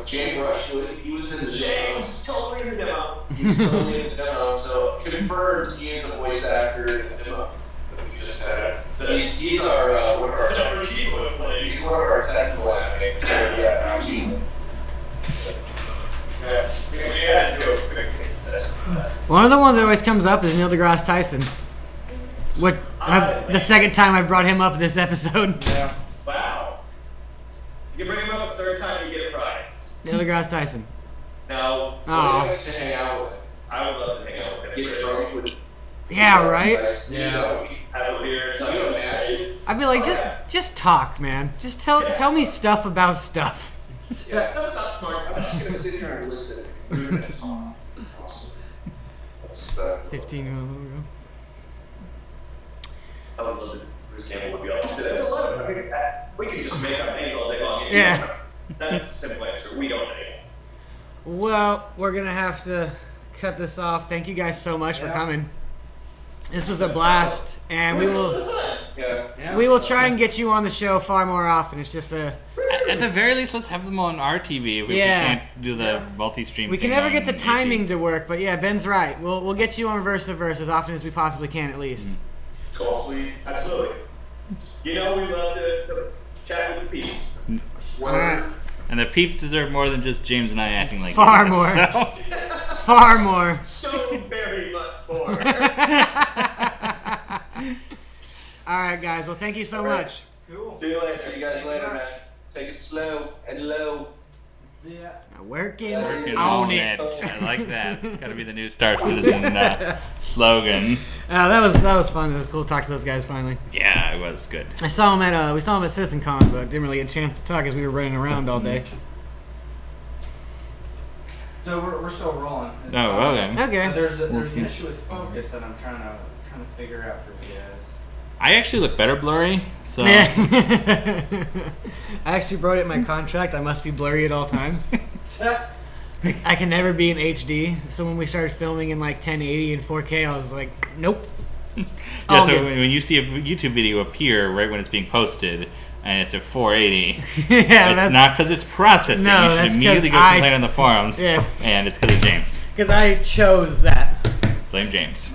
Speaker 10: James Rushwood, he was in the
Speaker 9: James, totally in the demo.
Speaker 10: He's totally in the demo, so confirmed he is a voice actor in the demo that we just had. He's our one of our he's one of our technical animators. So yeah, absolutely.
Speaker 9: Yeah, we had to do a quick session.
Speaker 3: One of the ones that always comes up is Neil deGrasse Tyson. That's the second time I brought him up this episode.
Speaker 1: Yeah.
Speaker 9: Wow. You can bring him up a third time and you get a prize.
Speaker 3: Neil deGrasse Tyson.
Speaker 9: No.
Speaker 3: Oh.
Speaker 10: We'd like to hang out with him.
Speaker 9: I would love to hang out with him.
Speaker 10: Get drunk with
Speaker 3: Yeah, right?
Speaker 1: Yeah.
Speaker 9: Have a beer.
Speaker 3: I'd be like, just talk, man. Just tell me stuff about stuff.
Speaker 9: Yeah, stuff about smart
Speaker 10: I'm just
Speaker 9: stuff.
Speaker 10: gonna sit here and listen. We're gonna talk. Awesome. That's
Speaker 3: 15 years ago.
Speaker 9: I would love to. Bruce Campbell would be awesome. That's a lot of it. We can just make up names all day long.
Speaker 3: Yeah.
Speaker 9: That's the simple answer. We don't know.
Speaker 3: Well, we're gonna have to cut this off. Thank you guys so much for coming. This was a blast, and we will try and get you on the show far more often. It's just
Speaker 4: At the very least, let's have them on our TV. We can't do the multi-stream.
Speaker 3: We can never get the timing to work, but yeah, Ben's right. We'll get you on Verse to Verse as often as we possibly can, at least.
Speaker 9: Cool. Absolutely. You know we love to chat with the peeps.
Speaker 3: All right.
Speaker 4: And the peeps deserve more than just James and I acting like
Speaker 3: Far
Speaker 4: idiots,
Speaker 3: more.
Speaker 4: so.
Speaker 3: Far more.
Speaker 9: So very much more.
Speaker 3: All right, guys. Well, thank you so much.
Speaker 9: Cool.
Speaker 10: See you later. See you guys later, man. Take it slow and low.
Speaker 1: Yeah.
Speaker 3: Working
Speaker 4: Working
Speaker 3: on it.
Speaker 4: I like that. It's got to be the new Star Citizen slogan.
Speaker 3: That was fun. It was cool to talk to those guys finally.
Speaker 4: Yeah, it was good.
Speaker 3: We saw him at CitizenCon, but didn't really get a chance to talk as we were running around all day.
Speaker 1: So we're still rolling.
Speaker 4: Oh, okay.
Speaker 3: Okay.
Speaker 1: There's an issue with focus that I'm trying to figure out for you guys.
Speaker 4: I actually look better blurry. So
Speaker 3: Yeah. I actually wrote it in my contract. I must be blurry at all times. I can never be in HD. So when we started filming in like 1080 and 4K, I was like, nope.
Speaker 4: yeah. So when you see a YouTube video appear right when it's being posted and it's at 480, it's not because it's processing.
Speaker 3: No,
Speaker 4: you
Speaker 3: that's
Speaker 4: should immediately go complain on the forums.
Speaker 3: Yes.
Speaker 4: And it's because of James.
Speaker 3: Because I chose that.
Speaker 4: Blame James.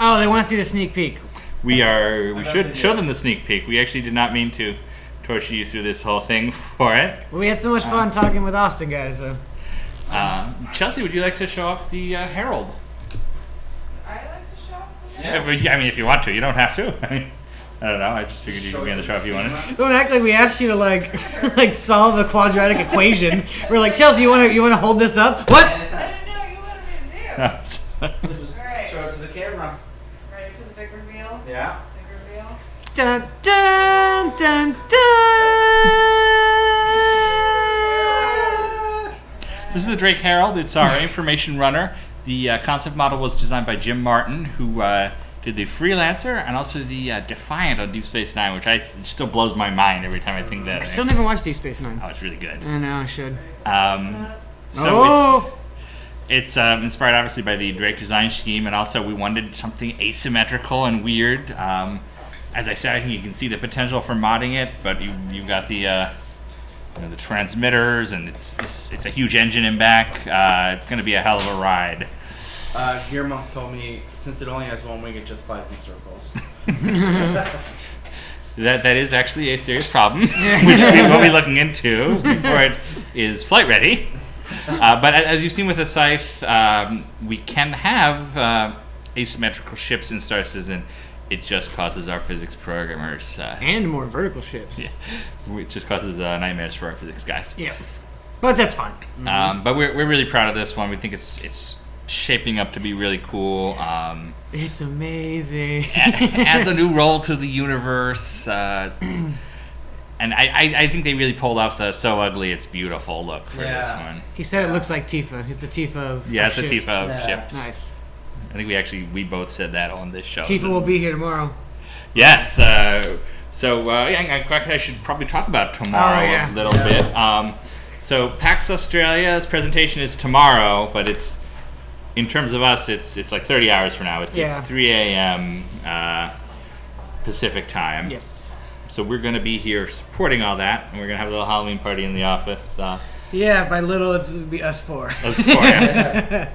Speaker 3: Oh, they want to see the sneak peek.
Speaker 4: We should show them the sneak peek. We actually did not mean to torture you through this whole thing for it.
Speaker 3: Well, we had so much fun talking with Austin, guys. So.
Speaker 4: Chelsea, would you like to show off the Herald?
Speaker 6: I like to show off the
Speaker 4: Yeah. I mean, if you want to, you don't have to. I mean, I don't know. I just figured you could be on the show if you wanted.
Speaker 3: Don't act like we asked you to like solve a quadratic equation. We're like, Chelsea, you want to hold this up? What?
Speaker 6: I didn't know what you wanted me to do.
Speaker 1: We'll just
Speaker 6: Alright.
Speaker 1: show it to the camera.
Speaker 6: Ready for the big reveal?
Speaker 1: Yeah.
Speaker 6: Big reveal?
Speaker 3: Dun dun dun dun.
Speaker 4: This is the Drake Herald. It's our information runner. The concept model was designed by Jim Martin, who did the Freelancer and also the Defiant on Deep Space Nine, which it still blows my mind every time I think that.
Speaker 3: I still never watched Deep Space Nine.
Speaker 4: Oh, it's really good.
Speaker 3: I know, I should.
Speaker 4: It's inspired obviously by the Drake design scheme, and also we wanted something asymmetrical and weird. As I said, I think you can see the potential for modding it, but you've got the the transmitters, and it's a huge engine in back. It's going to be a hell of a ride.
Speaker 1: Guillermo told me since it only has one wing, it just flies in circles.
Speaker 4: That is actually a serious problem, which we will be looking into before it is flight ready. But as you've seen with the Scythe, we can have asymmetrical ships in Star Citizen. It just causes our physics programmers
Speaker 3: and more vertical ships.
Speaker 4: Yeah, it just causes nightmares for our physics guys.
Speaker 3: Yeah, but that's fine.
Speaker 4: But we're really proud of this one. We think it's shaping up to be really cool.
Speaker 3: It's amazing.
Speaker 4: Adds a new role to the universe. And I think they really pulled off the so ugly it's beautiful look for this one.
Speaker 3: He said it looks like Tifa. It's the Tifa of
Speaker 4: it's
Speaker 3: ships.
Speaker 4: the Tifa of ships.
Speaker 3: Nice.
Speaker 4: I think we both said that on this show.
Speaker 3: Tifa will be here tomorrow.
Speaker 4: Yes. I should probably talk about tomorrow a little bit. So PAX Australia's presentation is tomorrow, but it's in terms of us, it's like 30 hours from now. It's 3 a.m. Pacific time.
Speaker 3: Yes.
Speaker 4: So we're going to be here supporting all that, and we're going to have a little Halloween party in the office.
Speaker 3: Yeah, by little, it'll be us four.
Speaker 4: Us four, yeah.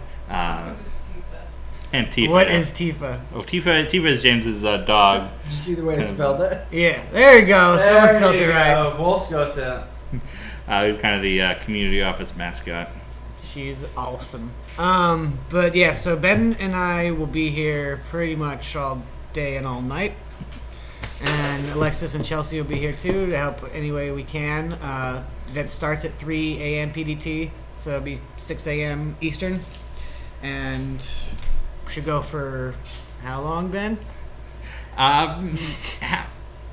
Speaker 4: And Tifa.
Speaker 3: What is Tifa?
Speaker 4: Oh, Tifa is James's dog.
Speaker 1: Did you see the way they spelled it?
Speaker 3: Yeah, there you go. Someone spelled it right.
Speaker 1: Wolfsgosa.
Speaker 4: He's kind of the community office mascot.
Speaker 3: She's awesome. But yeah, so Ben and I will be here pretty much all day and all night. And Alexis and Chelsea will be here too to help any way we can. Event starts at 3 a.m. PDT, so it'll be 6 a.m. Eastern. And should go for how long, Ben?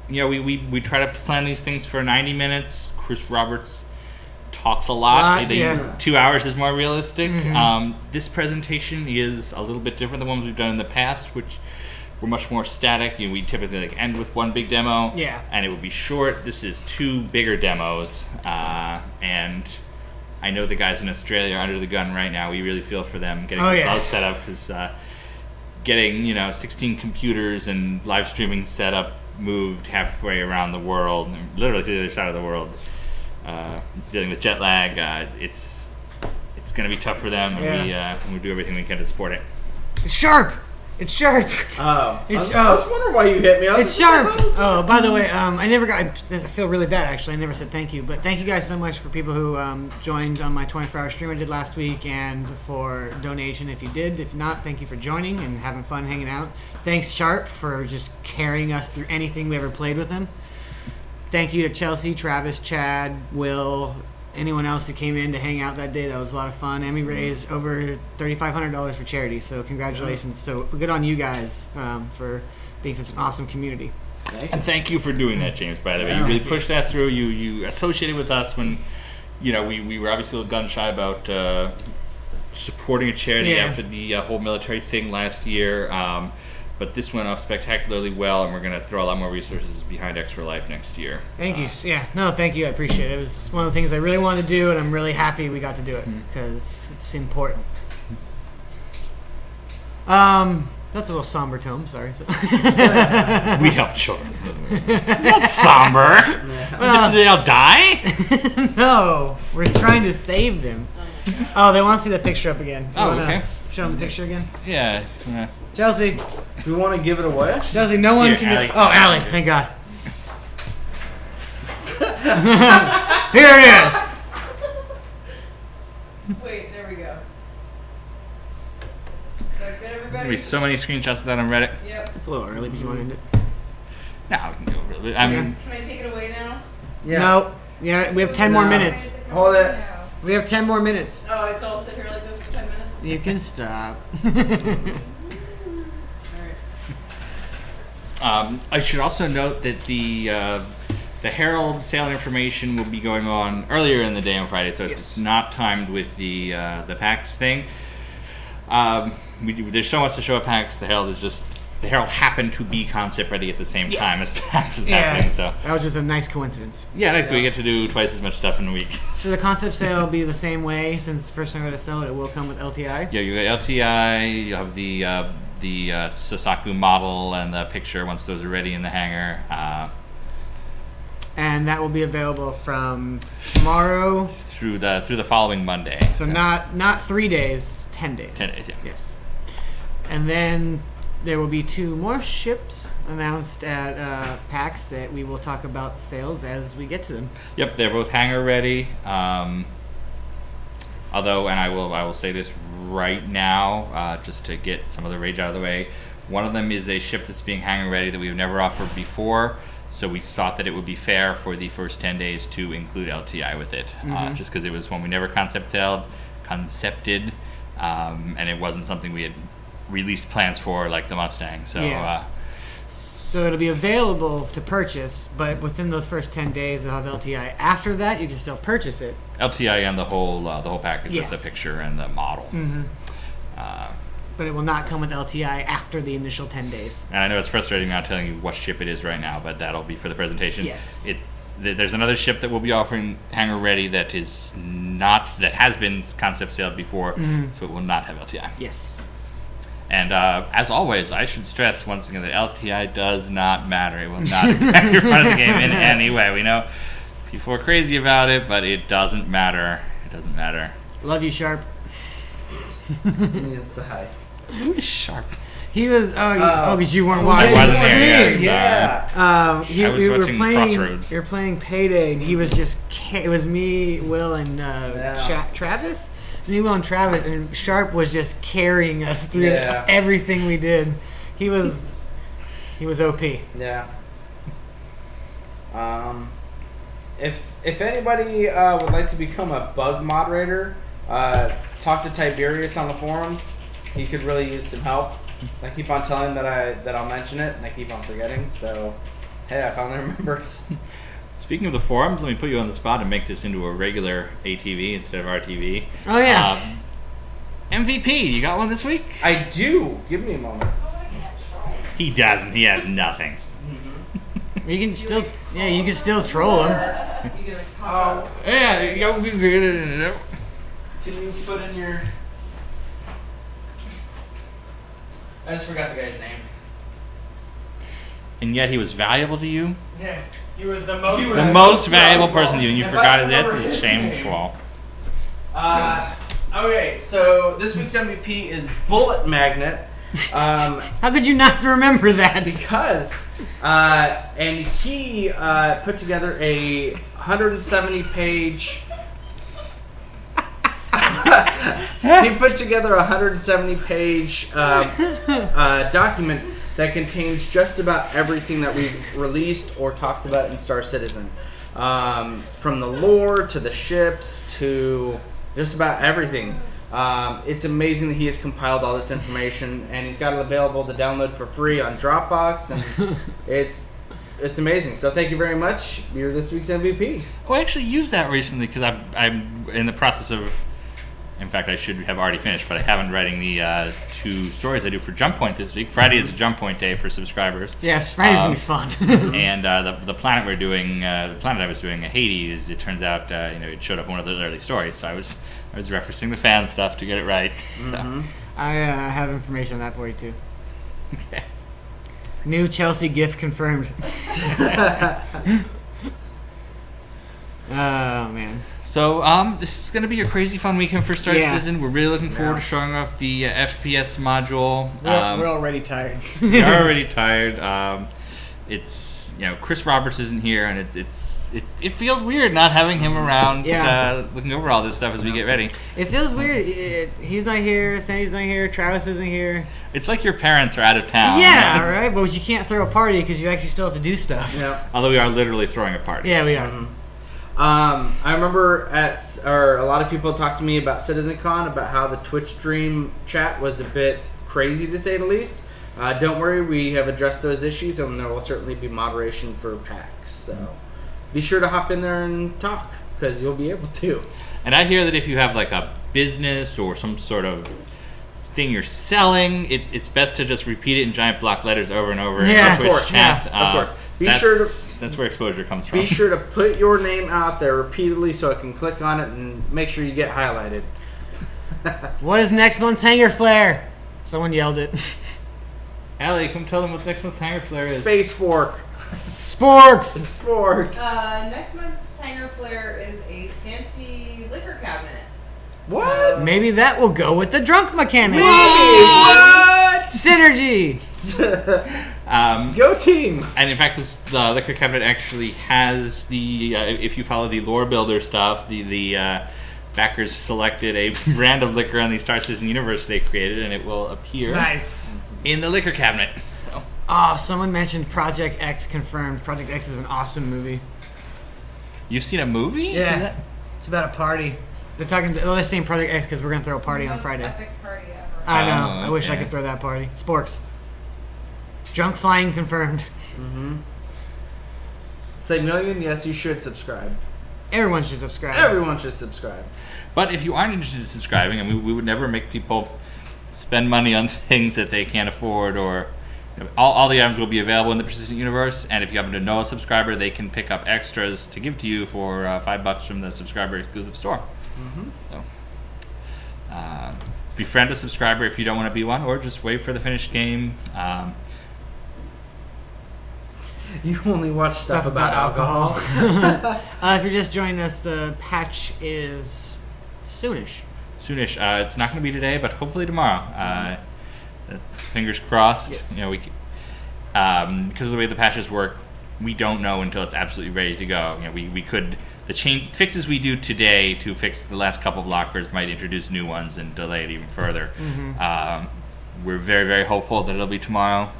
Speaker 4: We try to plan these things for 90 minutes. Chris Roberts talks a lot. 2 hours is more realistic.
Speaker 3: Mm-hmm.
Speaker 4: This presentation is a little bit different than ones we've done in the past, which were much more static. We typically end with one big demo, and it would be short. This is 2 bigger demos, and I know the guys in Australia are under the gun right now. We really feel for them getting this all set up, because getting 16 computers and live streaming set up, moved halfway around the world, literally to the other side of the world, dealing with jet lag, it's going to be tough for them, and we do everything we can to support it.
Speaker 3: It's sharp. It's sharp.
Speaker 1: Oh. I was wondering why you hit me.
Speaker 3: It's sharp. Oh, by the way, I feel really bad, actually. I never said thank you. But thank you guys so much for people who joined on my 24-hour stream I did last week, and for donation if you did. If not, thank you for joining and having fun hanging out. Thanks, Sharp, for just carrying us through anything we ever played with him. Thank you to Chelsea, Travis, Chad, Will, anyone else who came in to hang out that day. That was a lot of fun. And we raised over $3,500 for charity, so congratulations. So good on you guys for being such an awesome community.
Speaker 4: And thank you for doing that, James, by the way. You really pushed that through. You associated with us when we were obviously a little gun shy about supporting a charity after the whole military thing last year. But this went off spectacularly well, and we're going to throw a lot more resources behind Extra Life next year.
Speaker 3: Thank you. Yeah, no, thank you. I appreciate it. It was one of the things I really wanted to do, and I'm really happy we got to do it because it's important. That's a little somber tone. Sorry.
Speaker 4: We help children. It's not somber.
Speaker 3: Well,
Speaker 4: Did they all die?
Speaker 3: No, we're trying to save them. Oh, they want to see the picture up again. You wanna
Speaker 4: Okay.
Speaker 3: Show them the picture again.
Speaker 4: Yeah.
Speaker 3: Chelsea.
Speaker 1: Do we want to give it away?
Speaker 3: Chelsea, no one
Speaker 4: Here,
Speaker 3: can.
Speaker 4: Allie.
Speaker 3: Oh, Allie, thank God. Here it is.
Speaker 6: Wait, there we go. Is that good, everybody?
Speaker 4: There'll be so many screenshots of that on Reddit.
Speaker 6: Yep.
Speaker 3: It's a little early, but you want to end it?
Speaker 4: Now we can go a little bit. I mean,
Speaker 6: Can I take it away now?
Speaker 1: Yeah.
Speaker 3: No. Yeah, we have 10 more
Speaker 1: No.
Speaker 3: minutes.
Speaker 1: Hold it.
Speaker 3: We have 10 more minutes.
Speaker 6: Oh, so I'll sit here like this for 10 minutes?
Speaker 3: You can stop.
Speaker 6: Alright.
Speaker 4: I should also note that the Herald sale information will be going on earlier in the day on Friday, so it's not timed with the PAX thing. There's so much to show at PAX. The Herald happened to be concept ready at the same time as PAX was happening. So
Speaker 3: that was just a nice coincidence.
Speaker 4: yeah, next week we get to do twice as much stuff in a week.
Speaker 3: So the concept sale will be the same way since the first time we're going to sell it. It will come with LTI.
Speaker 4: Yeah, you got LTI. You have the Sasaku model and the picture once those are ready in the hangar.
Speaker 3: And that will be available from tomorrow
Speaker 4: through the following Monday.
Speaker 3: So not 3 days, 10 days.
Speaker 4: 10 days, yeah.
Speaker 3: Yes. And then there will be 2 more ships announced at PAX that we will talk about sales as we get to them.
Speaker 4: Yep, they're both hangar ready. Although, and I will say this right now, just to get some of the rage out of the way, one of them is a ship that's being hangar ready that we've never offered before. So we thought that it would be fair for the first 10 days to include LTI with it, just because it was one we never concepted, and it wasn't something we had released plans for, like the Mustang. So,
Speaker 3: so it'll be available to purchase, but within those first 10 days, it'll have LTI. After that, you can still purchase it.
Speaker 4: LTI and the whole package with the picture and the model.
Speaker 3: But it will not come with LTI after the initial 10 days.
Speaker 4: And I know it's frustrating not telling you what ship it is right now, but that'll be for the presentation.
Speaker 3: Yes.
Speaker 4: There's another ship that we'll be offering hangar ready that has been concept sailed before, so it will not have LTI.
Speaker 3: Yes.
Speaker 4: And as always, I should stress once again that LTI does not matter. It will not impact your run of the game in any way. We know people are crazy about it, but it doesn't matter. It doesn't matter.
Speaker 3: Love you, Sharp.
Speaker 1: Inside.
Speaker 4: Who is Sharp?
Speaker 3: He was because you weren't watching.
Speaker 4: I wasn't there, yes.
Speaker 1: Yeah.
Speaker 4: I was watching Crossroads.
Speaker 3: We were playing Payday, and he was just. It was me, Will, and Travis. Me, Will, and Travis, and Sharp was just carrying us through everything we did. He was OP.
Speaker 1: Yeah. If anybody would like to become a bug moderator, talk to Tiberius on the forums. He could really use some help. I keep on telling him that I'll mention it, and I keep on forgetting. So, hey, I finally remembered.
Speaker 4: Speaking of the forums, let me put you on the spot and make this into a regular ATV instead of RTV.
Speaker 3: Oh yeah.
Speaker 4: MVP, you got one this week?
Speaker 1: I do. Give me a moment.
Speaker 4: He doesn't. He has nothing.
Speaker 3: You can still, you can still troll him.
Speaker 4: Yeah.
Speaker 1: Can you put in your? I just forgot the guy's name.
Speaker 4: And yet he was valuable to you?
Speaker 3: Yeah. He was the most.
Speaker 4: The most valuable person to you, and you forgot his. That's shameful.
Speaker 1: Okay, so this week's MVP is Bullet Magnet.
Speaker 3: How could you not remember that?
Speaker 1: Because, and he put together a 170-page. He put together a 170-page document that contains just about everything that we've released or talked about in Star Citizen. From the lore to the ships to just about everything. It's amazing that he has compiled all this information, and he's got it available to download for free on Dropbox, and it's amazing. So thank you very much. You're this week's MVP.
Speaker 4: Oh, I actually used that recently because I'm in the process of in fact, I should have already finished, but I haven't writing the 2 stories I do for Jump Point this week. Friday is a Jump Point day for subscribers.
Speaker 3: Yes, Friday's gonna be fun.
Speaker 4: And the planet we're doing, the planet I was doing, Hades. It turns out, it showed up in one of the early stories, so I was referencing the fan stuff to get it right. So.
Speaker 3: I have information on that for you too.
Speaker 4: Okay.
Speaker 3: New Chelsea GIF confirmed. Oh man.
Speaker 4: So this is going to be a crazy fun weekend for Star Citizen. We're really looking forward to showing off the FPS module.
Speaker 3: We're already tired.
Speaker 4: We're already tired. It's Chris Roberts isn't here, and it feels weird not having him around. Looking over all this stuff as we get ready.
Speaker 3: It feels weird. He's not here. Sandy's not here. Travis isn't here.
Speaker 4: It's like your parents are out of town.
Speaker 3: Yeah, right. But you can't throw a party because you actually still have to do stuff.
Speaker 1: Yeah.
Speaker 4: Although we are literally throwing a party.
Speaker 3: Yeah, we are.
Speaker 1: I remember a lot of people talked to me about CitizenCon about how the Twitch stream chat was a bit crazy to say the least. Don't worry, we have addressed those issues, and there will certainly be moderation for PAX. So be sure to hop in there and talk, because you'll be able to.
Speaker 4: And I hear that if you have like a business or some sort of thing you're selling, it's best to just repeat it in giant block letters over and over in the Twitch chat.
Speaker 1: Of course.
Speaker 4: That's where exposure comes from.
Speaker 1: Be sure to put your name out there repeatedly so I can click on it and make sure you get highlighted.
Speaker 3: What is next month's Hanger Flare? Someone yelled it.
Speaker 4: Allie, come tell them what next month's Hanger Flare is.
Speaker 1: Space Fork.
Speaker 3: Sporks!
Speaker 1: Sporks.
Speaker 6: Next month's Hanger Flare is a fancy liquor cabinet.
Speaker 1: What?
Speaker 3: Maybe that will go with the drunk mechanic.
Speaker 1: What?
Speaker 3: Synergy!
Speaker 1: Go team!
Speaker 4: And in fact, the liquor cabinet actually has the, if you follow the lore builder stuff, the backers selected a brand of liquor on the Star Citizen universe they created, and it will appear in the liquor cabinet. So.
Speaker 3: Oh, someone mentioned Project X confirmed. Project X is an awesome movie.
Speaker 4: You've seen a movie?
Speaker 3: Yeah. It's about a party. They're saying Project X because we're going to throw a party on Friday.
Speaker 6: Epic party ever.
Speaker 3: I know. I wish I could throw that party. Sporks. Drunk flying confirmed.
Speaker 1: Say million, yes, you should subscribe.
Speaker 3: Everyone should subscribe.
Speaker 1: Everyone should subscribe.
Speaker 4: But if you aren't interested in subscribing, and we would never make people spend money on things that they can't afford, or all the items will be available in the Persistent Universe, and if you happen to know a subscriber, they can pick up extras to give to you for $5 from the subscriber exclusive store. So, befriend a subscriber if you don't want to be one, or just wait for the finished game.
Speaker 1: You only watch stuff about alcohol.
Speaker 3: If you're just joining us, the patch is soonish.
Speaker 4: Soonish. It's not going to be today, but hopefully tomorrow. That's fingers crossed.
Speaker 1: Yes.
Speaker 4: Because of the way the patches work, we don't know until it's absolutely ready to go. We could the fixes we do today to fix the last couple of lockers might introduce new ones and delay it even further. We're very, very hopeful that it'll be tomorrow.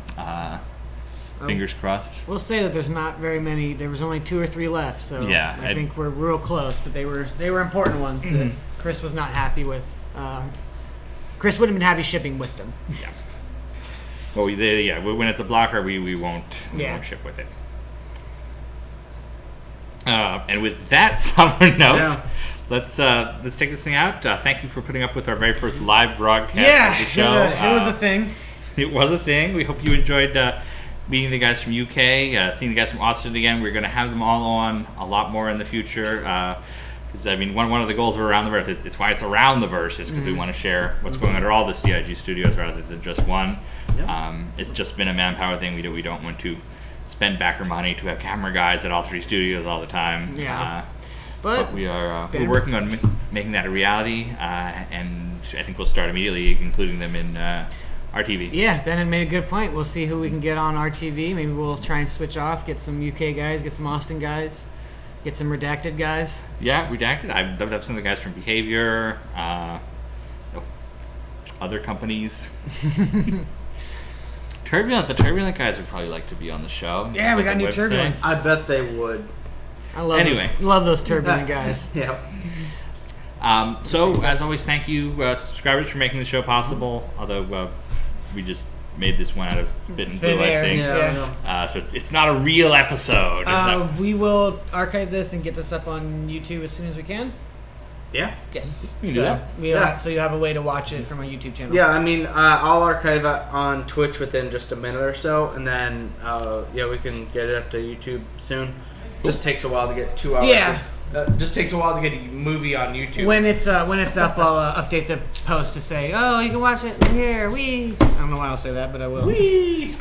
Speaker 4: Fingers crossed.
Speaker 3: We'll say that there's not very many. There was only 2 or 3 left, so
Speaker 4: yeah,
Speaker 3: I think we're real close. But they were important ones that Chris was not happy with. Chris wouldn't have been happy shipping with them.
Speaker 4: Yeah. Well, when it's a blocker, we won't ship with it. And with that summer note, let's take this thing out. Thank you for putting up with our very first live broadcast of the show.
Speaker 3: It was a thing.
Speaker 4: It was a thing. We hope you enjoyed meeting the guys from UK, seeing the guys from Austin again. We're going to have them all on a lot more in the future. Because one of the goals of Around the Verse, it's why it's Around the Verse, is because we want to share what's going on at all the CIG studios rather than just one. It's just been a manpower thing. We don't want to spend backer money to have camera guys at all 3 studios all the time. But we're working on making that a reality, and I think we'll start immediately including them in RTV.
Speaker 3: Yeah, Ben had made a good point. We'll see who we can get on RTV. Maybe we'll try and switch off, get some UK guys, get some Austin guys, get some Redacted guys. Yeah,
Speaker 4: Redacted. I've done some of the guys from Behavior, other companies. Turbulent. The Turbulent guys would probably like to be on the show.
Speaker 3: Yeah, we got new Turbulence.
Speaker 1: I bet they would.
Speaker 3: I love those Turbulent guys.
Speaker 4: So, as always, thank you, subscribers, for making the show possible. Although we just made this one out of bit and glue, I think. So it's not a real episode.
Speaker 3: We will archive this and get this up on YouTube as soon as we can.
Speaker 1: Yeah.
Speaker 3: Yes.
Speaker 4: You can do that.
Speaker 3: So you have a way to watch it from our YouTube channel.
Speaker 1: Yeah, I mean, I'll archive it on Twitch within just a minute or so, and then we can get it up to YouTube soon. Just takes a while to get 2 hours.
Speaker 3: Yeah.
Speaker 1: Just takes a while to get a movie on YouTube.
Speaker 3: When it's up, I'll update the post to say, oh, you can watch it here. I don't know why I'll say that, but I will.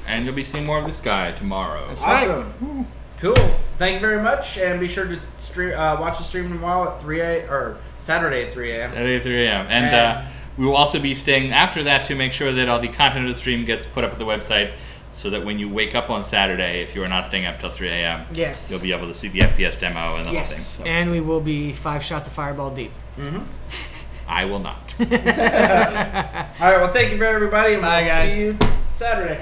Speaker 4: And you'll be seeing more of this guy tomorrow.
Speaker 3: That's
Speaker 1: Awesome.
Speaker 3: right.
Speaker 1: Cool. Thank you very much, and be sure to watch the stream tomorrow at 3 a.m. or Saturday at 3 a.m.
Speaker 4: Saturday at 3 a.m. And we will also be staying after that to make sure that all the content of the stream gets put up at the website, so that when you wake up on Saturday, if you are not staying up till 3 a.m.,
Speaker 3: yes,
Speaker 4: you'll be able to see the FPS demo and the whole thing. So.
Speaker 3: And we will be 5 shots of Fireball deep.
Speaker 1: Mm-hmm.
Speaker 4: I will not.
Speaker 1: All right. Well, thank you very everybody, and
Speaker 3: Bye,
Speaker 1: we'll
Speaker 3: guys.
Speaker 1: see you Saturday.